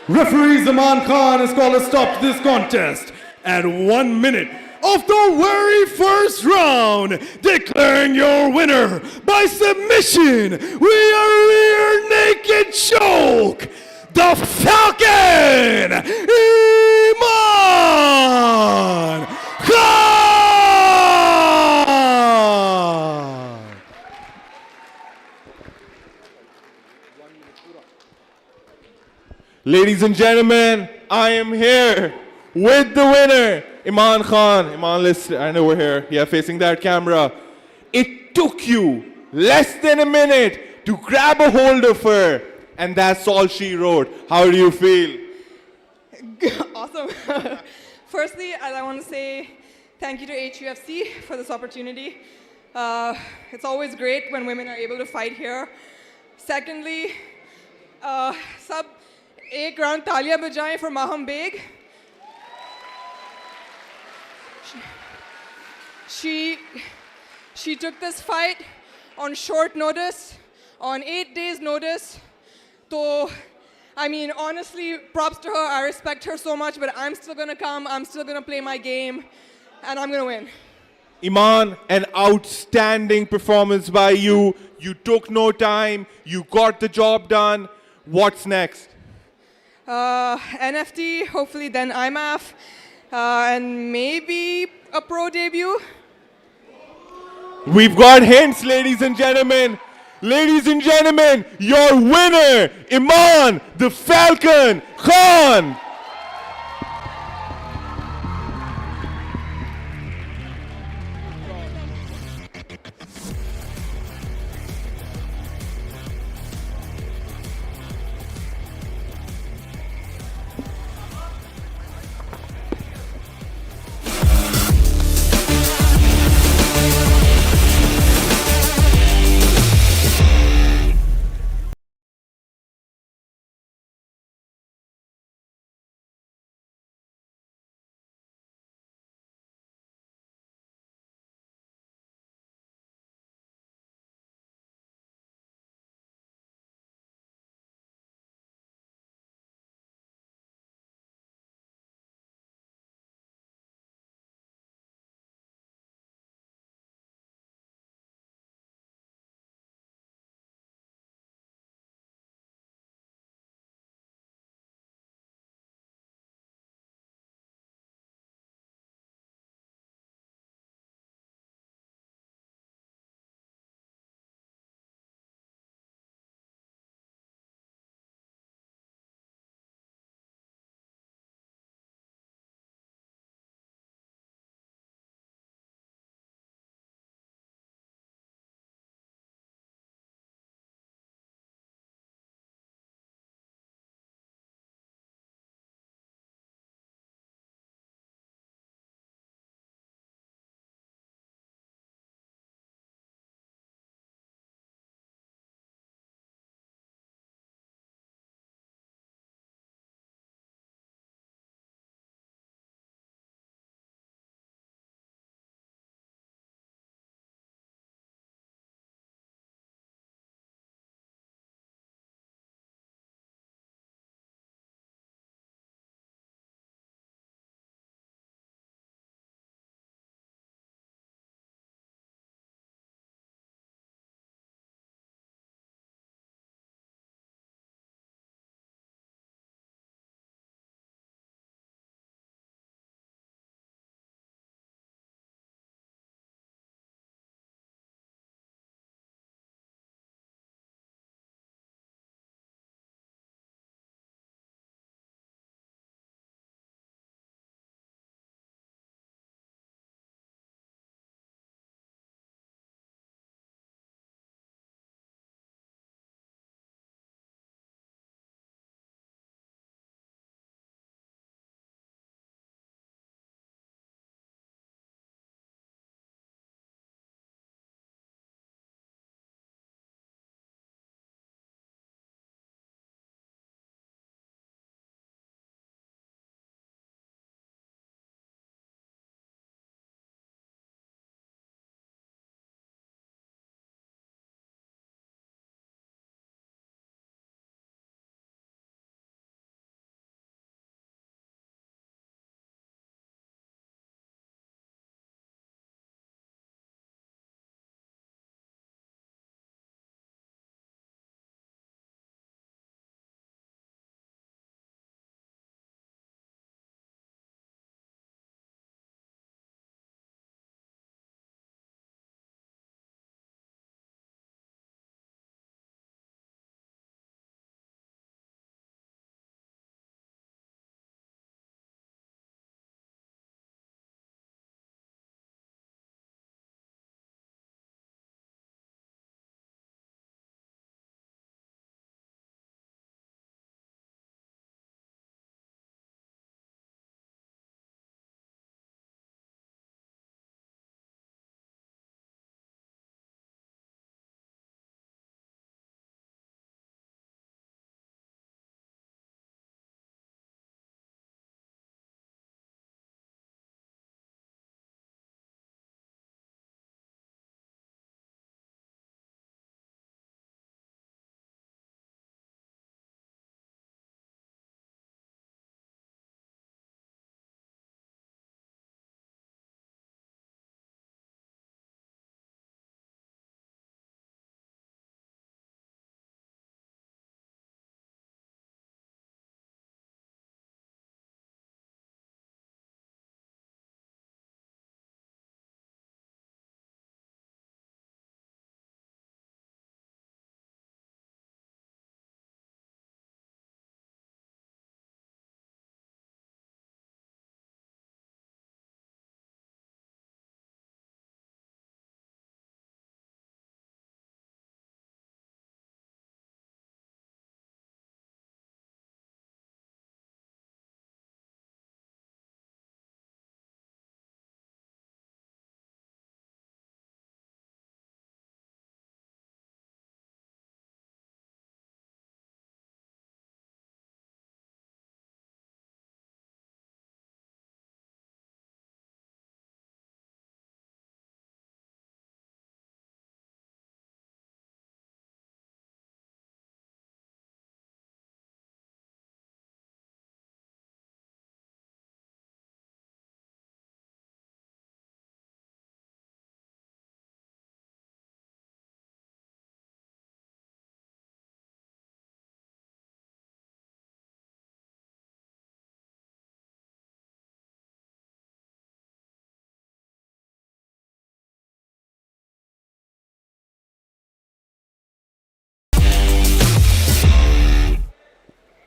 Referee Zaman Khan has called a stop to this contest at 1 minute of the very first round, declaring your winner by submission via rear naked choke, the Falcon, Iman Khan! Ladies and gentlemen, I am here with the winner, Iman Khan. Iman, listen, I know we're here. Yeah, facing that camera. It took you less than a minute to grab a hold of her, and that's all she wrote. How do you feel? Awesome. Firstly, I want to say thank you to HUFC for this opportunity. It's always great when women are able to fight here. Secondly, sab ek round taaliyan bajaye for Maham Beg. She took this fight on short notice, on 8 days notice. So, I mean, honestly, props to her. I respect her so much, but I'm still gonna come. I'm still gonna play my game, and I'm gonna win. Iman, an outstanding performance by you. You took no time. You got the job done. What's next? NFT, hopefully then IMAF, and maybe a pro debut. We've got hints, ladies and gentlemen. Ladies and gentlemen, your winner, Iman the Falcon Khan.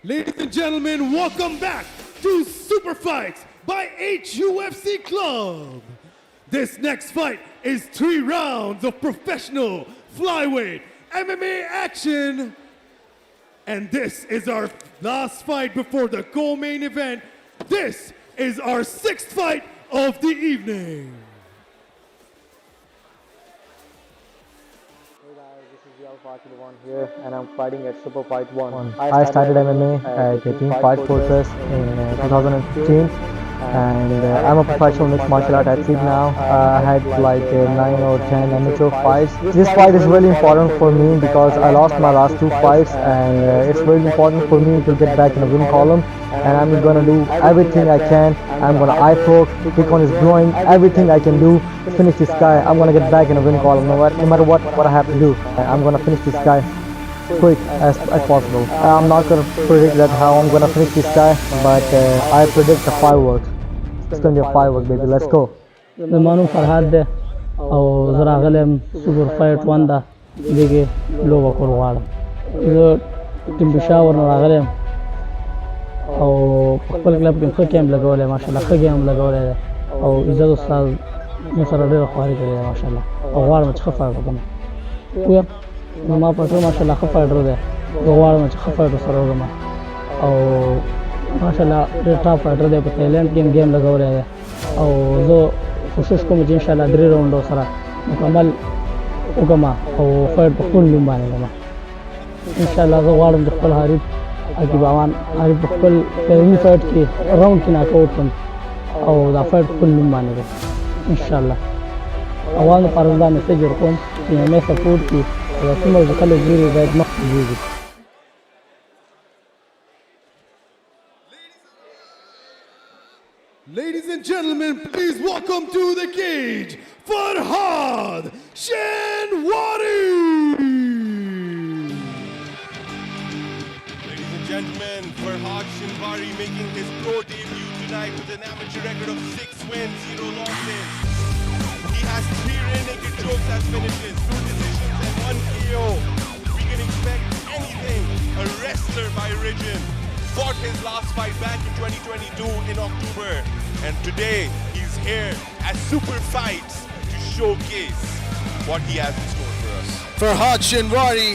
Ladies and gentlemen, welcome back to Super Fights by HUFC Club. This next fight is 3 rounds of professional flyweight MMA action. And this is our last fight before the co-main event. This is our 6th fight of the evening. Here, and I'm fighting at Super Fight 1. I started MMA at Team Fight Fortress in 2015, and I'm a professional mixed martial art athlete now. I had like 9 or 10 amateur fights. This fight is really important for me because I lost my last 2 fights, and it's really important for me to get back in the win column. And I'm gonna do everything I can. I'm gonna eye poke, kick on his groin, everything I can do to finish this guy. I'm gonna get back in the win column no matter what I have to do. I'm gonna finish this guy quick as possible. I'm not gonna predict that how I'm gonna finish this guy, but I predict a fireworks. It's gonna be a firework, baby. Let's go. Manu Farhad de او زراغلم سوپر فایټ 1 دا دغه لوبه کول غواړم. زه ټیم پېښور نه راغلم او خپل کلب کې ښه کېم لګولې ماشاءالله ښه ګیم لګولې او عزت استاد مو سره ډېر خواري کړې ماشاءالله او غواړم چې ښه فایټ وکړم. خو ما په ټول ماشاءالله ښه فایټر دی. غواړم چې ښه فایټر سره وګم او ماشاءالله ډېر ټاپ فایټر دی. په تایلند کې ګیم لګولې دی او زه کوشش کوم چې انشاءالله 3 راوندو سره مکمل وګم او فایټ په خپل نوم باندې وګم. انشاءالله زه غواړم چې خپل حریف عقیبوان حریف په خپل پیرني فایټ کې راوند کې ناک آوټ کړم او دا فایټ په خپل نوم باندې وګم انشاءالله. اول لپاره دا میسج ورکوم چې مې سپورټ کړي او څومره چې خلک ګوري باید مخکې ځي. Ladies and gentlemen, please welcome to the cage, Farhad Shenwari! Ladies and gentlemen, Farhad Shenwari making his pro debut tonight with an amateur record of 6 wins, 0 losses. He has 3 rear naked chokes as finishes, 2 decisions and 1 KO. We can expect anything. A wrestler by origin. Fought his last fight back in 2022 in October. And today he's here at Super Fights to showcase what he has in store for us. Farhad Shenwari,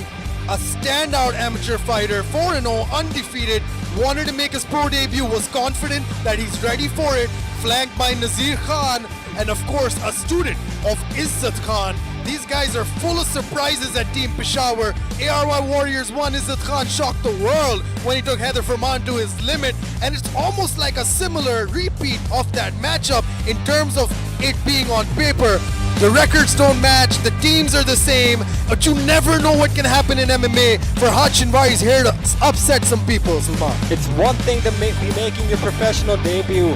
a standout amateur fighter, 4-0, undefeated, wanted to make his pro debut, was confident that he's ready for it, flanked by Nazir Khan and of course a student of Izzat Khan. These guys are full of surprises at Team Peshawar. ARY Warriors 1 Izzat Khan shocked the world when he took Heather Farman to his limit, and it's almost like a similar repeat of that matchup in terms of it being on paper. The records don't match, the teams are the same, but you never know what can happen in MMA. Farhad Shenwari is here to upset some people, Salman. It's one thing to be making your professional debut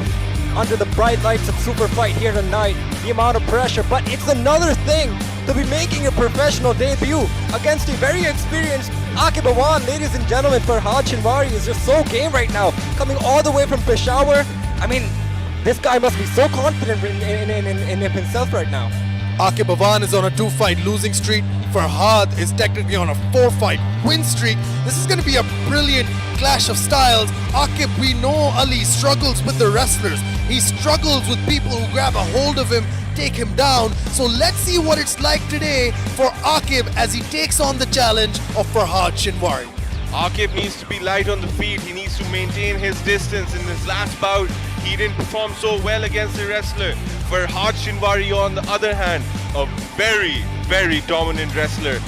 under the bright lights of Super Fight here tonight, the amount of pressure, but it's another thing to be making a professional debut against a very experienced Aqib Awan. Ladies and gentlemen, Farhad Shenwari is just so game right now, coming all the way from Peshawar. I mean, this guy must be so confident in himself right now. Aqib Awan is on a 2-fight losing streak. Farhad is technically on a 4-fight win streak. This is going to be a brilliant clash of styles. Aqib, we know Ali struggles with the wrestlers. He struggles with people who grab a hold of him, take him down. So let's see what it's like today for Aqib as he takes on the challenge of Farhad Shenwari. Aqib needs to be light on the feet. He needs to maintain his distance. In his last bout, he didn't perform so well against the wrestler. Farhad Shenwari, on the other hand, a very, very dominant wrestler.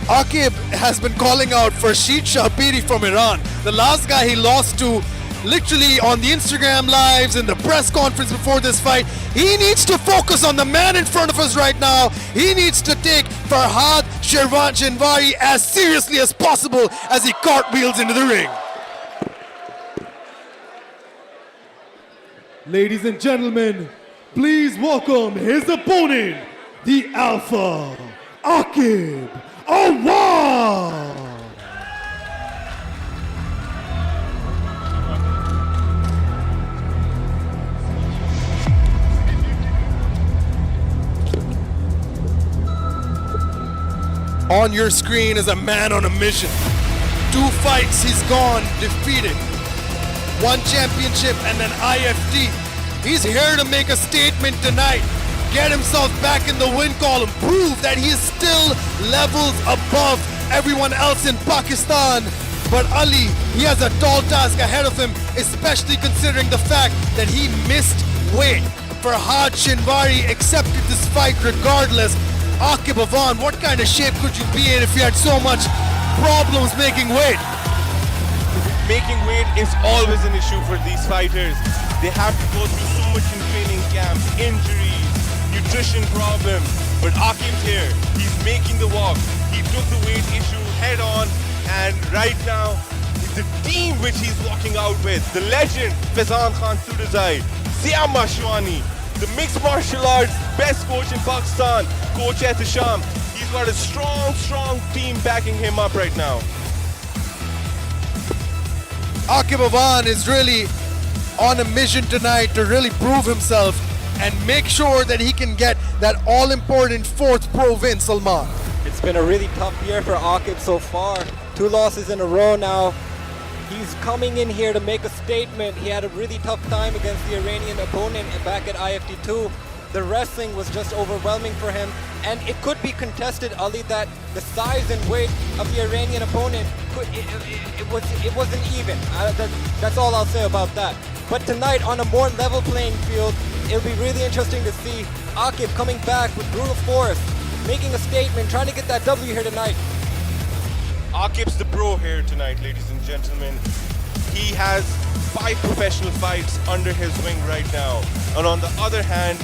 Aqib has been calling out Farshid Shahpiri from Iran. The last guy he lost to literally on the Instagram lives and the press conference before this fight. He needs to focus on the man in front of us right now. He needs to take Farhad Shenwari as seriously as possible as he cartwheels into the ring. Ladies and gentlemen, please welcome his opponent, the Alpha, Aqib Awan. On your screen is a man on a mission. 2 fights he's gone defeated. 1 championship and then IFT. He's here to make a statement tonight. Get himself back in the win column. Prove that he is still levels above everyone else in Pakistan. But Ali, he has a tall task ahead of him, especially considering the fact that he missed weight. Farhad Shinwari accepted this fight regardless. Aqib Avan, what kind of shape could you be in if you had so much problems making weight? Making weight is always an issue for these fighters. They have to go through so much in training camps, injuries, nutrition problems. But Aqib's here, he's making the walk. He took the weight issue head on, and right now, the team which he's walking out with, the legend Faizan Khan Sudazai, Siam Mashwani, the mixed martial arts best coach in Pakistan, Coach Ehtisham. He's got a strong team backing him up right now. Aqib Avan is really on a mission tonight to really prove himself and make sure that he can get that all-important 4th pro win, Salman. It's been a really tough year for Aqib so far. 2 losses in a row now. He's coming in here to make a statement. He had a really tough time against the Iranian opponent back at IFT2. The wrestling was just overwhelming for him, and it could be contested, Ali, that the size and weight of the Iranian opponent, it wasn't even. That's all I'll say about that. But tonight, on a more level playing field, it'll be really interesting to see Aqib coming back with brutal force, making a statement, trying to get that W here tonight. Aqib's the pro here tonight, ladies and gentlemen. He has 5 professional fights under his wing right now. And on the other hand,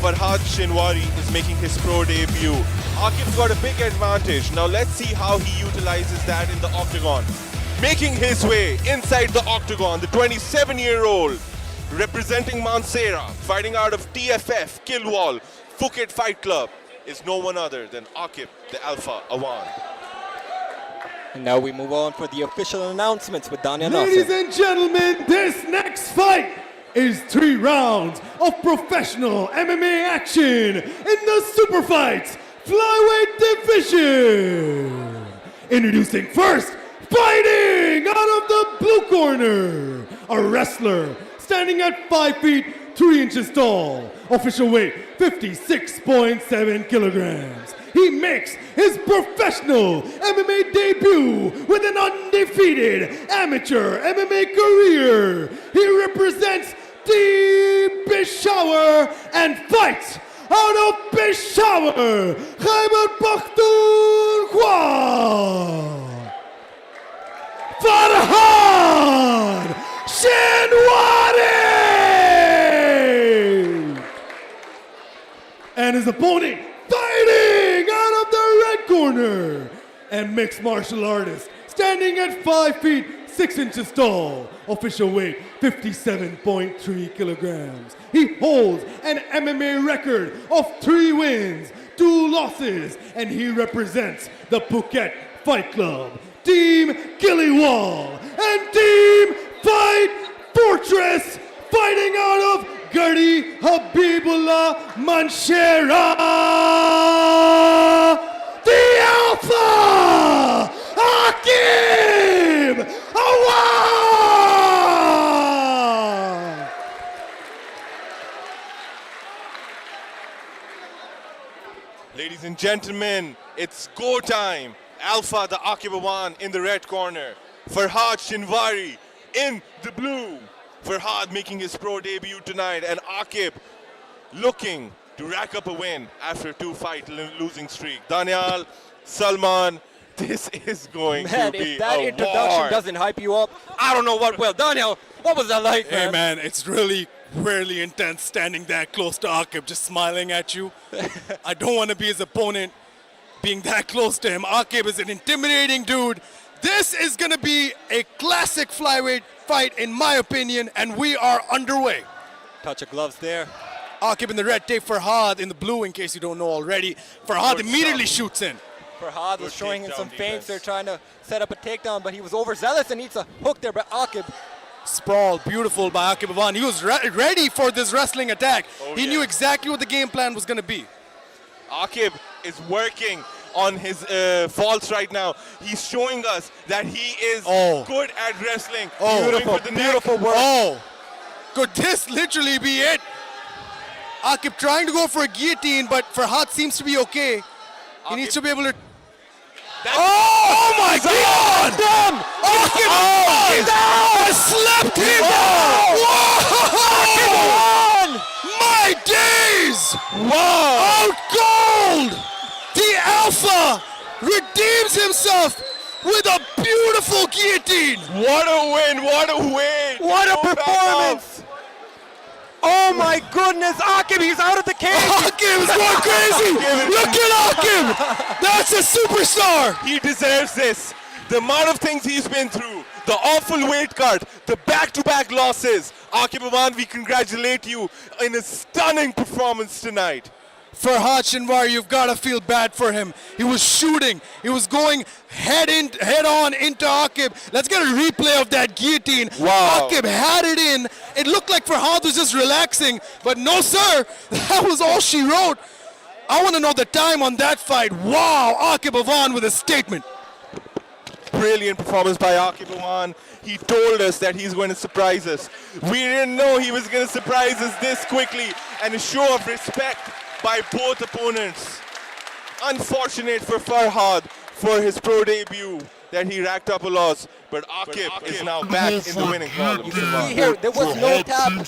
Farhad Shinwari is making his pro debut. Aqib's got a big advantage. Now let's see how he utilizes that in the octagon. Making his way inside the octagon, the 27-year-old representing Mansehra, fighting out of TFF, Kilwal, Phuket Fight Club, is no one other than Aqib, the Alpha Awan. And now we move on for the official announcements with Daniel Ladies Nasser. and gentlemen, this next fight is 3 rounds of professional MMA action in the Super Fights Flyweight Division. Introducing first, fighting out of the blue corner, a wrestler standing at 5 feet 3 inches tall, official weight 56.7 kilograms. He makes his professional MMA debut with an undefeated amateur MMA career. He represents Team Peshawar and fights out of Peshawar, Khyber Pakhtunkhwa, Farhad Shinwari! And his opponent, fighting out of the red corner, and mixed martial artist, standing at 5 feet 6 inches tall, official weight 57.3 kilograms. He holds an MMA record of 3 wins, 2 losses, and he represents the Phuket Fight Club, Team Gilliwal, and Team Fight Fortress, fighting out of Gardi Habibullah Mansehra, the Alpha Aqib Awan! Ladies and gentlemen, it's go time. Alpha, the Aqib Awan in the red corner. Farhad Shinwari in the blue. Farhad making his pro debut tonight, and Aqib looking to rack up a win after a 2-fight losing streak. Daniel, Salman, this is going to be if that a introduction war. doesn't hype you up, I don't know what will. Daniel, what was that like, Hey man, it's really intense standing that close to Aqib, just smiling at you. I don't want to be his opponent being that close to him. Aqib is an intimidating dude. This is going to be a classic flyweight fight in my opinion, and we are underway. Touch of gloves there. Aqib in the red, tape Farhad in the blue, in case you don't know already. Farhad immediately shoots in. Farhad was showing him some feints. They're trying to set up a takedown, but he was overzealous and needs a hook there. But Aqib, sprawl, beautiful by Aqib Awan. He was ready for this wrestling attack. He knew exactly what the game plan was going to be. Aqib is working on his faults right now. He's showing us that he is good at wrestling. Beautiful, beautiful work. Could this literally be it? Aqib trying to go for a guillotine, but Farhad seems to be okay. He needs to be able to. Oh my God! Aqib has slapped him! Whoa! My days! Wow! Out cold! The Alpha redeems himself with a beautiful guillotine! What a win! What a win! What a performance! Oh my goodness, Aqib, he's out of the cage! Aqib is going crazy! Look at Aqib! That's a superstar! He deserves this. The amount of things he's been through, the awful weight cut, the back-to-back losses. Aqib Awan, we congratulate you in a stunning performance tonight. Farhad Shinwar, you've got to feel bad for him. He was shooting. He was going head on into Aqib. Let's get a replay of that guillotine. Wow. Aqib had it in. It looked like Farhad was just relaxing, but no, sir. That was all she wrote. I want to know the time on that fight. Wow, Aqib Awan with a statement. Brilliant performance by Aqib Awan. He told us that he's going to surprise us. We didn't know he was going to surprise us this quickly, and a show of respect by both opponents. Unfortunate for Farhad for his pro debut that he racked up a loss, but Aqib is now back in the winning column. You can see here, there was no tap. I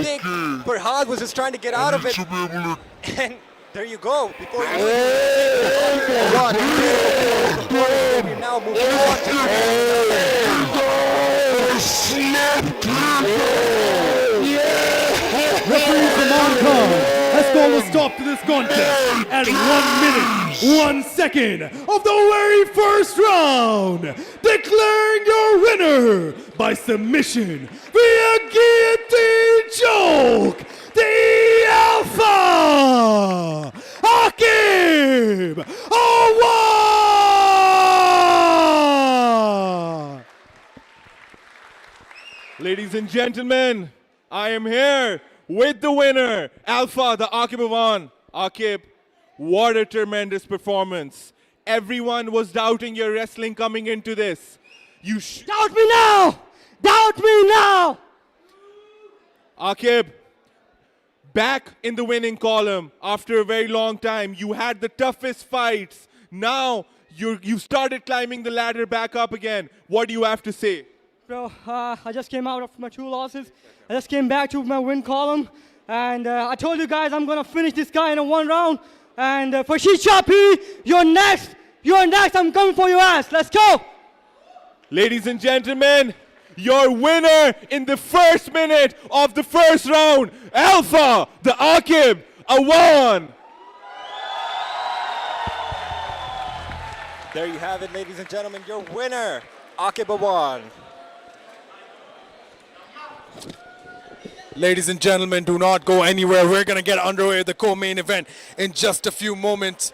think Farhad was just trying to get out of it. And there you go. Before you now moving on Referee from Hong Kong has called a stop to this contest at 1 minute, 1 second of the very first round, declaring your winner by submission via guillotine choke, the Alpha, Aqib Awan! Ladies and gentlemen, I am here with the winner, Alpha, the Aqib Awan. Aqib, what a tremendous performance. Everyone was doubting your wrestling coming into this. Doubt me now! Doubt me now! Aqib, back in the winning column after a very long time. You had the toughest fights. Now you started climbing the ladder back up again. What do you have to say? Bro, I just came out of my 2 losses. I just came back to my win column. And I told you guys I'm going to finish this guy in a 1 round. And for Chapi, you're next. You're next. I'm coming for your ass. Let's go. Ladies and gentlemen, your winner in the first minute of the first round, Alpha, the Aqib Awan. There you have it, ladies and gentlemen, your winner, Aqib Awan. Ladies and gentlemen, do not go anywhere. We're going to get underway with the co-main event in just a few moments.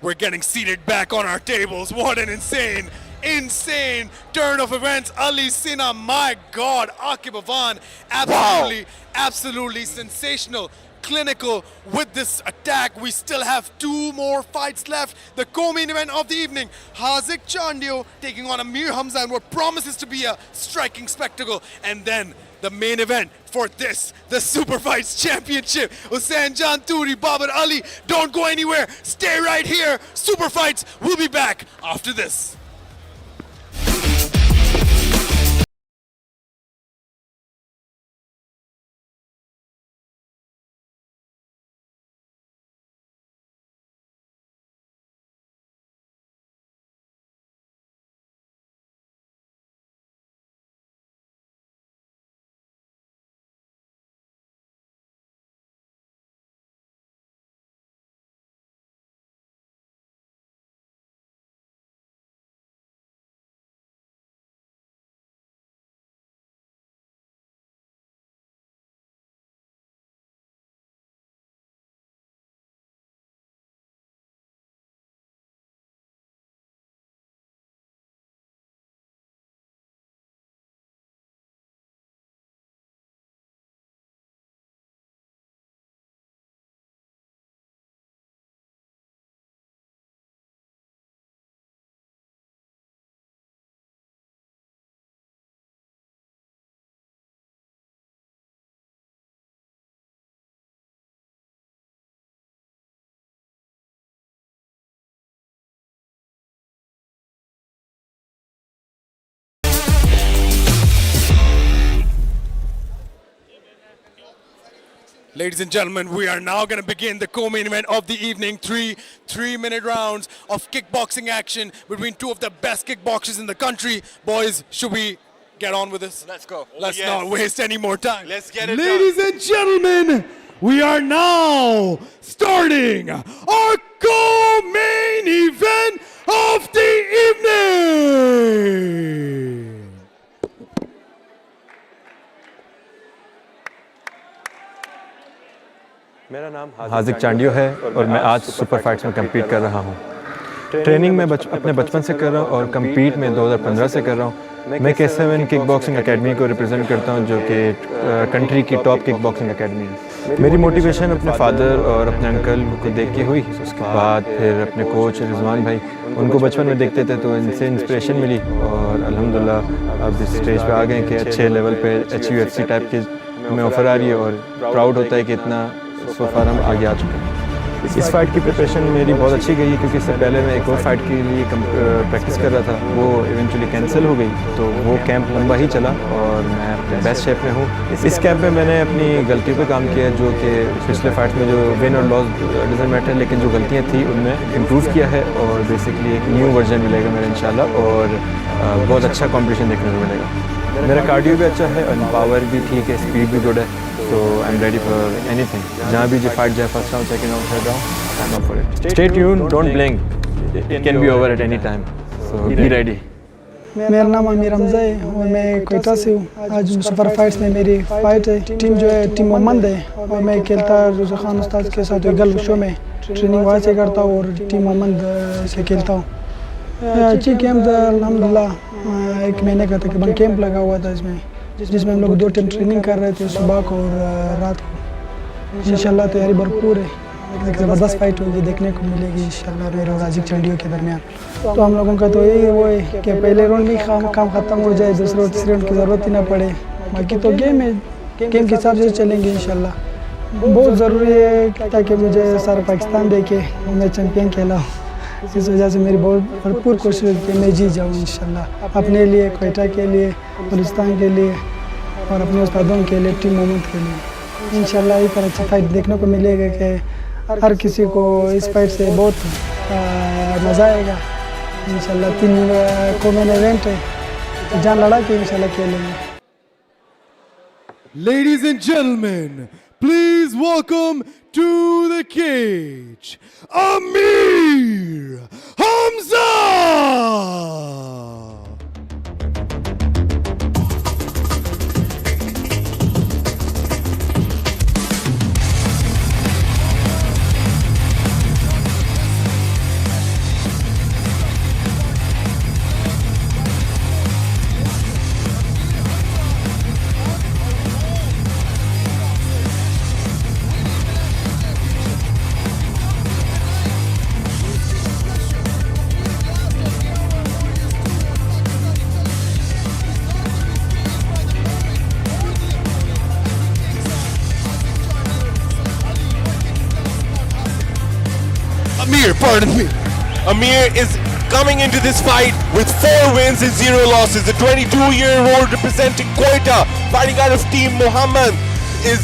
We're getting seated back on our tables. What an insane turn of events. Ali Sina, my God, Aqib Awan, absolutely sensational. Clinical with this attack. We still have 2 more fights left. The co-main event of the evening, Hazik Chandio taking on Amir Hamza in what promises to be a striking spectacle. And then the main event for this, the Super Fights Championship, Hussein Janturi, Babar Ali. Don't go anywhere. Stay right here. Super Fights will be back after this. Ladies and gentlemen, we are now going to begin the co-main event of the evening. Three-minute rounds of kickboxing action between two of the best kickboxers in the country. Boys, should we get on with this? Let's go. Let's not waste any more time. Let's get it Ladies and gentlemen, we are now starting our co-main event of the evening. मेरा नाम हाजिक चांडियो है और मैं आज super fights में compete कर रहा हूँ। ट्रेनिंग मैं अपने बचपन से कर रहा हूँ और कम्पीट में 2015 से कर रहा हूँ। मैं K7 किक बॉक्सिंग अकेडमी को रिप्रेजेंट करता हूँ जो कि कंट्री की टॉप किक बॉक्सिंग अकेडमी है। मेरी मोटिवेशन अपने फादर और अपने अंकल को देख के हुई, उसके बाद फिर अपने कोच रिजवान भाई, उनको बचपन में देखते थे तो इनसे इंस्पिरेशन मिली और अल्हम्दुलिल्लाह अब इस स्टेज पे आ गए कि अच्छे लेवल पे HUFC टाइप की हमें ऑफ़र आ रही है और प्राउड होता है कि इतना सो फार हम आगे आ चुके हैं। इस फाइट की प्रिपरेशन मेरी बहुत अच्छी गई क्योंकि इससे पहले मैं एक और फाइट के लिए प्रैक्टिस कर रहा था, वो इवेंचुअली कैंसिल हो गई, तो वो कैंप लंबा ही चला और मैं अपने बेस्ट शेप में हूँ। इस कैंप में मैंने अपनी गलतियों पे काम किया जो कि पिछले फाइट में जो विन और लॉस डजंट मैटर, लेकिन जो गलतियाँ थी उनमें इम्प्रूव किया है और बेसिकली एक न्यू वर्जन मिलेगा मेरा इंशाल्लाह और बहुत अच्छा कॉम्पिटिशन देखने को मिलेगा। मेरा कार्डियो भी अच्छा है और पावर भी ठीक है, स्पीड भी गुड है, so I'm ready for anything. जहाँ भी जो फाइट जाए, first round, second round, third round, I'm up for it. Stay tuned, don't blink. It can be over at any time. So be ready. मेरा नाम अमीर हमजा है और मैं कोयटा से हूँ। आज सुपर फाइट्स में मेरी फाइट है। टीम जो है टीम मोहम्मद है और मैं खेलता रुज़ा खान उस्ताद के साथ गल्फ शो में ट्रेनिंग वहाँ से करता हूँ और टीम मोहम्मद से खेलता हूँ। अच्छी कैंप अल्हम्दुलिल्लाह, 1 महीने का तकरीबन कैंप लगा हुआ था इसमें, जिसमें हम लोग 2 टाइम ट्रेनिंग कर रहे थे, सुबह को और रात को। इंशाल्लाह तैयारी भरपूर है, एक ज़बरदस्त फाइट होगी, देखने को मिलेगी इंशाल्लाह मेरे और हाजिक चांडियो के दरमियान। तो हम लोगों का तो यही वो है कि पहले राउंड में काम ख़त्म हो जाए, दूसरे और तीसरे राउंड की ज़रूरत ही ना पड़े। बाकी तो गेम है, गेम के हिसाब से चलेंगे इंशाल्लाह। बहुत ज़रूरी है ताकि मुझे सारा पाकिस्तान देखे, मैं चैम्पियन खेला हूँ। इस वजह से मेरी बहुत भरपूर कोशिश है कि मैं जीत जाऊँ इंशाल्लाह, अपने लिए, कोयटा के लिए, बलूचिस्तान के लिए और अपने उस्तादों के लिए, टीम मोहम्मद के लिए। इंशाल्लाह एक अच्छी फाइट देखने को मिलेगा कि हर किसी को इस फाइट से बहुत मज़ा आएगा। इंशाल्लाह 3 को-मेन इवेंट है, जान लड़ा के इंशाल्लाह खेलेंगे। Ladies and gentlemen, please welcome to the cage, Amir Hamza! Pardon me. Amir is coming into this fight with 4 wins and 0 losses. The 22-year-old representing Quetta, fighting out of Team Muhammad, is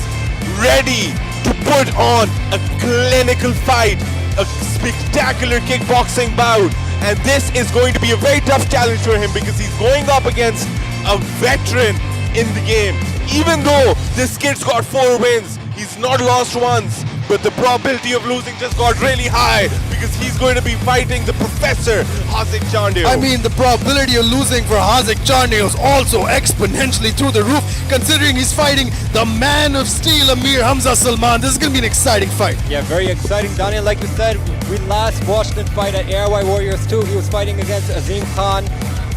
ready to put on a clinical fight, a spectacular kickboxing bout. And this is going to be a very tough challenge for him because he's going up against a veteran in the game. Even though this kid's got 4 wins, he's not lost once. But the probability of losing just got really high because he's going to be fighting the professor, Hazik Chandio. I mean, the probability of losing for Hazik Chandio is also exponentially through the roof, considering he's fighting the man of steel, Amir Hamza Salman. This is going to be an exciting fight. Yeah, very exciting, Daniel. Like you said, we last watched him fight at ARY Warriors 2. He was fighting against Azim Khan.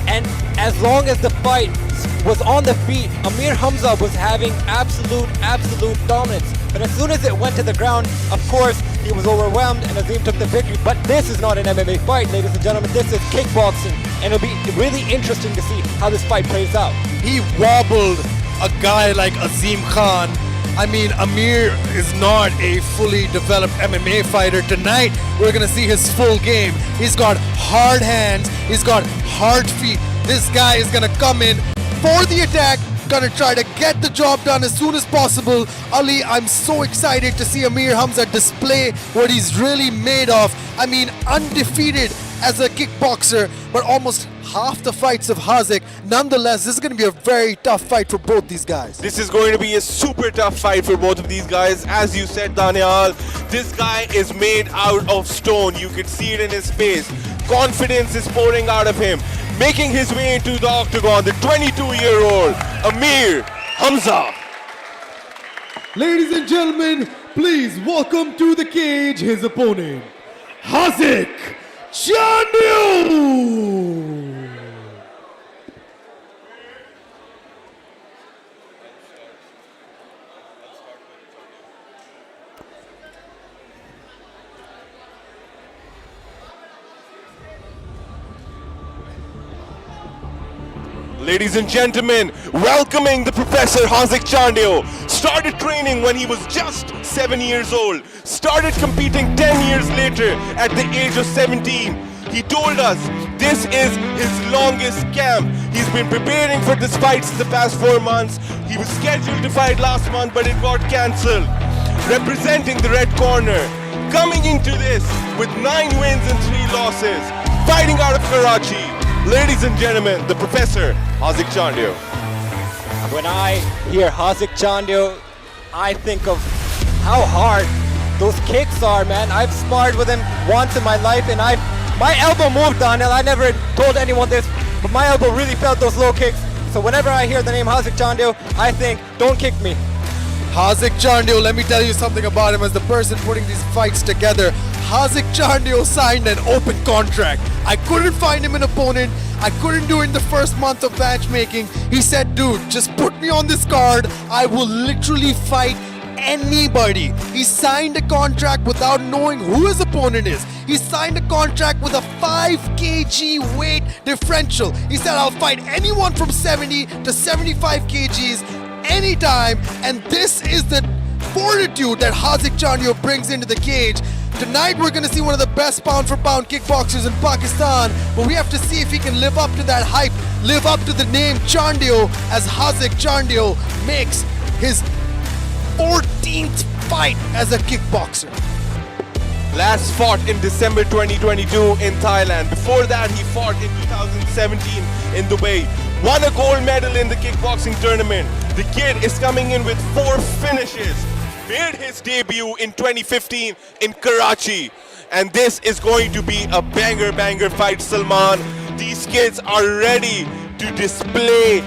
And as long as the fight was on the feet, Amir Hamza was having absolute dominance. But as soon as it went to the ground, of course, he was overwhelmed and Azim took the victory. But this is not an MMA fight, ladies and gentlemen. This is kickboxing. And it'll be really interesting to see how this fight plays out. He wobbled a guy like Azim Khan. I mean, Amir is not a fully developed MMA fighter. Tonight, we're going to see his full game. He's got hard hands. He's got hard feet. This guy is going to come in for the attack, gonna try to get the job done as soon as possible. Ali, I'm so excited to see Amir Hamza display what he's really made of. I mean, undefeated as a kickboxer, but almost half the fights of Hazik. Nonetheless, this is going to be a very tough fight for both these guys. This is going to be a super tough fight for both of these guys. As you said, Daniel, this guy is made out of stone. You could see it in his face. Confidence is pouring out of him. Making his way into the octagon, the 22-year-old Amir Hamza. Ladies and gentlemen, please welcome to the cage his opponent, Hazik Chandu. Ladies and gentlemen, welcoming the Professor Hazik Chandu. Started training when he was just 7 years old. Started competing 10 years later at the age of 17. He told us this is his longest camp. He's been preparing for this fight for the past 4 months. He was scheduled to fight last month, but it got cancelled. Representing the red corner, coming into this with 9 wins and 3 losses. Fighting out of Karachi. Ladies and gentlemen, the Professor, Hazik Chandu. When I hear Hazik Chandu, I think of how hard those kicks are, man. I've sparred with him once in my life, and my elbow moved, Daniel. I never told anyone this, but my elbow really felt those low kicks. So whenever I hear the name Hazik Chandu, I think, don't kick me. Hazik Chandu, let me tell you something about him as the person putting these fights together. Hazik Chandu signed an open contract. I couldn't find him an opponent. I couldn't do it in the first month of matchmaking. He said, dude, just put me on this card. I will literally fight anybody. He signed a contract without knowing who his opponent is. He signed a contract with a 5 kg weight differential. He said, I'll fight anyone from 70 to 75 kgs anytime. And this is the fortitude that Hazik Chandu brings into the cage. Tonight we're going to see one of the best pound for pound kickboxers in Pakistan, but we have to see if he can live up to that hype, live up to the name Chandu, as Hazik Chandu makes his 14th fight as a kickboxer. Last fought in December 2022 in Thailand. Before that, he fought in 2017 in Dubai. Won a gold medal in the kickboxing tournament. The kid is coming in with 4 finishes. Made his debut in 2015 in Karachi. And this is going to be a banger fight, Salman. These kids are ready to display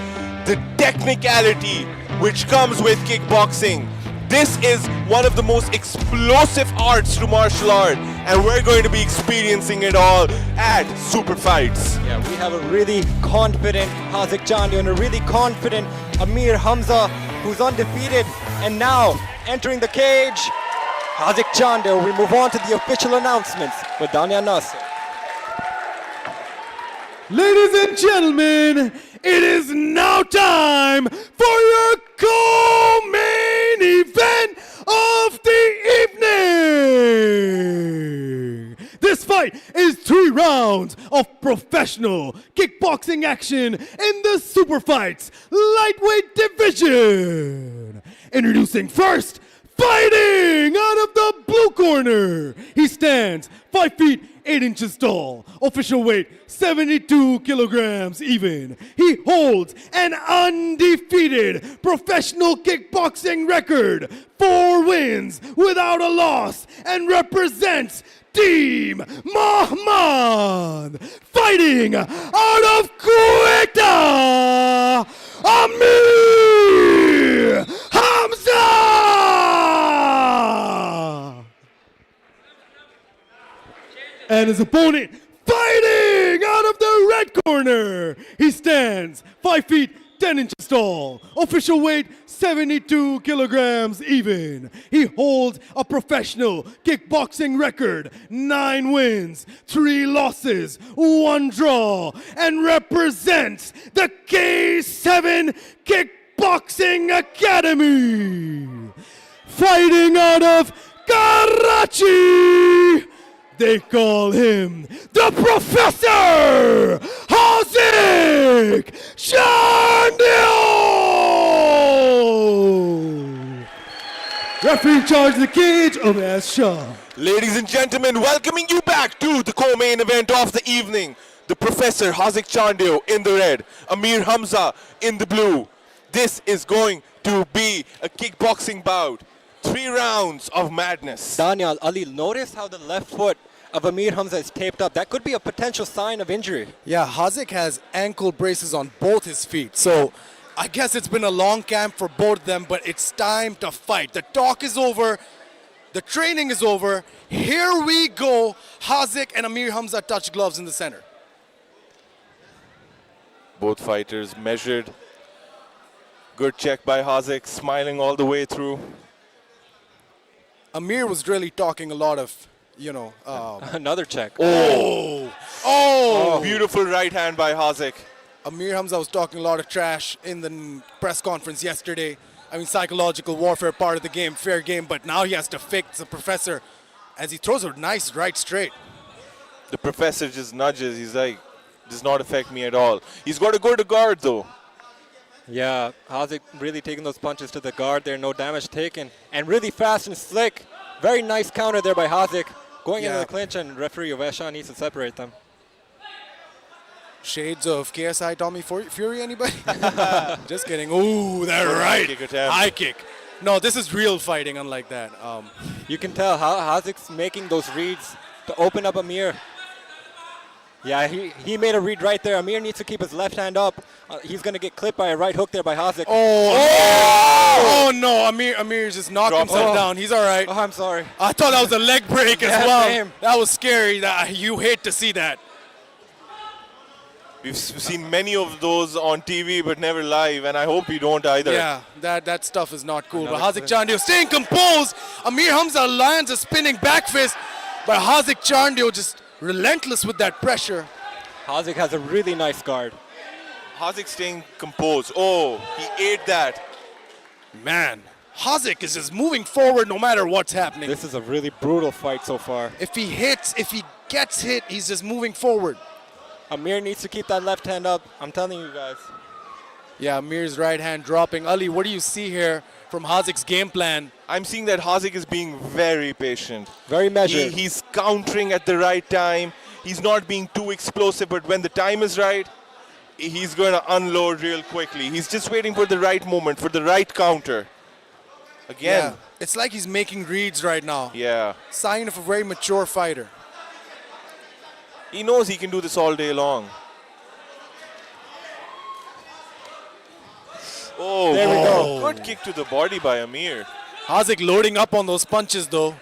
the technicality which comes with kickboxing. This is one of the most explosive arts to martial art, and we're going to be experiencing it all at Super Fights. Yeah, we have a really confident Hazik Chandu and a really confident Amir Hamza, who's undefeated, and now entering the cage, Hazik Chandu. We move on to the official announcements with Dania Nasser. Ladies and gentlemen, it is now time for your co-main event of the evening. This fight is 3 rounds of professional kickboxing action in the Super Fights lightweight division. Introducing first, fighting out of the blue corner. He stands 5 feet 8 inches tall, official weight 72 kilograms even. He holds an undefeated professional kickboxing record, 4 wins without a loss, and represents Team Mahmoud. Fighting out of Quetta, Amir Hamza. And his opponent, fighting out of the red corner. He stands 5 feet 10 inches tall, official weight 72 kilograms even. He holds a professional kickboxing record, 9 wins, 3 losses, 1 draw, and represents the K7 Kickboxing Academy. Fighting out of Karachi, they call him the Professor Hazik Chandu. Referee in charge of the cage, Umesh Shah. Ladies and gentlemen, welcoming you back to the co-main event of the evening. The Professor Hazik Chandio in the red, Amir Hamza in the blue. This is going to be a kickboxing bout. 3 rounds of madness. Daniel, Ali, notice how the left foot of Amir Hamza is taped up. That could be a potential sign of injury. Yeah, Hazik has ankle braces on both his feet. So I guess it's been a long camp for both of them, but it's time to fight. The talk is over. The training is over. Here we go. Hazik and Amir Hamza touch gloves in the center. Both fighters measured. Good check by Hazik, smiling all the way through. Amir was really talking a lot of, Another check. Oh! Beautiful right hand by Hazik. Amir Hamza was talking a lot of trash in the press conference yesterday. I mean, psychological warfare, part of the game, fair game, but now he has to fix the Professor as he throws a nice right straight. The Professor just nudges. He's like, does not affect me at all. He's got to go to guard, though. Yeah, Hazik really taking those punches to the guard there, no damage taken. And really fast and slick. Very nice counter there by Hazik. Going into the clinch, and referee Umesh Shah needs to separate them. Shades of KSI Tommy Fury, anybody? Just kidding. Ooh, that right. High kick. No, this is real fighting, unlike that. You can tell how Hazik's making those reads to open up Amir. Yeah, he made a read right there. Amir needs to keep his left hand up. He's going to get clipped by a right hook there by Hazik. Oh no, Amir just knocked himself down. He's all right. Oh, I'm sorry. I thought that was a leg break as well. Same. That was scary. You hate to see that. We've seen many of those on TV, but never live, and I hope you don't either. Yeah, that stuff is not cool. But Hazik Chandio staying composed. Amir Hamza lands a spinning back fist, but Hazik Chandio just relentless with that pressure. Hazik has a really nice guard. Hazik staying composed. Oh, he ate that. Man, Hazik is just moving forward no matter what's happening. This is a really brutal fight so far. If he gets hit, he's just moving forward. Amir needs to keep that left hand up. I'm telling you guys. Yeah, Amir's right hand dropping. Ali, what do you see here from Hazik's game plan? I'm seeing that Hazik is being very patient. Very measured. He's countering at the right time. He's not being too explosive, but when the time is right, he's going to unload real quickly. He's just waiting for the right moment, for the right counter. Again. Yeah, it's like he's making reads right now. Yeah. Sign of a very mature fighter. He knows he can do this all day long. Oh, there we go. Good kick to the body by Amir. Hazik loading up on those punches though.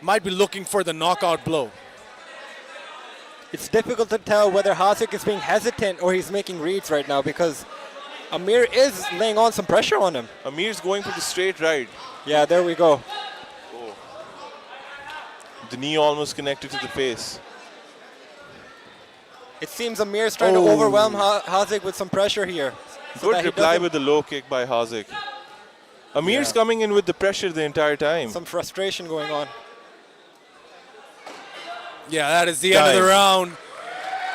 Might be looking for the knockout blow. It's difficult to tell whether Hazik is being hesitant or he's making reads right now because Amir is laying on some pressure on him. Amir's going for the straight right. Yeah, there we go. Oh. The knee almost connected to the face. It seems Amir's trying to overwhelm Hazik with some pressure here. So Good reply with the low kick by Hazik. Amir's coming in with the pressure the entire time. Some frustration going on. Yeah, that is the end of the round.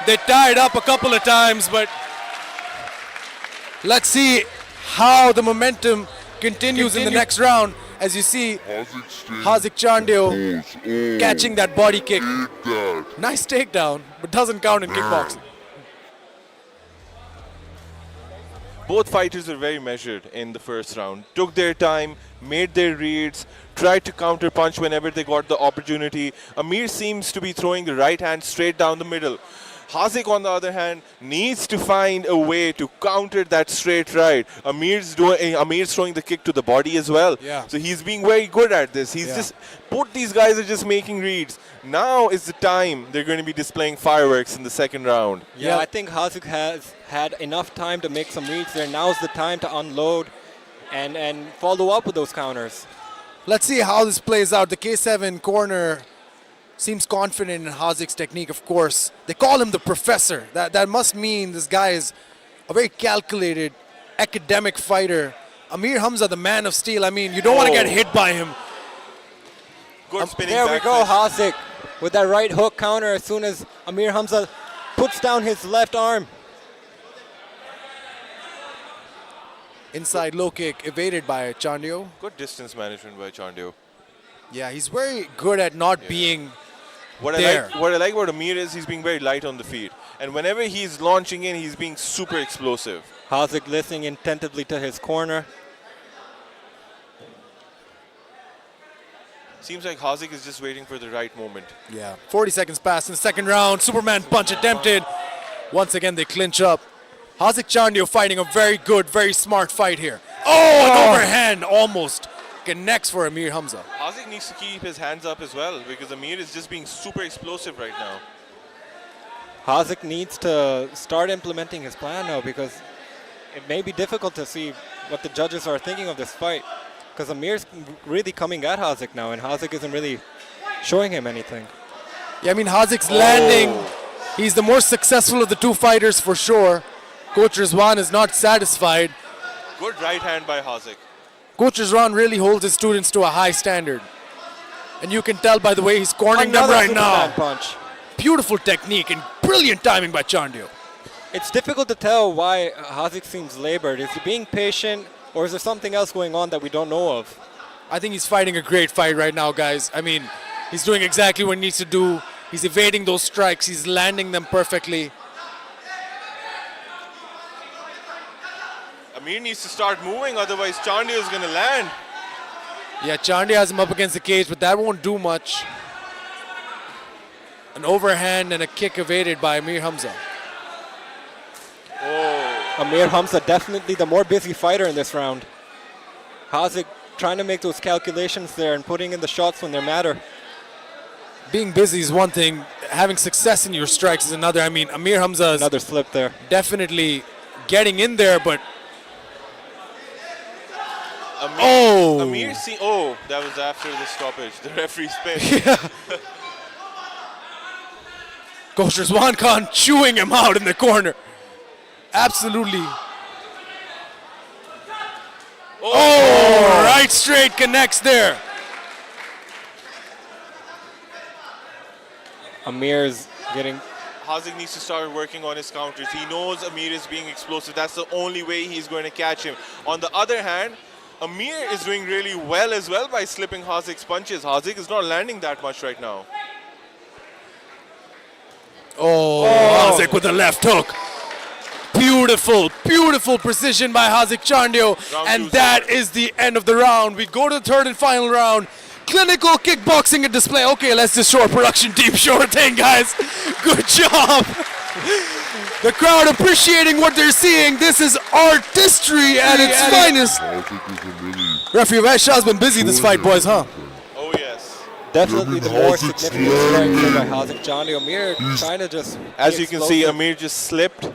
They tied up a couple of times, but let's see how the momentum continues in the next round. As you see, Hazik Chandio catching that body kick. Nice takedown, but doesn't count in kickboxing. Both fighters were very measured in the first round. Took their time, made their reads, tried to counter punch whenever they got the opportunity. Amir seems to be throwing the right hand straight down the middle. Hazik, on the other hand, needs to find a way to counter that straight right. Amir's throwing the kick to the body as well. Yeah. So he's being very good at this. Both these guys are just making reads. Now is the time they're going to be displaying fireworks in the second round. Yeah, I think Hazik has had enough time to make some reads there. Now's the time to unload and follow up with those counters. Let's see how this plays out. The K7 corner seems confident in Hazik's technique, of course. They call him the Professor. That must mean this guy is a very calculated, academic fighter. Amir Hamza, the man of steel. I mean, you don't want to get hit by him. Good spinning there we back go, fist. Hazik with that right hook counter as soon as Amir Hamza puts down his left arm. Inside low kick evaded by Chandio. Good distance management by Chandio. Yeah, he's very good at not being What there. I like about Amir is he's being very light on the feet. And whenever he's launching in, he's being super explosive. Hazik listening attentively to his corner. Seems like Hazik is just waiting for the right moment. Yeah, 40 seconds passed in the second round. Superman punch attempted. Once again, they clinch up. Hazik Chandio fighting a very good, very smart fight here. Oh, an overhand almost connects for Amir Hamza. Hazik needs to keep his hands up as well because Amir is just being super explosive right now. Hazik needs to start implementing his plan now because it may be difficult to see what the judges are thinking of this fight. Because Amir's really coming at Hazik now, and Hazik isn't really showing him anything. Yeah, I mean, Hazik's landing. He's the more successful of the two fighters for sure. Coach Rizwan is not satisfied. Good right hand by Hazik. Coach Rizwan really holds his students to a high standard. And you can tell by the way he's cornering them right now. Punch. Beautiful technique and brilliant timing by Chandio. It's difficult to tell why Hazik seems labored. Is he being patient, or is there something else going on that we don't know of? I think he's fighting a great fight right now, guys. I mean, he's doing exactly what he needs to do. He's evading those strikes. He's landing them perfectly. Amir needs to start moving, otherwise Chandio is going to land. Yeah, Chandio has him up against the cage, but that won't do much. An overhand and a kick evaded by Amir Hamza. Oh. Amir Hamza definitely the more busy fighter in this round. Hazik trying to make those calculations there and putting in the shots when they matter. Being busy is one thing. Having success in your strikes is another. I mean, Amir Hamza is another slip there. Definitely getting in there, but Amir that was after the stoppage. The referee spin. Yeah. Coach Rizwan Khan chewing him out in the corner. Absolutely. Oh, right straight connects there. Amir's getting... Hazik needs to start working on his counters. He knows Amir is being explosive. That's the only way he's going to catch him. On the other hand, Amir is doing really well as well by slipping Hazik's punches. Hazik is not landing that much right now. Oh, Hazik with the left hook. Beautiful, beautiful precision by Hazik Chandio. And that is the end of the round. We go to the third and final round. Clinical kickboxing and display. Okay, let's just show our production team. Sure thing, guys. Good job. The crowd appreciating what they're seeing. This is artistry at its finest. Referee Vash has been busy this fight, boys, huh? Oh, yes. Definitely the more significant strike here by Hazik Chandio. Amir trying to just... As you can see, Amir just slipped.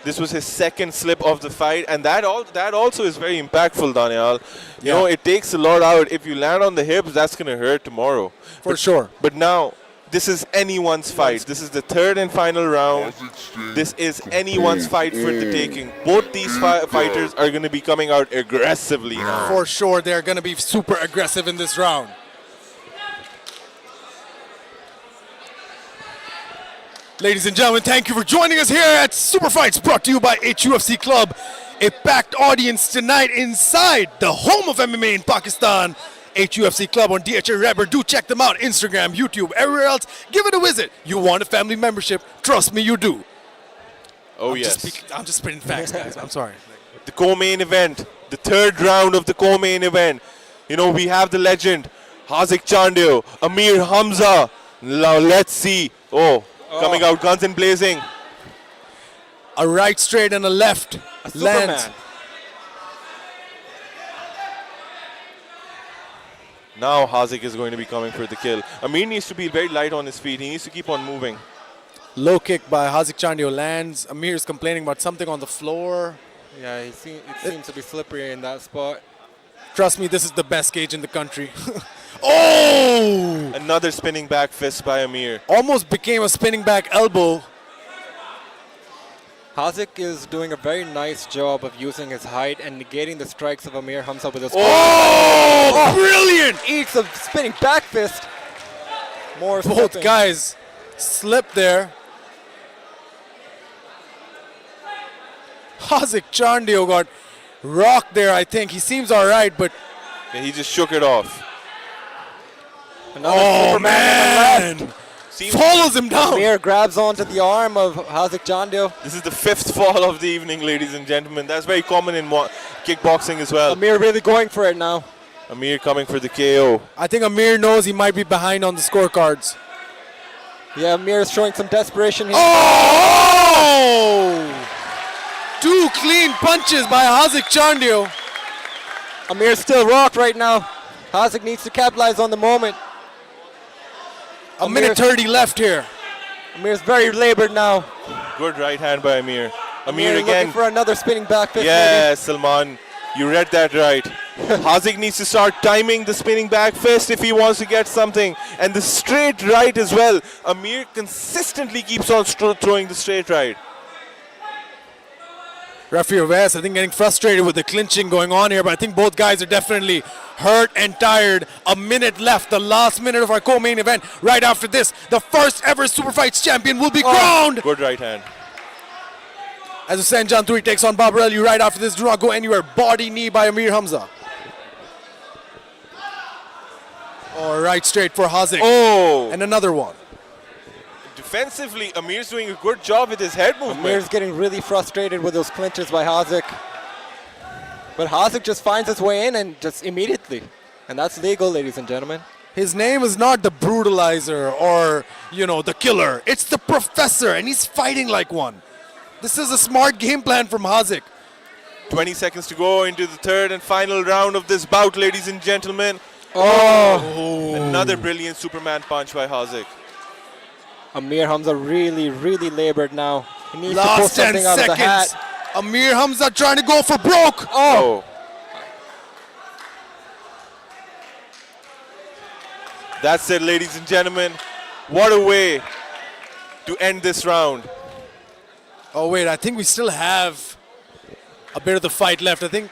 This was his second slip of the fight, and that also is very impactful, Daniel. You know, it takes a lot out. If you land on the hips, that's going to hurt tomorrow. For sure. But now, this is anyone's fight. This is the third and final round. This is anyone's fight for the taking. Both these fighters are going to be coming out aggressively now. For sure, they're going to be super aggressive in this round. Ladies and gentlemen, thank you for joining us here at Super Fights, brought to you by HUFC Club. A packed audience tonight inside the home of MMA in Pakistan. HUFC Club on DHA Rebber. Do check them out. Instagram, YouTube, everywhere else. Give it a visit. You want a family membership? Trust me, you do. Oh, I'm just spitting facts, guys. I'm sorry. The co-main event, the third round of the co-main event. You know, we have the legend, Hazik Chandio, Amir Hamza. Now let's see. Coming out guns and blazing. A right straight and a left lands. Now Hazik is going to be coming for the kill. Amir needs to be very light on his feet. He needs to keep on moving. Low kick by Hazik Chandio lands. Amir is complaining about something on the floor. Yeah, it seems to be slippery in that spot. Trust me, this is the best cage in the country. Oh! Another spinning back fist by Amir. Almost became a spinning back elbow. Hazik is doing a very nice job of using his height and negating the strikes of Amir Hamza with his... Oh! Brilliant! Eats a spinning back fist. More Both slipping. guys slipped there. Hazik Chandio got rock there, I think. He seems all right, but... Yeah, he just shook it off. Another man! Follows him down. Amir grabs onto the arm of Hazik Jandio. This is the 5th fall of the evening, ladies and gentlemen. That's very common in kickboxing as well. Amir really going for it now. Amir coming for the KO. I think Amir knows he might be behind on the scorecards. Yeah, Amir is showing some desperation here. Oh! 2 clean punches by Hazik Jandio. Amir's still rocked right now. Hazik needs to capitalize on the moment. A minute 30 left here. Amir's very labored now. Good right hand by Amir. Amir again. Looking for another spinning back fist. Yeah, Salman, you read that right. Hazik needs to start timing the spinning back fist if he wants to get something. And the straight right as well. Amir consistently keeps on throwing the straight right. Referee West, I think, getting frustrated with the clinching going on here, but I think both guys are definitely hurt and tired. A minute left, the last minute of our co-main event. Right after this, the first ever Super Fights champion will be crowned. Good right hand. As Hussein Janturi takes on Babarelli right after this, do not go anywhere. Body knee by Amir Hamza. All right, straight for Hazik. Oh! And another one. Defensively, Amir's doing a good job with his head movement. Amir's getting really frustrated with those clinches by Hazik. But Hazik just finds his way in and just immediately. And that's legal, ladies and gentlemen. His name is not the brutalizer or, you know, the killer. It's the professor, and he's fighting like one. This is a smart game plan from Hazik. 20 seconds to go into the third and final round of this bout, ladies and gentlemen. Oh! Another brilliant Superman punch by Hazik. Amir Hamza really, really labored now. He needs to pull Last 10 something out of the hat. seconds. Amir Hamza trying to go for broke. Oh! That's it, ladies and gentlemen. What a way to end this round. Oh, wait, I think we still have a bit of the fight left. I think,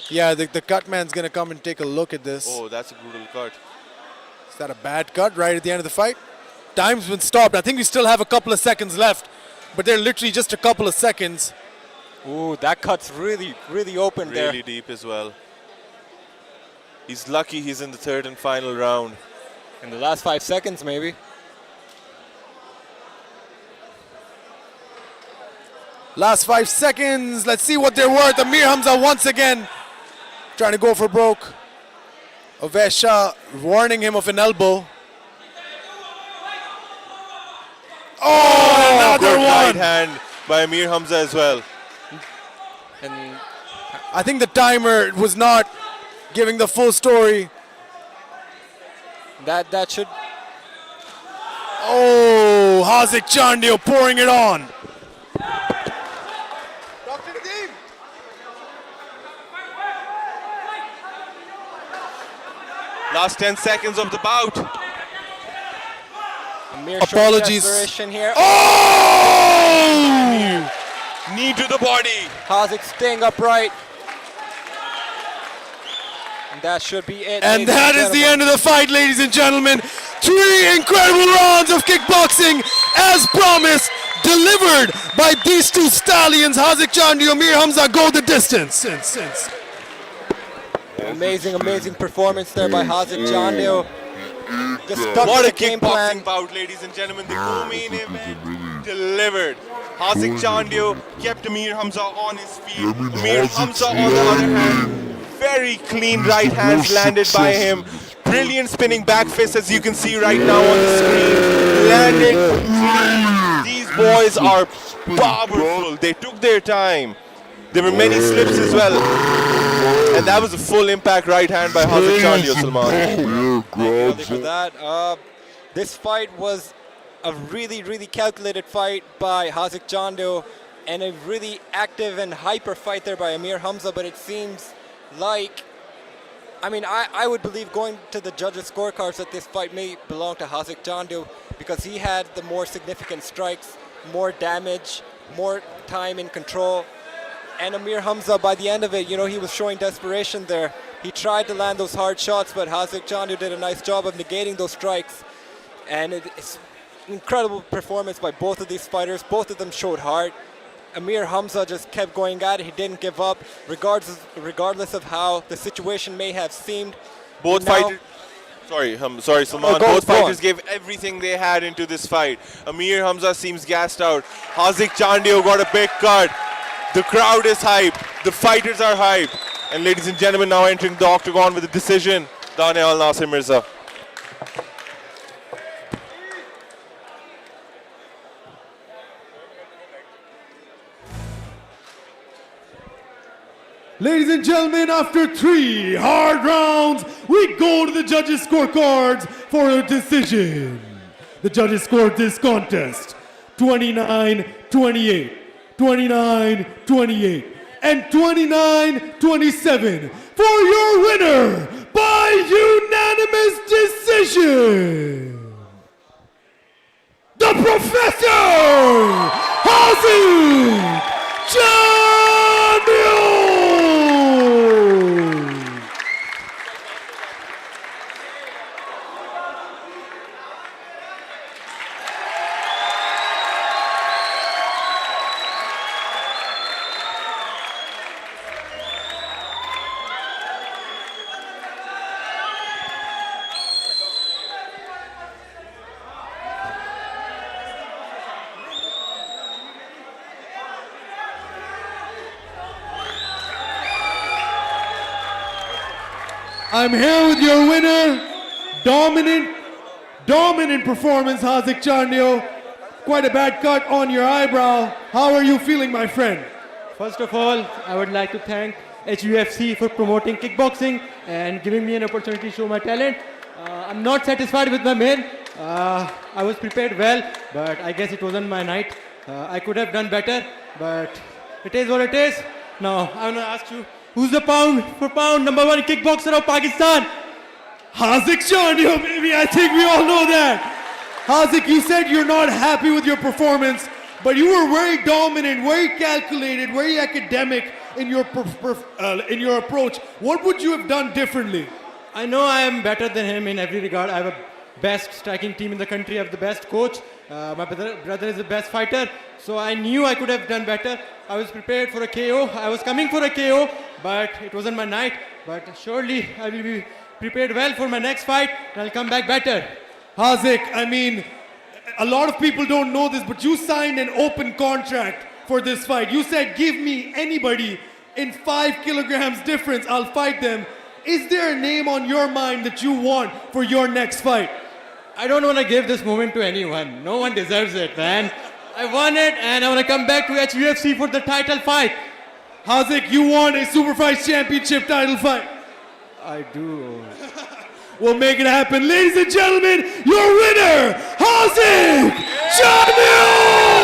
yeah, the cut man's going to come and take a look at this. Oh, that's a brutal cut. Is that a bad cut right at the end of the fight? Time's been stopped. I think we still have a couple of seconds left, but they're literally just a couple of seconds. Ooh, that cut's really, really open there. Really deep as well. He's lucky he's in the third and final round. In the last 5 seconds, maybe. Last 5 seconds. Let's see what they're worth. Amir Hamza once again trying to go for broke. Ovesha warning him of an elbow. Oh, another good one. right hand by Amir Hamza as well. And I think the timer was not giving the full story. That should... Oh, Hazik Jandio pouring it on. Last 10 seconds of the bout. Amir Apologies. Desperation here. Oh! Knee to the body. Hazik staying upright. And that should be it. And that is the end of the fight, ladies and gentlemen. 3 incredible rounds of kickboxing, as promised, delivered by these two stallions. Hazik Jandio, Amir Hamza go the distance. Amazing, amazing performance there by Hazik Jandio. Just stuck What to a the game plan. kickboxing bout, ladies and gentlemen. The co-main event delivered. Hazik Jandio kept Amir Hamza on his feet. Amir Hamza, on the other hand, very clean right hands landed by him. Brilliant spinning back fist, as you can see right now on the screen. Landed clean. These boys are powerful. They took their time. There were many slips as well. And that was a full impact right hand by Hazik Jandio, Salman. Thank you for that. This fight was a really, really calculated fight by Hazik Jandio and a really active and hyper fight there by Amir Hamza, but it seems like, I mean, I would believe going to the judges' scorecards that this fight may belong to Hazik Jandio because he had the more significant strikes, more damage, more time in control. And Amir Hamza, by the end of it, you know, he was showing desperation there. He tried to land those hard shots, but Hazik Jandio did a nice job of negating those strikes. And it's an incredible performance by both of these fighters. Both of them showed heart. Amir Hamza just kept going at it. He didn't give up, regardless of how the situation may have seemed. Both fighters. Sorry, Salman. Both fighters gave everything they had into this fight. Amir Hamza seems gassed out. Hazik Chandio got a big cut. The crowd is hype. The fighters are hype. And ladies and gentlemen, now entering the octagon with a decision, Daniel Nasir Mirza. Ladies and gentlemen, after 3 hard rounds, we go to the judges' scorecards for a decision. The judges scored this contest 29-28, 29-28, and 29-27 for your winner by unanimous decision, the Professor Hazik Chandio! I'm here with your winner, dominant performance, Hazik Chandio. Quite a bad cut on your eyebrow. How are you feeling, my friend? First of all, I would like to thank HUFC for promoting kickboxing and giving me an opportunity to show my talent. I'm not satisfied with my win. I was prepared well, but I guess it wasn't my night. I could have done better, but it is what it is. Now, I want to ask you, who's the pound for pound #1 kickboxer of Pakistan? Hazik Chandio, baby, I think we all know that. Hazik, you said you're not happy with your performance, but you were very dominant, very calculated, very academic in your approach. What would you have done differently? I know I am better than him in every regard. I have a best striking team in the country. I have the best coach. My brother is the best fighter. So I knew I could have done better. I was prepared for a KO. I was coming for a KO, but it wasn't my night. But surely I will be prepared well for my next fight, and I'll come back better. Hazik, I mean, a lot of people don't know this, but you signed an open contract for this fight. You said, give me anybody in 5 kilograms difference, I'll fight them. Is there a name on your mind that you want for your next fight? I don't want to give this moment to anyone. No one deserves it, man. I won it, and I want to come back to HUFC for the title fight. Hazik, you want a Super Fights Championship title fight? I do. We'll make it happen. Ladies and gentlemen, your winner, Hazik Chandio!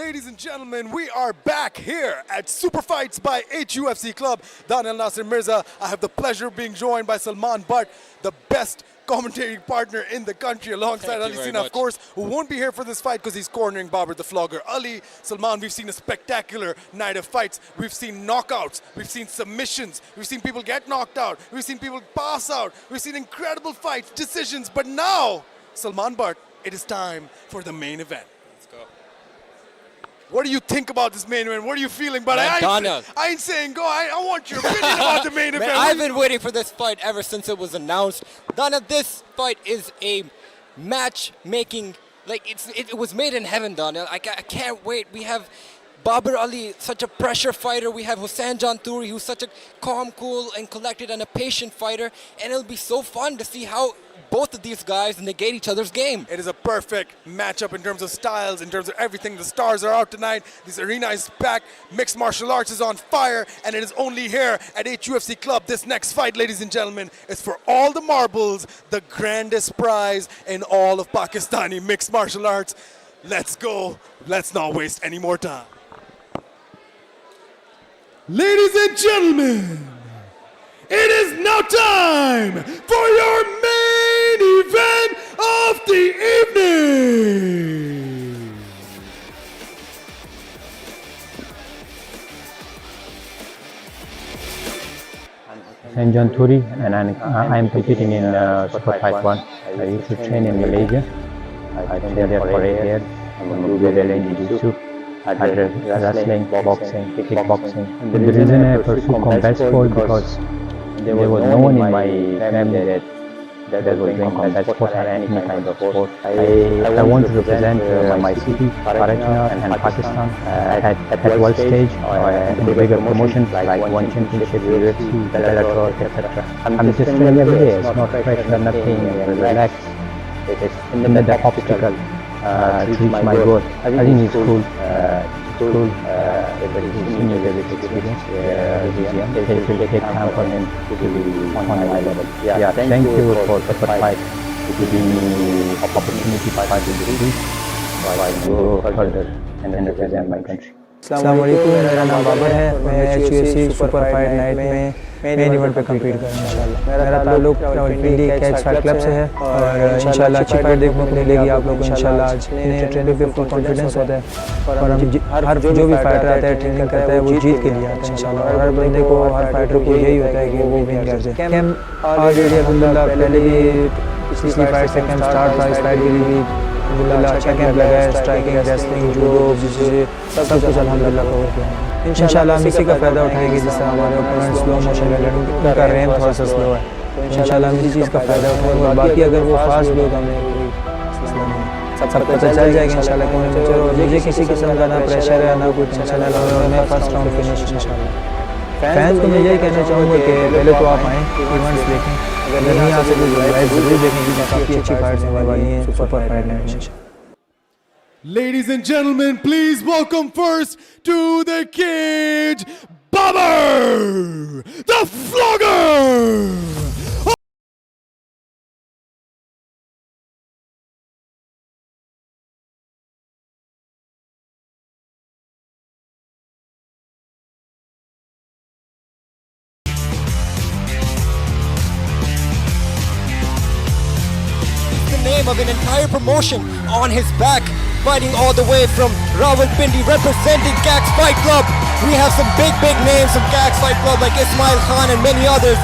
Ladies and gentlemen, we are back here at Super Fights by HUFC Club. Daniel Nasir Mirza. I have the pleasure of being joined by Salman Butt, the best commentating partner in the country, alongside Ali Sina, of course, who won't be here for this fight because he's cornering Babar the Flogger. Ali, Salman, we've seen a spectacular night of fights. We've seen knockouts, we've seen submissions, we've seen people get knocked out, we've seen people pass out, we've seen incredible fights, decisions, but now, Salman Butt, it is time for the main event. Let's go. What do you think about this main event? What are you feeling? But Man, I ain't saying go. I want your opinion about the main event. I've been waiting for this fight ever since it was announced. Donna, this fight is a match-making, like it was made in heaven, Donna. I can't wait. We have Babar Ali, such a pressure fighter. We have Hussein Janturi, who's such a calm, cool, and collected and a patient fighter. And it'll be so fun to see how both of these guys negate each other's game. It is a perfect matchup in terms of styles, in terms of everything. The stars are out tonight. This arena is packed. Mixed martial arts is on fire, and it is only here at HUFC Club. This next fight, ladies and gentlemen, is for all the marbles, the grandest prize in all of Pakistani mixed martial arts. Let's go. Let's not waste any more time. Ladies and gentlemen, it is now time for your main event of the evening. I'm John Turi, and I'm competing in Super Fight 1. I used to train in Malaysia. I trained there for 8 years. I'm going to do Jiu-Jitsu, wrestling, boxing, kickboxing. The reason I pursue combat sport because there was no one in my family that was doing combat sport or any kind of sport. I want to represent my city, Karachi and Pakistan at world stage in the bigger promotions like One Championship, UFC, Bellator, etc. I'm just training every day. It's not pressure, nothing, relax. It's in the obstacle to reach my goal. I think it's cool. Cool. Everybody who's seen it with experience. It will take time for him to be on my level. Yeah, thank you for Super Fight to giving me opportunity to fight in the street so I can go further and represent my country. अस्सलाम वालेकुम, मेरा नाम बाबर है। मैं HUFC super fight night में main event पे compete करूँगा इंशाल्लाह। मेरा ताल्लुक रावलपिंडी के फाइट क्लब से है और इंशाल्लाह अच्छी फाइट देखने को मिलेगी आप लोगों को इंशाल्लाह। आज नए ट्रेनिंग पे फुल कॉन्फिडेंस होता है और हम हर जो भी फाइटर आता है ट्रेनिंग करता है वो जीत के लिए आता है इंशाल्लाह। और हर बंदे को हर फाइटर को यही होता है कि वो विन कर जाए। कैम ऑलरेडी अल्हम्दुलिल्लाह पहले भी पिछली फाइट से कैम स्टार्ट था, इस फाइट के लिए भी अल्हम्दुलिल्लाह अच्छा कैंप लगा है। स्ट्राइकिंग, रेसलिंग, जूडो, जिसे सब कुछ अल्हम्दुलिल्लाह कवर किया है। इंशाल्लाह हम इसी का फ़ायदा उठाएंगे जिससे हमारे ओपोनेंट स्लो मोशन में लड़ेंगे, उनका रैम थोड़ा सा स्लो है तो इंशाल्लाह हम इसी चीज़ का फ़ायदा उठाएंगे। और बाकी अगर वो फास्ट भी होगा हमें सब पता चल जाएगा इंशाल्लाह कि मुझे किसी किस्म का ना प्रेशर है ना कोई टेंशन है और मैं फर्स्ट राउंड फिनिश इंशाल्लाह। फैंस को मैं यही कहना चाहूँगा कि पहले तो आप आएँ, इवेंट्स देखें, अगर नहीं आ सके तो लाइव जरूर देखेंगे, काफ़ी अच्छी फाइट्स होने वाली हैं सुपर फाइट नाइट में। Ladies and gentlemen, please welcome first to the cage, Babar the Flogger! The name of an entire promotion on his back, fighting all the way from Rawalpindi, representing Gax Fight Club. We have some big names from Gax Fight Club like Ismail Khan and many others.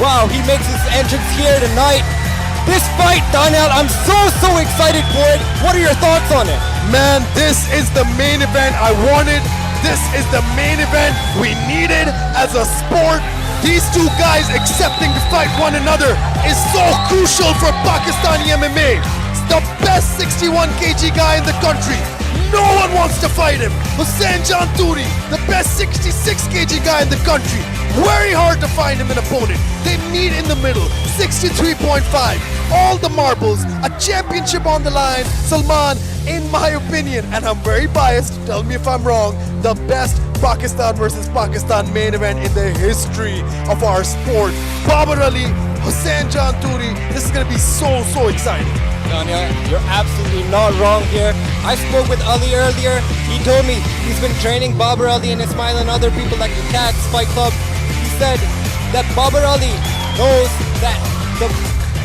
Wow, he makes his entrance here tonight. This fight, Daniel, I'm so excited for it. What are your thoughts on it? Man, this is the main event I wanted. This is the main event we needed as a sport. These two guys accepting to fight one another is so crucial for Pakistani MMA. It's the best 61 kg guy in the country. No one wants to fight him. Hussein Janturi, the best 66 kg guy in the country. Very hard to find him an opponent. They meet in the middle, 63.5. All the marbles, a championship on the line. Salman, in my opinion, and I'm very biased, tell me if I'm wrong, the best Pakistan versus Pakistan main event in the history of our sport. Babar Ali, Hussein Janturi, this is going to be so exciting. Daniel, you're absolutely not wrong here. I spoke with Ali earlier. He told me he's been training Babar Ali and Ismail and other people like the Cats Fight Club. He said that Babar Ali knows that the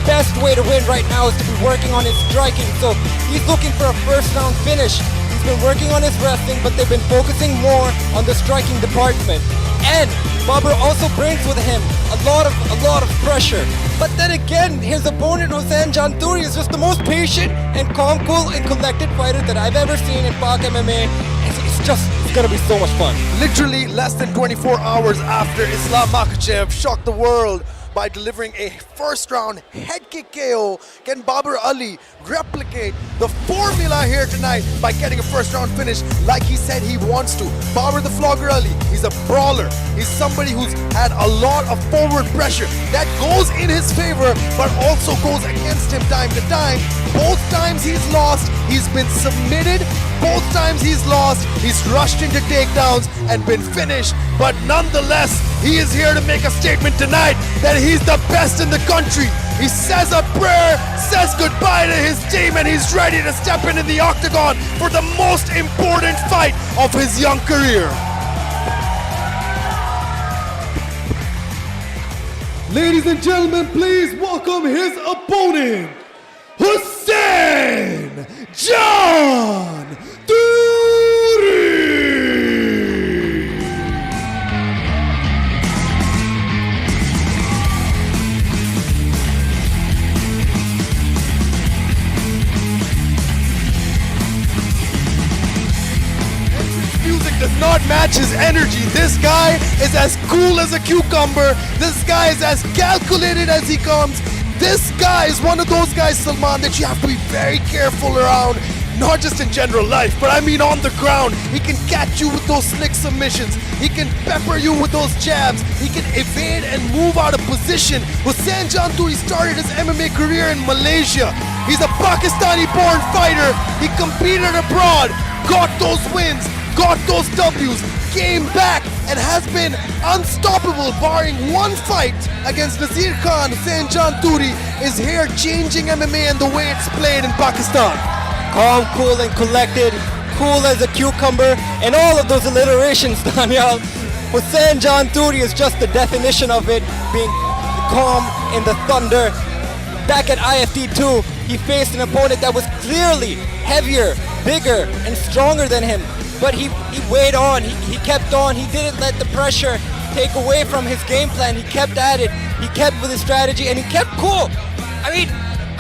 best way to win right now is to be working on his striking. So he's looking for a first round finish. He's been working on his wrestling, but they've been focusing more on the striking department. And Babar also brings with him a lot of pressure. But then again, his opponent Hussein Janturi is just the most patient and calm, cool, and collected fighter that I've ever seen in Pak MMA. It's gonna be so much fun. Literally less than 24 hours after Islam Makhachev shocked the world by delivering a first round head kick KO, can Babar Ali replicate the formula here tonight by getting a first round finish like he said he wants to? Babar the Flogger Ali, he's a brawler. He's somebody who's had a lot of forward pressure that goes in his favor but also goes against him time to time. Both times he's lost, he's been submitted. Both times he's lost, he's rushed into takedowns and been finished. But nonetheless, he is here to make a statement tonight that he's the best in the country. He says a prayer, says goodbye to his team, and he's ready to step into the octagon for the most important fight of his young career. Ladies and gentlemen, please welcome his opponent, Hussein Janturi. Music does not match his energy. This guy is as cool as a cucumber. This guy is as calculated as he comes. This guy is one of those guys, Salman, that you have to be very careful around. Not just in general life, but I mean on the ground. He can catch you with those slick submissions. He can pepper you with those jabs. He can evade and move out of position. Hussein Janturi started his MMA career in Malaysia. He's a Pakistani-born fighter. He competed abroad, got those wins, got those W's, came back, and has been unstoppable barring one fight against Nazir Khan. Hussein Janturi is here changing MMA and the way it's played in Pakistan. Calm, cool, and collected, cool as a cucumber, and all of those alliterations, Daniel. Hussein Janturi is just the definition of it, being calm in the thunder. Back at IFT2, he faced an opponent that was clearly heavier, bigger, and stronger than him. But he weighed on, he kept on, he didn't let the pressure take away from his game plan. He kept at it, he kept with his strategy, and he kept cool. I mean,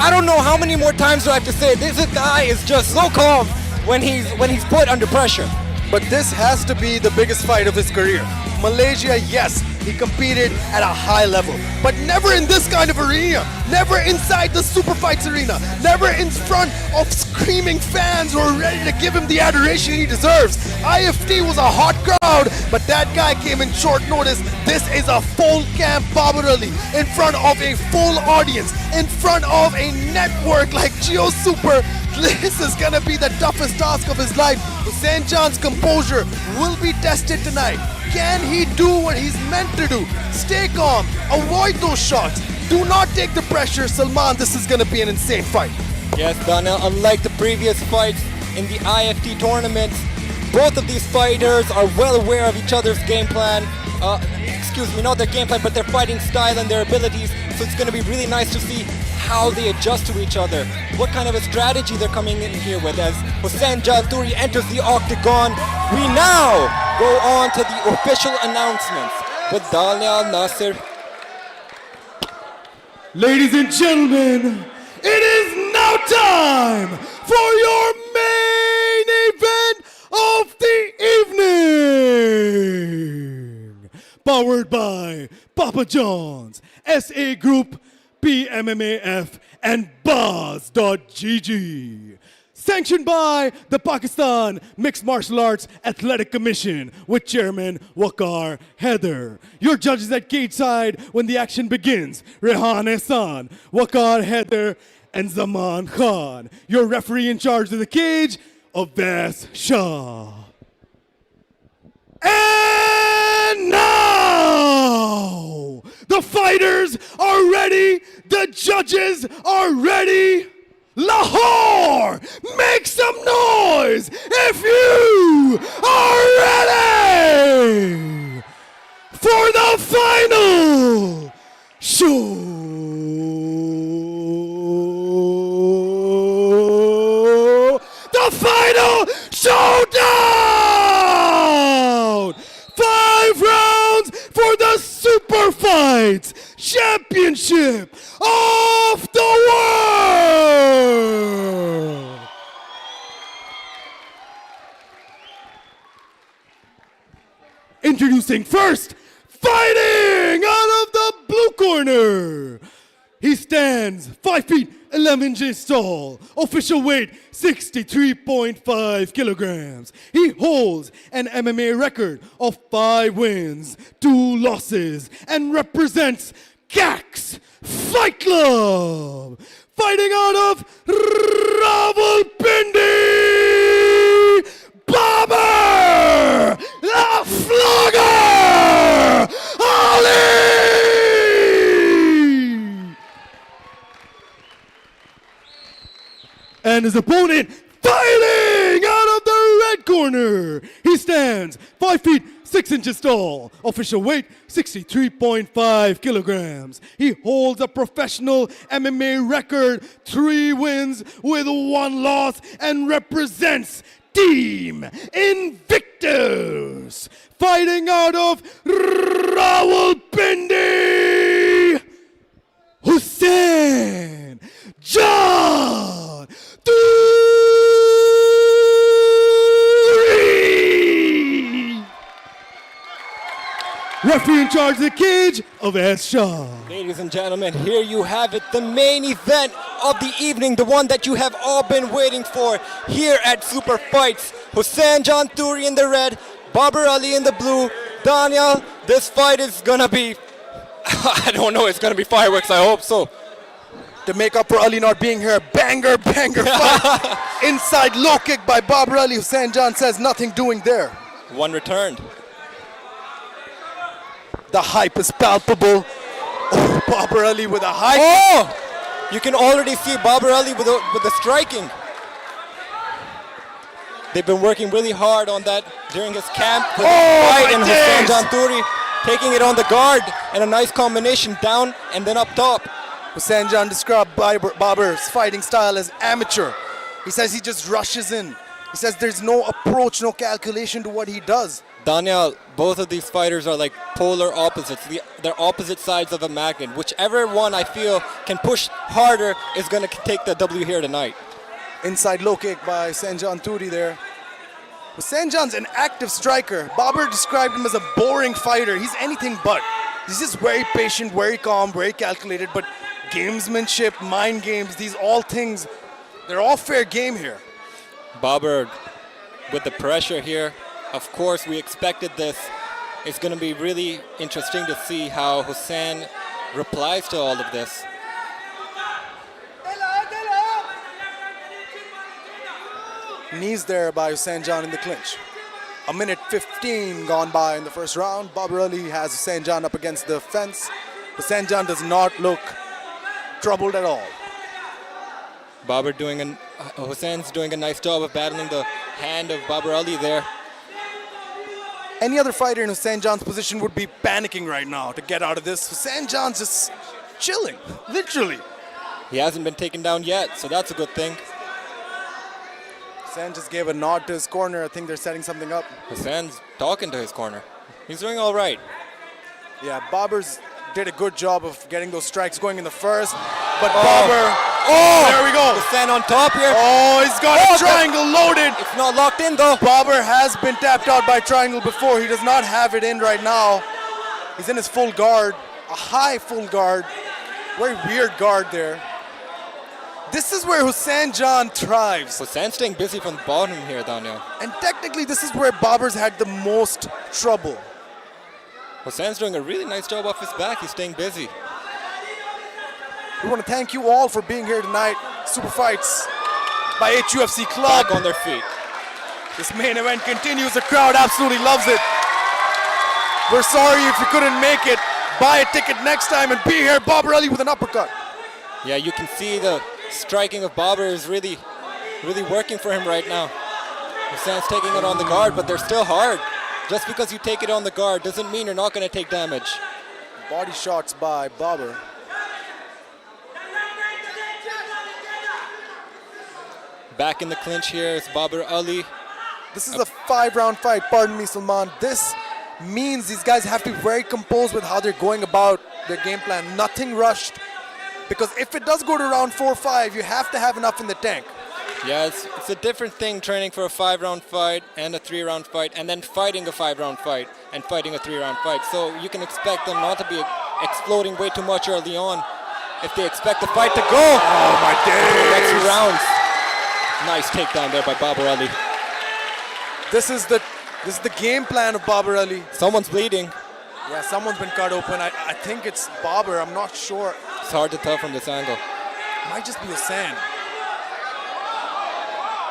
I don't know how many more times do I have to say it. This guy is just so calm when he's put under pressure. But this has to be the biggest fight of his career. Malaysia, yes, he competed at a high level, but never in this kind of arena, never inside the super fights arena, never in front of screaming fans who are ready to give him the adoration he deserves. IFT was a hot crowd, but that guy came in short notice. This is a full camp Babar Ali in front of a full audience, in front of a network like Geo Super. This is gonna be the toughest task of his life. Hussein Jan's composure will be tested tonight. Can he do what he's meant to do? Stay calm, avoid those shots. Do not take the pressure, Salman. This is gonna be an insane fight. Yes, Daniel, unlike the previous fights in the IFT tournaments, both of these fighters are well aware of each other's game plan. Excuse me, not their game plan, but their fighting style and their abilities. So it's gonna be really nice to see how they adjust to each other, what kind of a strategy they're coming in here with. As Hussein Janturi enters the octagon, we now go on to the official announcements with Daniel Nasser. Ladies and gentlemen, it is now time for your main event of the evening. Powered by Papa John's, SA Group, PMMAF, and Buzz.gg. Sanctioned by the Pakistan Mixed Martial Arts Athletic Commission with Chairman Waqar Haider. Your judges at cage side when the action begins, Rehan Ehsan, Waqar Haider, and Zaman Khan. Your referee in charge of the cage, Avas Shah. And now, the fighters are ready, the judges are ready. Lahore, make some noise if you are ready for the final show. The final showdown. 5 rounds for the Super Fights Championship of the world. Introducing first, fighting out of the blue corner. He stands 5 feet 11 inches tall, official weight 63.5 kilograms. He holds an MMA record of 5 wins, 2 losses, and represents CAX Fight Club. Fighting out of Rawalpindi, Babar the Flogger Ali! And his opponent fighting out of the red corner. He stands 5 feet 6 inches tall, official weight 63.5 kilograms. He holds a professional MMA record, 3 wins with 1 loss, and represents Team Invictus. Fighting out of Rawalpindi, Hussein John Turi. Referee in charge of the cage of S. Shaw. Ladies and gentlemen, here you have it, the main event of the evening, the one that you have all been waiting for here at Super Fights. Hussein John Turi in the red, Babar Ali in the blue. Daniel, this fight is gonna be, I don't know, it's gonna be fireworks, I hope so. To make up for Ali not being here, banger fight. Inside low kick by Babar Ali. Hussein John says nothing doing there. One returned. The hype is palpable. Oh, Babar Ali with a hype. Oh! You can already see Babar Ali with the striking. They've been working really hard on that during his camp for the fight, and Hussein John Turi taking it on the guard, and a nice combination down and then up top. Hussein John described Babar's fighting style as amateur. He says he just rushes in. He says there's no approach, no calculation to what he does. Daniel, both of these fighters are like polar opposites. They're opposite sides of a magnet. Whichever one I feel can push harder is going to take the W here tonight. Inside low kick by Hussein John Turi there. Hussein John's an active striker. Babar described him as a boring fighter. He's anything but. He's just very patient, very calm, very calculated, but gamesmanship, mind games, these all things, they're all fair game here. Babar with the pressure here. Of course, we expected this. It's going to be really interesting to see how Hussein replies to all of this. Knees there by Hussein John in the clinch. 1:15 gone by in the first round. Babar Ali has Hussein John up against the fence. Hussein John does not look troubled at all. Hussein's doing a nice job of battling the hand of Babar Ali there. Any other fighter in Hussein John's position would be panicking right now to get out of this. Hussein John's just chilling, literally. He hasn't been taken down yet, so that's a good thing. Hussein just gave a nod to his corner. I think they're setting something up. Hussein's talking to his corner. He's doing all right. Yeah, Babar's did a good job of getting those strikes going in the first, but Babar, there we go. Hussein on top here. Oh, he's got a triangle loaded. It's not locked in though. Babar has been tapped out by triangle before. He does not have it in right now. He's in his full guard, a high full guard. Very weird guard there. This is where Hussein John thrives. Hussein's staying busy from the bottom here, Daniel. And technically, this is where Babar's had the most trouble. Hussein's doing a really nice job off his back. He's staying busy. We want to thank you all for being here tonight. Super Fights by HUFC Club. Back on their feet. This main event continues. The crowd absolutely loves it. We're sorry if you couldn't make it. Buy a ticket next time and be here. Babar Ali with an uppercut. Yeah, you can see the striking of Babar is really working for him right now. Hussain's taking it on the guard, but they're still hard. Just because you take it on the guard doesn't mean you're not going to take damage. Body shots by Babar. Back in the clinch here is Babar Ali. This is a 5-round fight, pardon me, Salman. This means these guys have to be very composed with how they're going about their game plan. Nothing rushed. Because if it does go to round 4 or 5, you have to have enough in the tank. Yeah, it's a different thing training for a 5-round fight and a 3-round fight and then fighting a 5-round fight and fighting a 3-round fight. So you can expect them not to be exploding way too much early on if they expect the fight to go. Oh my days! Next 2 rounds. Nice takedown there by Babar Ali. This is the game plan of Babar Ali. Someone's bleeding. Yeah, someone's been cut open. I think it's Babar, I'm not sure. It's hard to tell from this angle. Might just be Hussain.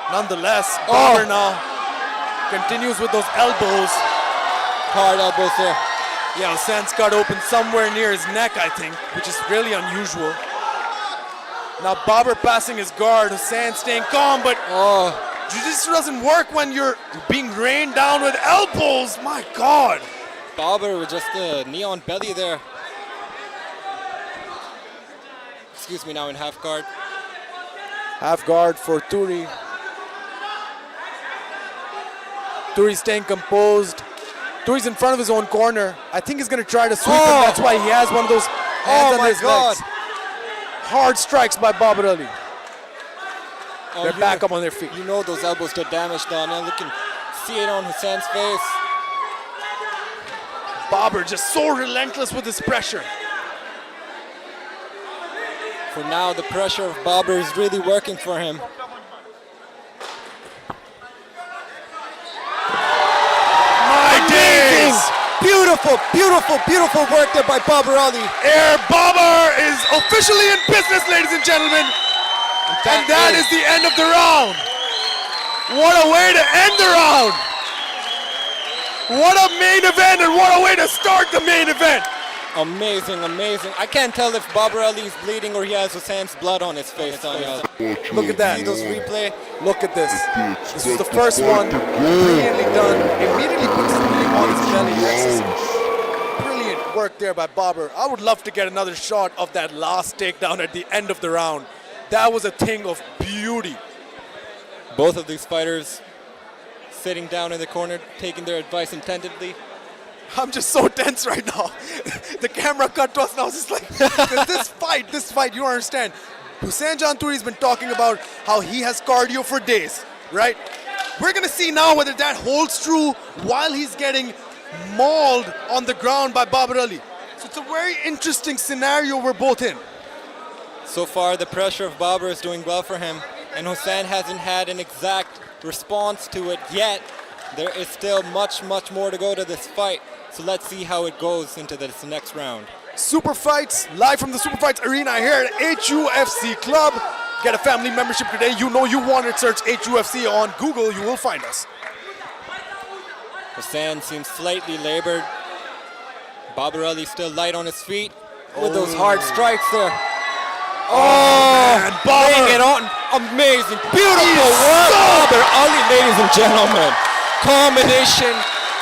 Nonetheless, Babar now continues with those elbows. Hard elbows there. Yeah, Hussain's cut open somewhere near his neck, I think, which is really unusual. Now Babar passing his guard, Hussain staying calm, but jiu-jitsu doesn't work when you're being rained down with elbows. My God. Babar with just a knee on belly there. Excuse me, now in half guard. Half guard for Turi. Turi's staying composed. Turi's in front of his own corner. I think he's going to try to sweep him. That's why he has one of those hands on his legs. Hard strikes by Babar Ali. They're back up on their feet. You know those elbows did damage, Daniel. You can see it on Hussein's face. Babar just so relentless with his pressure. For now, the pressure of Babar is really working for him. Beautiful, beautiful, beautiful work there by Babar Ali. Babar is officially in business, ladies and gentlemen. And that is the end of the round. What a way to end the round. What a main event and what a way to start the main event. Amazing, amazing. I can't tell if Babar Ali is bleeding or he has Hussein's blood on his face. Look at that. See those replay? Look at this. This is the first one. Brilliantly done. Immediately puts his knee on his belly. Brilliant work there by Babar. I would love to get another shot of that last takedown at the end of the round. That was a thing of beauty. Both of these fighters sitting down in the corner, taking their advice attentively. I'm just so tense right now. The camera cut to us and I was just like, this fight, you don't understand. Hussain Turi's been talking about how he has cardio for days, right? We're gonna see now whether that holds true while he's getting mauled on the ground by Babar Ali. So it's a very interesting scenario we're both in. So far, the pressure of Babar is doing well for him, and Hussain hasn't had an exact response to it yet. There is still much, much more to go to this fight. So let's see how it goes into this next round. Super Fights, live from the Super Fights Arena here at HUFC Club. Get a family membership today. You know you want it. Search HUFC on Google. You will find us. Hussain seems slightly labored. Babar Ali still light on his feet with those hard strikes there. Man, laying it on. Amazing. Beautiful work. Babar Ali, ladies and gentlemen. Combination,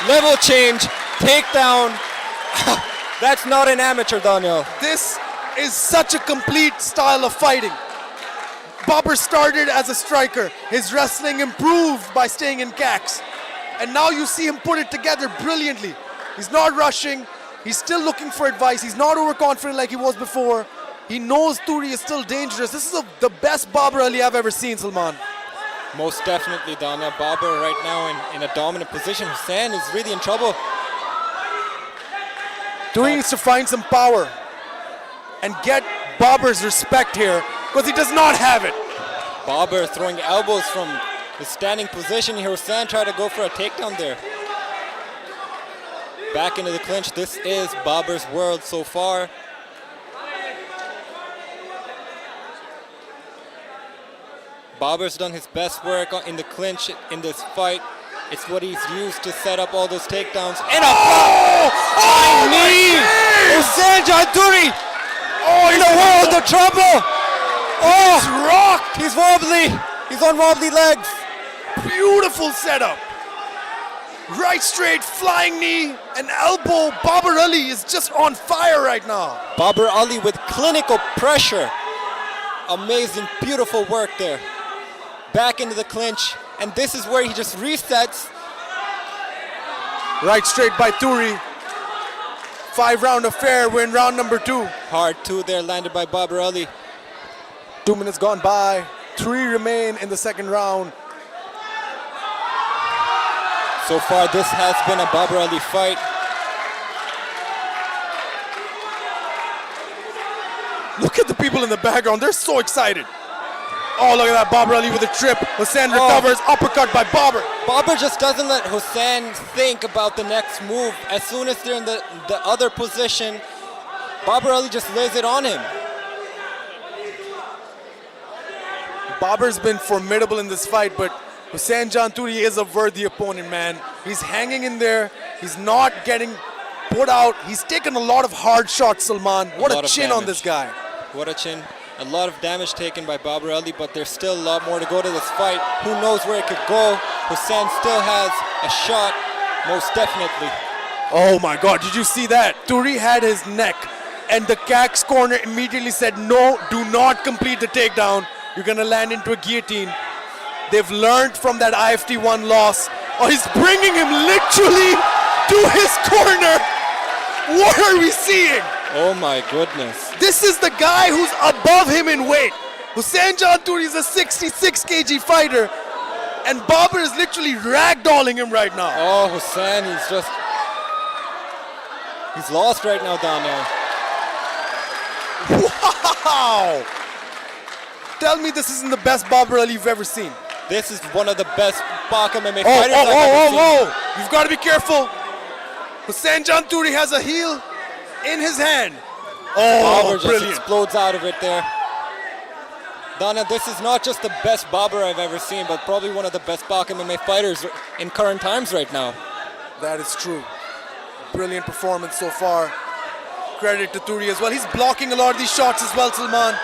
level change, takedown. That's not an amateur, Daniel. This is such a complete style of fighting. Babar started as a striker. His wrestling improved by staying in kicks. And now you see him put it together brilliantly. He's not rushing. He's still looking for advice. He's not overconfident like he was before. He knows Turi is still dangerous. This is the best Babar Ali I've ever seen, Salman. Most definitely, Daniel. Babar right now in a dominant position. Hussain is really in trouble. Turi needs to find some power and get Babar's respect here because he does not have it. Babar throwing elbows from his standing position here. Hussain tried to go for a takedown there. Back into the clinch. This is Babar's world so far. Babar's done his best work in the clinch in this fight. It's what he's used to set up all those takedowns. And a flying knee! Hussain Turi in a world of trouble! Oh! He's rocked! He's wobbly! He's on wobbly legs! Beautiful setup. Right straight, flying knee, and elbow. Babar Ali is just on fire right now. Babar Ali with clinical pressure. Amazing, beautiful work there. Back into the clinch, and this is where he just resets. Right straight by Turi. 5-round affair, we're in round number 2. Hard 2 there, landed by Babar Ali. 2 minutes gone by. 3 remain in the second round. So far, this has been a Babar Ali fight. Look at the people in the background, they're so excited. Oh, look at that, Babar Ali with a trip. Hussein recovers, uppercut by Babar. Babar just doesn't let Hussein think about the next move. As soon as they're in the other position, Babar Ali just lays it on him. Babar's been formidable in this fight, but Hussein Janturi is a worthy opponent, man. He's hanging in there. He's not getting put out. He's taken a lot of hard shots, Salman. What a chin on this guy. What a chin. A lot of damage taken by Babar Ali, but there's still a lot more to go to this fight. Who knows where it could go? Hussein still has a shot, most definitely. Oh my God, did you see that? Turi had his neck, and the Cax corner immediately said, no, do not complete the takedown. You're gonna land into a guillotine. They've learned from that IFT1 loss. Oh, he's bringing him literally to his corner. What are we seeing? Oh my goodness. This is the guy who's above him in weight. Hussein Janturi is a 66 kg fighter, and Babar is literally ragdolling him right now. Oh, Hussein, he's lost right now down there. Wow! Tell me this isn't the best Babar Ali you've ever seen. This is one of the best Pak MMA fighters I've ever seen. Whoa! You've got to be careful. Hussein Janturi has a heel in his hand. Oh, Babar just brilliant. explodes out of it there. Dana, this is not just the best Babar I've ever seen, but probably one of the best Pak MMA fighters in current times right now. That is true. Brilliant performance so far. Credit to Turi as well. He's blocking a lot of these shots as well, Salman.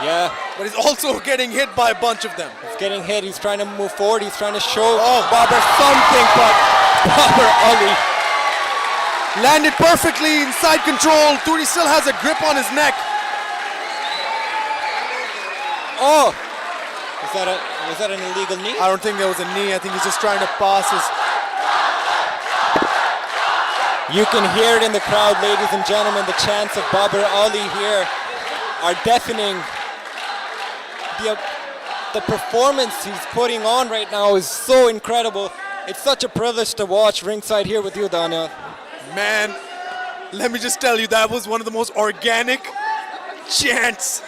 Yeah. But he's also getting hit by a bunch of them. He's getting hit. He's trying to move forward. He's trying to show Babar something, but Babar Ali landed perfectly inside control. Turi still has a grip on his neck. Oh! Was that an illegal knee? I don't think that was a knee. I think he's just trying to pass his... You can hear it in the crowd, ladies and gentlemen. The chants of Babar Ali here are deafening. The performance he's putting on right now is so incredible. It's such a privilege to watch ringside here with you, Daniel. Man, let me just tell you, that was one of the most organic chants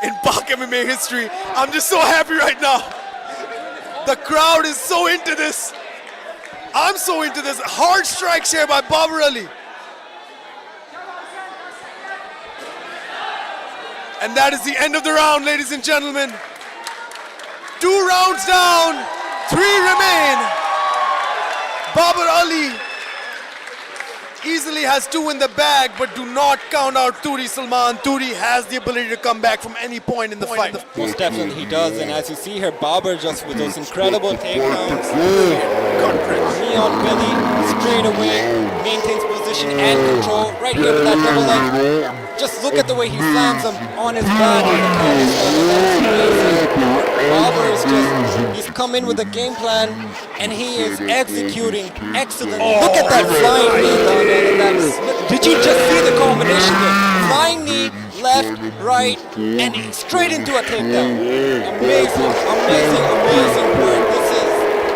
in Pak MMA history. I'm just so happy right now. The crowd is so into this. I'm so into this. Hard strikes here by Babar Ali. And that is the end of the round, ladies and gentlemen. 2 rounds down, 3 remain. Babar Ali easily has 2 in the bag, but do not count out Turi, Salman. Turi has the ability to come back from any point in the fight. Most definitely he does, and as you see here, Babar just with those incredible takedowns. Knee on belly, straight away, maintains position and control. Right here with that double leg. Just look at the way he slams him on his back. Babar is he's come in with a game plan, and he is executing excellently. Look at that flying knee down there. Did you just see the combination there? Flying knee, left, right, and straight into a takedown. Amazing, amazing, amazing work. This is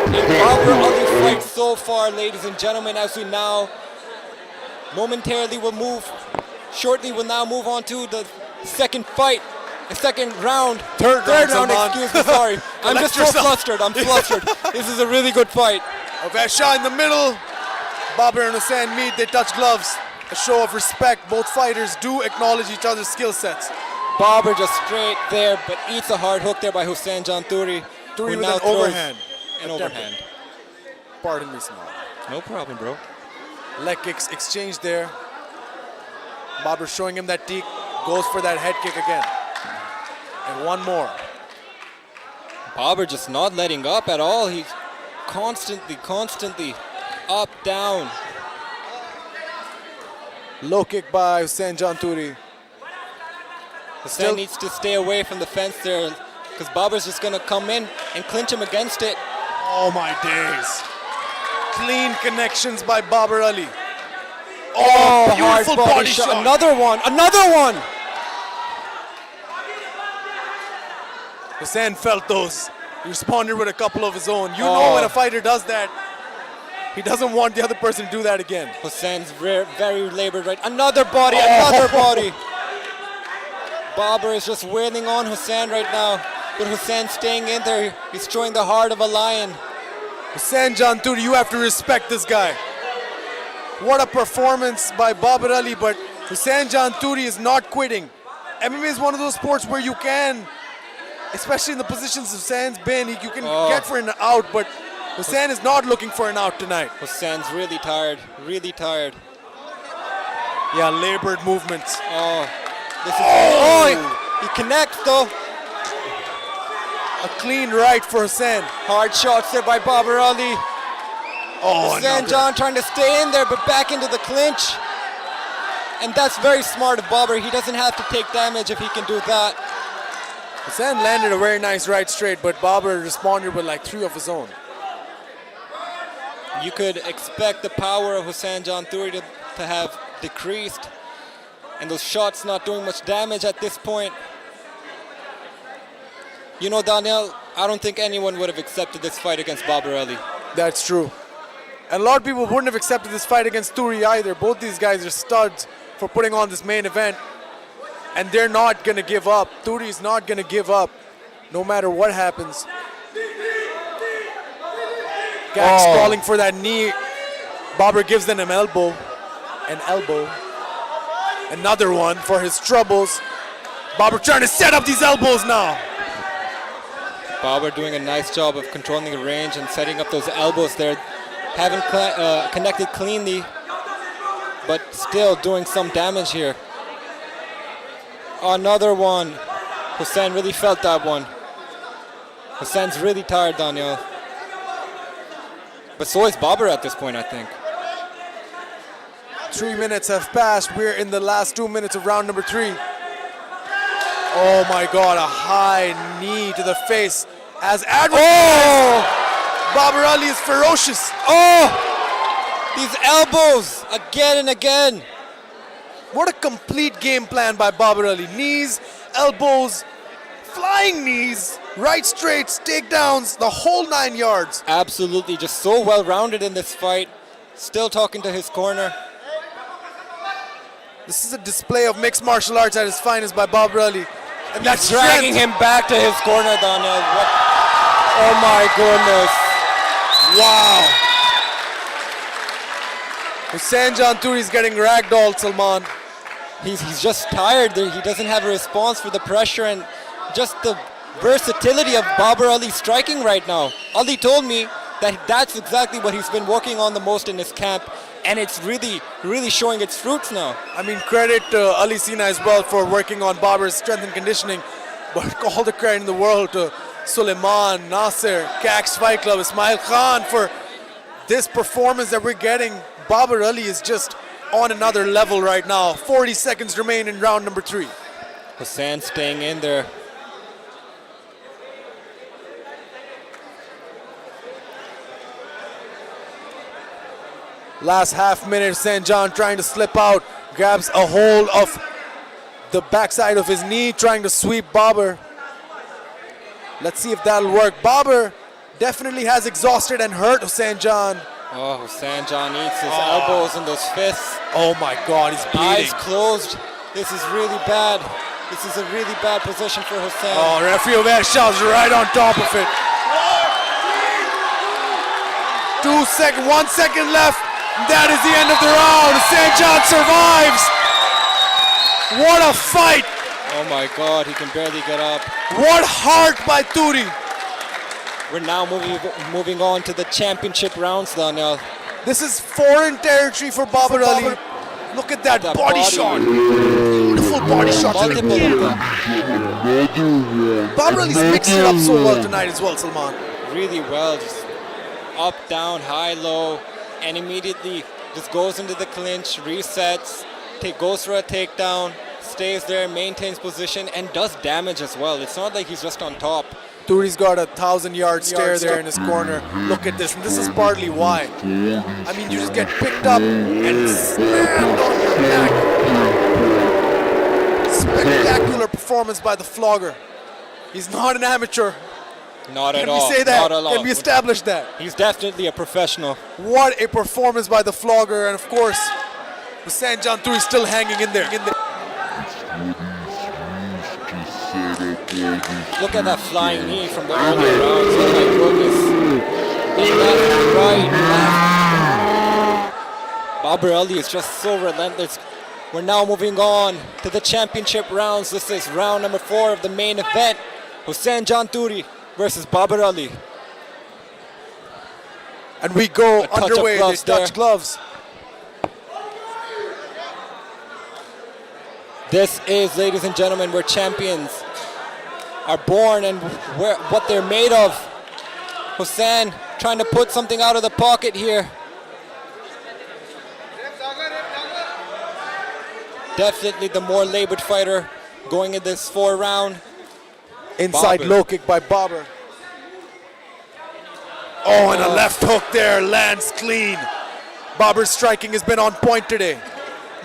a Babar Ali fight so far, ladies and gentlemen, as we now momentarily will move. Shortly, we'll now move on to the second fight, the second round. Third round, excuse me, sorry. I'm just so flustered, I'm flustered. This is a really good fight. Avesha in the middle. Babar and Hussein meet, they touch gloves. A show of respect. Both fighters do acknowledge each other's skill sets. Babar just straight there, but eats a hard hook there by Hussein Janturi. Turi with an overhand. An overhand. Pardon me, Simon. No problem, bro. Leg kicks exchanged there. Babar showing him that teak, goes for that head kick again. And one more. Babar just not letting up at all. He's constantly up, down. Low kick by Hussein Janturi. Hussein needs to stay away from the fence there because Babar's just going to come in and clinch him against it. Oh my days. Clean connections by Babar Ali. Oh, beautiful hard body shot. Another one. Hussein felt those. He responded with a couple of his own. You know when a fighter does that, he doesn't want the other person to do that again. Hussein's very labored right. Another body. Babar is just wailing on Hussein right now. But Hussein staying in there. He's showing the heart of a lion. Hussein Janturi, you have to respect this guy. What a performance by Babar Ali, but Hussein Janturi is not quitting. MMA is one of those sports where you can, especially in the positions Hussein's been, you can get for an out, but Hussein is not looking for an out tonight. Hussein's really tired. Yeah, labored movements. He connects though. A clean right for Hussein. Hard shots there by Babar Ali. Hussein John trying to stay in there, but back into the clinch. And that's very smart of Babar. He doesn't have to take damage if he can do that. Hussein landed a very nice right straight, but Babar responded with like 3 of his own. You could expect the power of Hussein Janturi to have decreased, and those shots not doing much damage at this point. You know, Daniel, I don't think anyone would have accepted this fight against Babar Ali. That's true. And a lot of people wouldn't have accepted this fight against Turi either. Both these guys are studs for putting on this main event. And they're not going to give up. Turi is not going to give up no matter what happens. Gax calling for that knee. Babar gives them an elbow. Another one for his troubles. Babar trying to set up these elbows now. Babar doing a nice job of controlling the range and setting up those elbows there. Haven't connected cleanly, but still doing some damage here. Another one. Hussein really felt that one. Hussein's really tired, Daniel. But so is Babar at this point, I think. 3 minutes have passed. We're in the last 2 minutes of round number 3. Oh my God, a high knee to the face as advertised. Babar Ali is ferocious. These elbows again and again. What a complete game plan by Babar Ali. Knees, elbows, flying knees, right straights, takedowns, the whole 9 yards. Absolutely, just so well-rounded in this fight. Still talking to his corner. This is a display of mixed martial arts at its finest by Babar Ali. And that's dragging him back to his corner, Daniel. Oh my goodness. Wow. Hussein Janturi is getting ragdolled, Salman. He's just tired. He doesn't have a response for the pressure and just the versatility of Babar Ali striking right now. Ali told me that that's exactly what he's been working on the most in his camp, and it's really showing its fruits now. I mean, credit Ali Sina as well for working on Babar's strength and conditioning, but all the credit in the world to Suleiman, Nasser, Cax Fight Club, Ismail Khan for this performance that we're getting. Babar Ali is just on another level right now. 40 seconds remain in round number 3. Hussein staying in there. Last half minute, St. John trying to slip out, grabs a hold of the backside of his knee, trying to sweep Babar. Let's see if that'll work. Babar definitely has exhausted and hurt Hussein John. Oh, Hussein John eats his elbows and those fists. Oh my God, he's bleeding. Eyes closed. This is really bad. This is a really bad position for Hussein. Oh, referee Omer Shah's right on top of it. 1 second left. That is the end of the round. Hussein John survives. What a fight. Oh my God, he can barely get up. What heart by Turi. We're now moving on to the championship rounds, Daniel. This is foreign territory for Babar Ali. Look at that body shot. Beautiful body shot. Multiple of them. Babar Ali's mixed it up so well tonight as well, Salman. Really well, just up, down, high, low, and immediately just goes into the clinch, resets, goes for a takedown, stays there, maintains position, and does damage as well. It's not like he's just on top. Turi's got a 1,000-yard stare there in his corner. Look at this, and this is partly why. I mean, you just get picked up and slammed on your neck. Spectacular performance by the flogger. He's not an amateur. Not at all. Can we say that? Not at all. Can we establish that? He's definitely a professional. What a performance by the flogger, and of course, Hussain Jan Turi still hanging in there. Look at that flying knee from the earlier rounds. Oh my goodness. Left, right, left. Babar Ali is just so relentless. We're now moving on to the championship rounds. This is round number 4 of the main event. Hussain Jan Turi versus Babar Ali. And we go underway. They touch gloves. This is, ladies and gentlemen, where champions are born and what they're made of. Hussain trying to put something out of the pocket here. Definitely the more labored fighter going in this 4 round. Inside low kick by Babar. Oh, and a left hook there lands clean. Babar's striking has been on point today,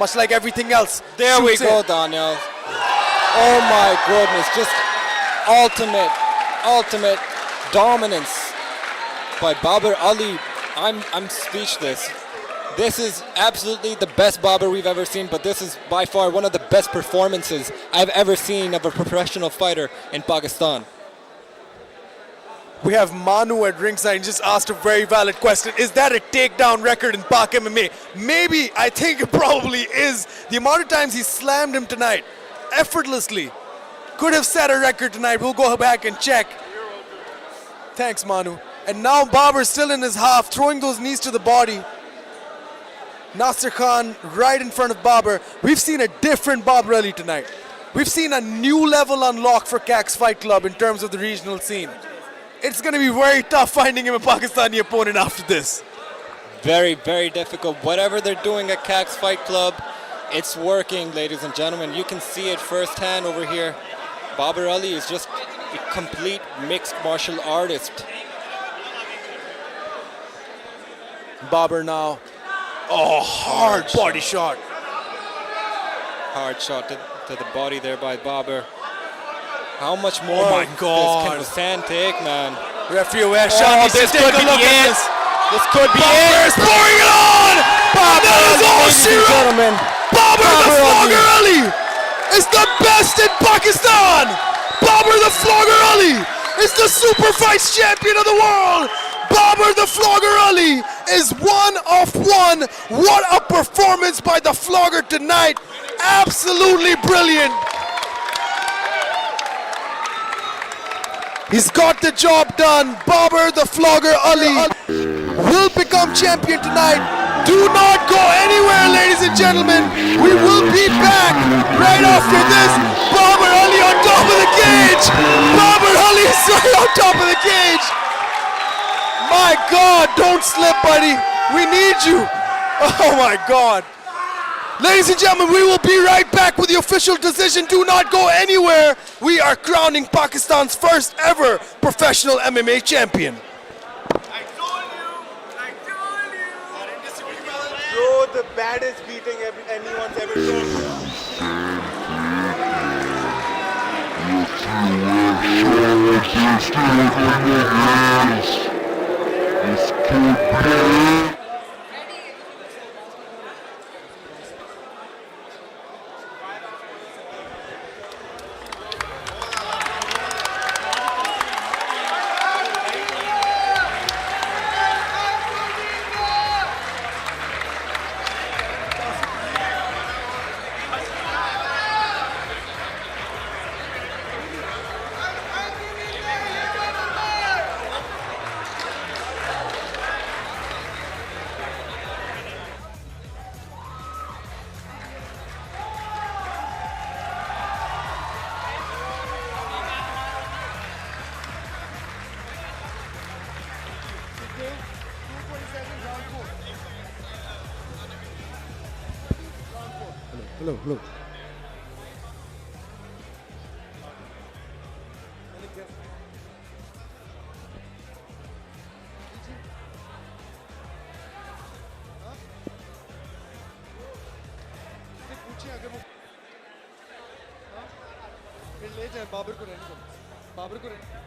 much like everything else. There we go, Daniel. Oh my goodness, just ultimate dominance by Babar Ali. I'm speechless. This is absolutely the best Babar we've ever seen, but this is by far one of the best performances I've ever seen of a professional fighter in Pakistan. We have Manu at ringside and just asked a very valid question. Is that a takedown record in Pak MMA? Maybe. I think it probably is. The amount of times he slammed him tonight, effortlessly, could have set a record tonight. We'll go back and check. Thanks, Manu. And now Babar still in his half, throwing those knees to the body. Nasser Khan right in front of Babar. We've seen a different Babar Ali tonight. We've seen a new level unlock for CAX Fight Club in terms of the regional scene. It's going to be very tough finding him a Pakistani opponent after this. Very, very difficult. Whatever they're doing at CAX Fight Club, it's working, ladies and gentlemen. You can see it firsthand over here. Babar Ali is just a complete mixed martial artist. Babar now. Oh, hard body shot. Hard shot to the body there by Babar. How much more oh my God. Can Hussain take, man? Referee shot. This could be it. This could be it. Babar's pouring it on. That is all she wrote. Babar the Flogger Ali is the best in Pakistan. Babar the Flogger Ali is the super fights champion of the world. Babar the Flogger Ali is 1 of 1. What a performance by the Flogger tonight. Absolutely brilliant. He's got the job done. Babar the Flogger Ali will become champion tonight. Do not go anywhere, ladies and gentlemen. We will be back right after this. Babar Ali on top of the cage. Babar Ali is right on top of the cage. My God, don't slip, buddy. We need you. Oh my God. Ladies and gentlemen, we will be right back with the official decision. Do not go anywhere. We are crowning Pakistan's first ever professional MMA champion. I told you. I didn't disagree, brother. Bro, the baddest beating anyone's ever shown. Hello. ले जाए बाबर को रहने दो, बाबर को रहने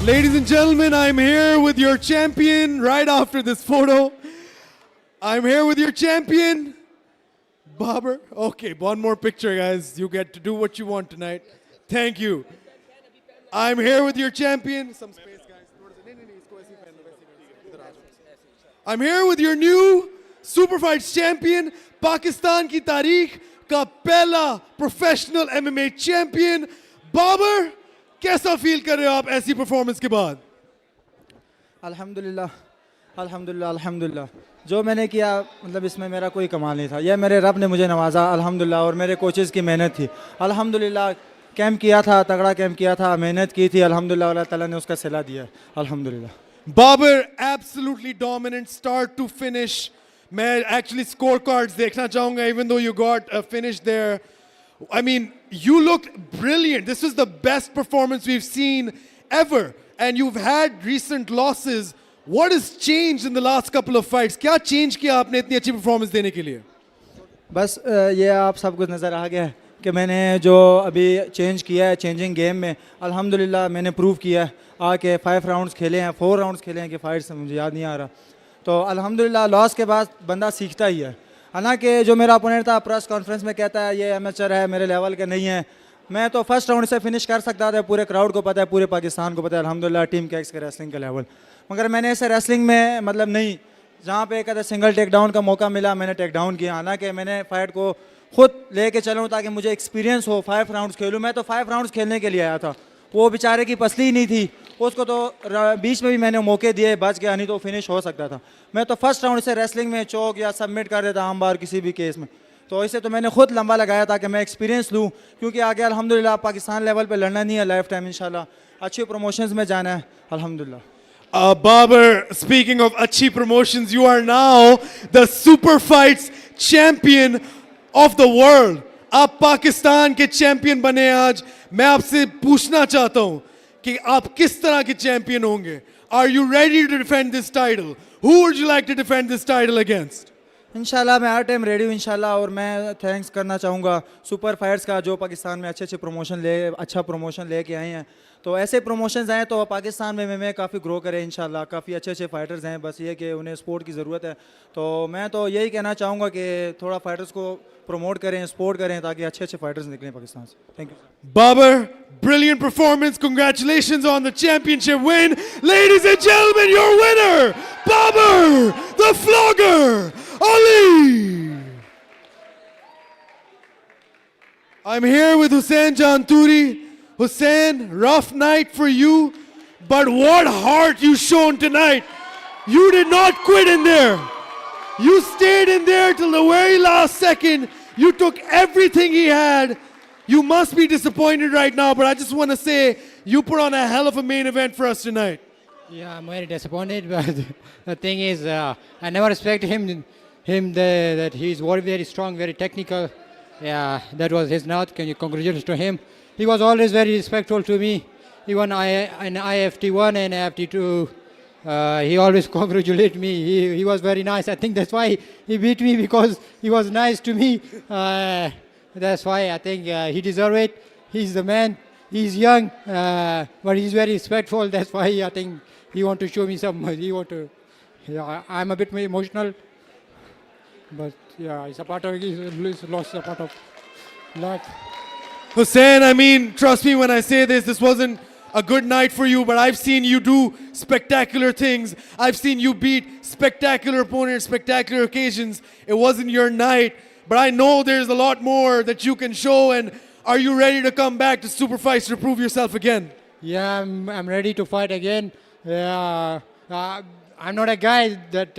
Ladies and gentlemen, I'm here with your champion right after this photo. I'm here with your champion, Babar. Okay, one more picture, guys. You get to do what you want tonight. Thank you. I'm here with your champion. Some space, guys. I'm here with your new Super Fights champion, Pakistan की तारीख का पहला professional MMA champion, Babar. कैसा feel कर रहे हो आप ऐसी परफॉर्मेंस के बाद? अल्हम्दुलिल्लाह अल्हम्दुलिल्लाह अल्हम्दुलिल्लाह जो मैंने किया मतलब इसमें मेरा कोई कमाल नहीं था, यह मेरे रब ने मुझे नवाजा अल्हम्दुलिल्लाह और मेरे कोचेस की मेहनत थी अल्हम्दुलिल्लाह। कैंप किया था, तगड़ा कैंप किया था, मेहनत की थी अल्हम्दुलिल्लाह, अल्लाह ताला ने उसका सिला दिया अल्हम्दुलिल्लाह। Babar, absolutely dominant start to finish. मैं actually scorecards देखना चाहूँगा, even though you got a finish there. I mean, you looked brilliant. This was the best performance we've seen ever. And you've had recent losses. What has changed in the last couple of fights? क्या change किया आपने इतनी अच्छी performance देने के लिए? बस ये आप सब कुछ नज़र आ गया है कि मैंने जो अभी चेंज किया है चेंजिंग गेम में अल्हम्दुलिल्लाह मैंने प्रूव किया है आके 5 राउंड्स खेले हैं 4 राउंड्स खेले हैं कि फाइट से मुझे याद नहीं आ रहा तो अल्हम्दुलिल्लाह लॉस के बाद बंदा सीखता ही है हालांकि जो मेरा अपोनेंट था प्रेस कॉन्फ्रेंस में कहता है ये एमेचर है मेरे लेवल के नहीं है मैं तो फर्स्ट राउंड से फिनिश कर सकता था पूरे क्राउड को पता है पूरे पाकिस्तान को पता है अल्हम्दुलिल्लाह टीम कैक्स के रेसलिंग का लेवल मगर मैंने ऐसे रेसलिंग में मतलब नहीं जहाँ पे कहते सिंगल टेक डाउन का मौका मिला मैंने टेक डाउन किया हालांकि मैंने फाइट को खुद लेके चलूँ ताकि मुझे एक्सपीरियंस हो 5 राउंड्स खेलूँ मैं तो 5 राउंड्स खेलने के लिए आया था वो बेचारे की पसली ही नहीं थी उसको तो बीच में भी मैंने मौके दिए बच गया नहीं तो फिनिश हो सकता था मैं तो फर्स्ट राउंड से रेसलिंग में चौक या सबमिट कर देता आम बार किसी भी केस में तो इसे तो मैंने खुद लंबा लगाया ताकि मैं एक्सपीरियंस लूँ क्योंकि आगे अल्हम्दुलिल्लाह पाकिस्तान लेवल पे लड़ना नहीं है लाइफ टाइम इंशाल्लाह अच्छे प्रमोशंस में जाना है अल्हम्दुलिल्लाह Babar, speaking of Achhi Promotions, you are now the Super Fights champion of the world. आप पाकिस्तान के चैंपियन बने आज मैं आपसे पूछना चाहता हूँ कि आप किस तरह के चैंपियन होंगे Are you ready to defend this title? Who would you like to defend this title against? इंशाल्लाह मैं हर टाइम रेडी हूँ इंशाल्लाह और मैं थैंक्स करना चाहूँगा सुपर फाइट्स का जो पाकिस्तान में अच्छे अच्छा प्रमोशन लेके आए हैं तो ऐसे प्रमोशंस हैं तो पाकिस्तान में मैं काफ़ी ग्रो करें इंशाल्लाह काफ़ी अच्छे फाइटर्स हैं बस ये कि उन्हें स्पोर्ट की ज़रूरत है तो मैं तो यही कहना चाहूँगा कि थोड़ा फाइटर्स को प्रमोट करें सपोर्ट करें ताकि अच्छे फाइटर्स निकलें पाकिस्तान से thank you Babar, brilliant performance. Congratulations on the championship win. Ladies and gentlemen, your winner, Babar, the Flogger, Ali. I'm here with Hussein Janturi. Hussein, rough night for you, but what heart you shown tonight. You did not quit in there. You stayed in there till the very last second. You took everything he had. You must be disappointed right now, but I just want to say you put on a hell of a main event for us tonight. Yeah, I'm very disappointed, but the thing is, I never expected that he's very strong, very technical. Yeah, that was his note. Congratulations to him. He was always very respectful to me. Even in IFT1 and IFT2, he always congratulated me. He was very nice. I think that's why he beat me because he was nice to me. That's why I think he deserves it. He's the man. He's young, but he's very respectful. That's why I think he want to show me some. Yeah, I'm a bit emotional, but yeah, it's a part of his loss, a part of life. Hussein, I mean, trust me when I say this wasn't a good night for you, but I've seen you do spectacular things. I've seen you beat spectacular opponents, spectacular occasions. It wasn't your night, but I know there's a lot more that you can show. And are you ready to come back to Super Fights to prove yourself again? Yeah, I'm ready to fight again. I'm not a guy that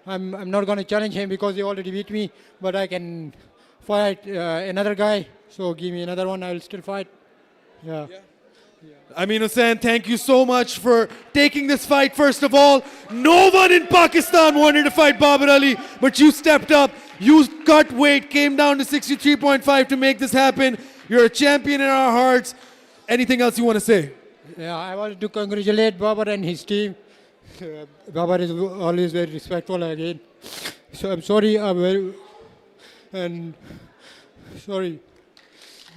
I'm not going to challenge him because he already beat me, but I can fight another guy. So give me another one, I'll still fight. Yeah. I mean, Hussein, thank you so much for taking this fight. First of all, no one in Pakistan wanted to fight Babar Ali, but you stepped up. You cut weight, came down to 63.5 to make this happen. You're a champion in our hearts. Anything else you want to say? Yeah, I wanted to congratulate Babar and his team. Babar is always very respectful again. So I'm sorry, sorry.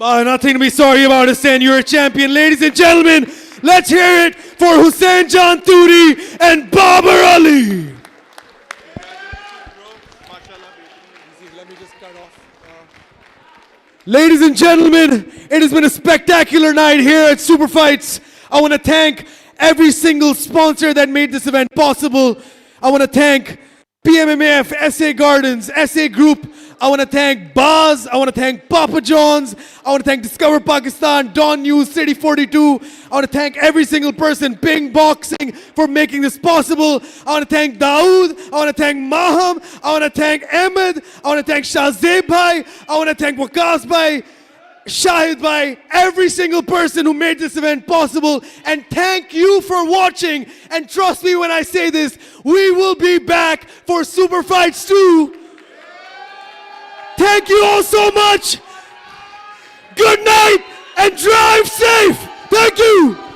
Nothing to be sorry about, Hussein. You're a champion. Ladies and gentlemen, let's hear it for Hussein Janturi and Babar Ali. Ladies and gentlemen, it has been a spectacular night here at Super Fights. I want to thank every single sponsor that made this event possible. I want to thank PMMAF, SA Gardens, SA Group. I want to thank Baz. I want to thank Papa John's. I want to thank Discover Pakistan, Dawn News, City 42. I want to thank every single person, Bing Boxing, for making this possible. I want to thank Daoud. I want to thank Maham. I want to thank Ahmed. I want to thank Shahzeb Bhai. I want to thank Waqas Bhai. Shahid Bhai, every single person who made this event possible, and thank you for watching. And trust me when I say this, we will be back for Super Fights 2. Thank you all so much. Good night and drive safe. Thank you.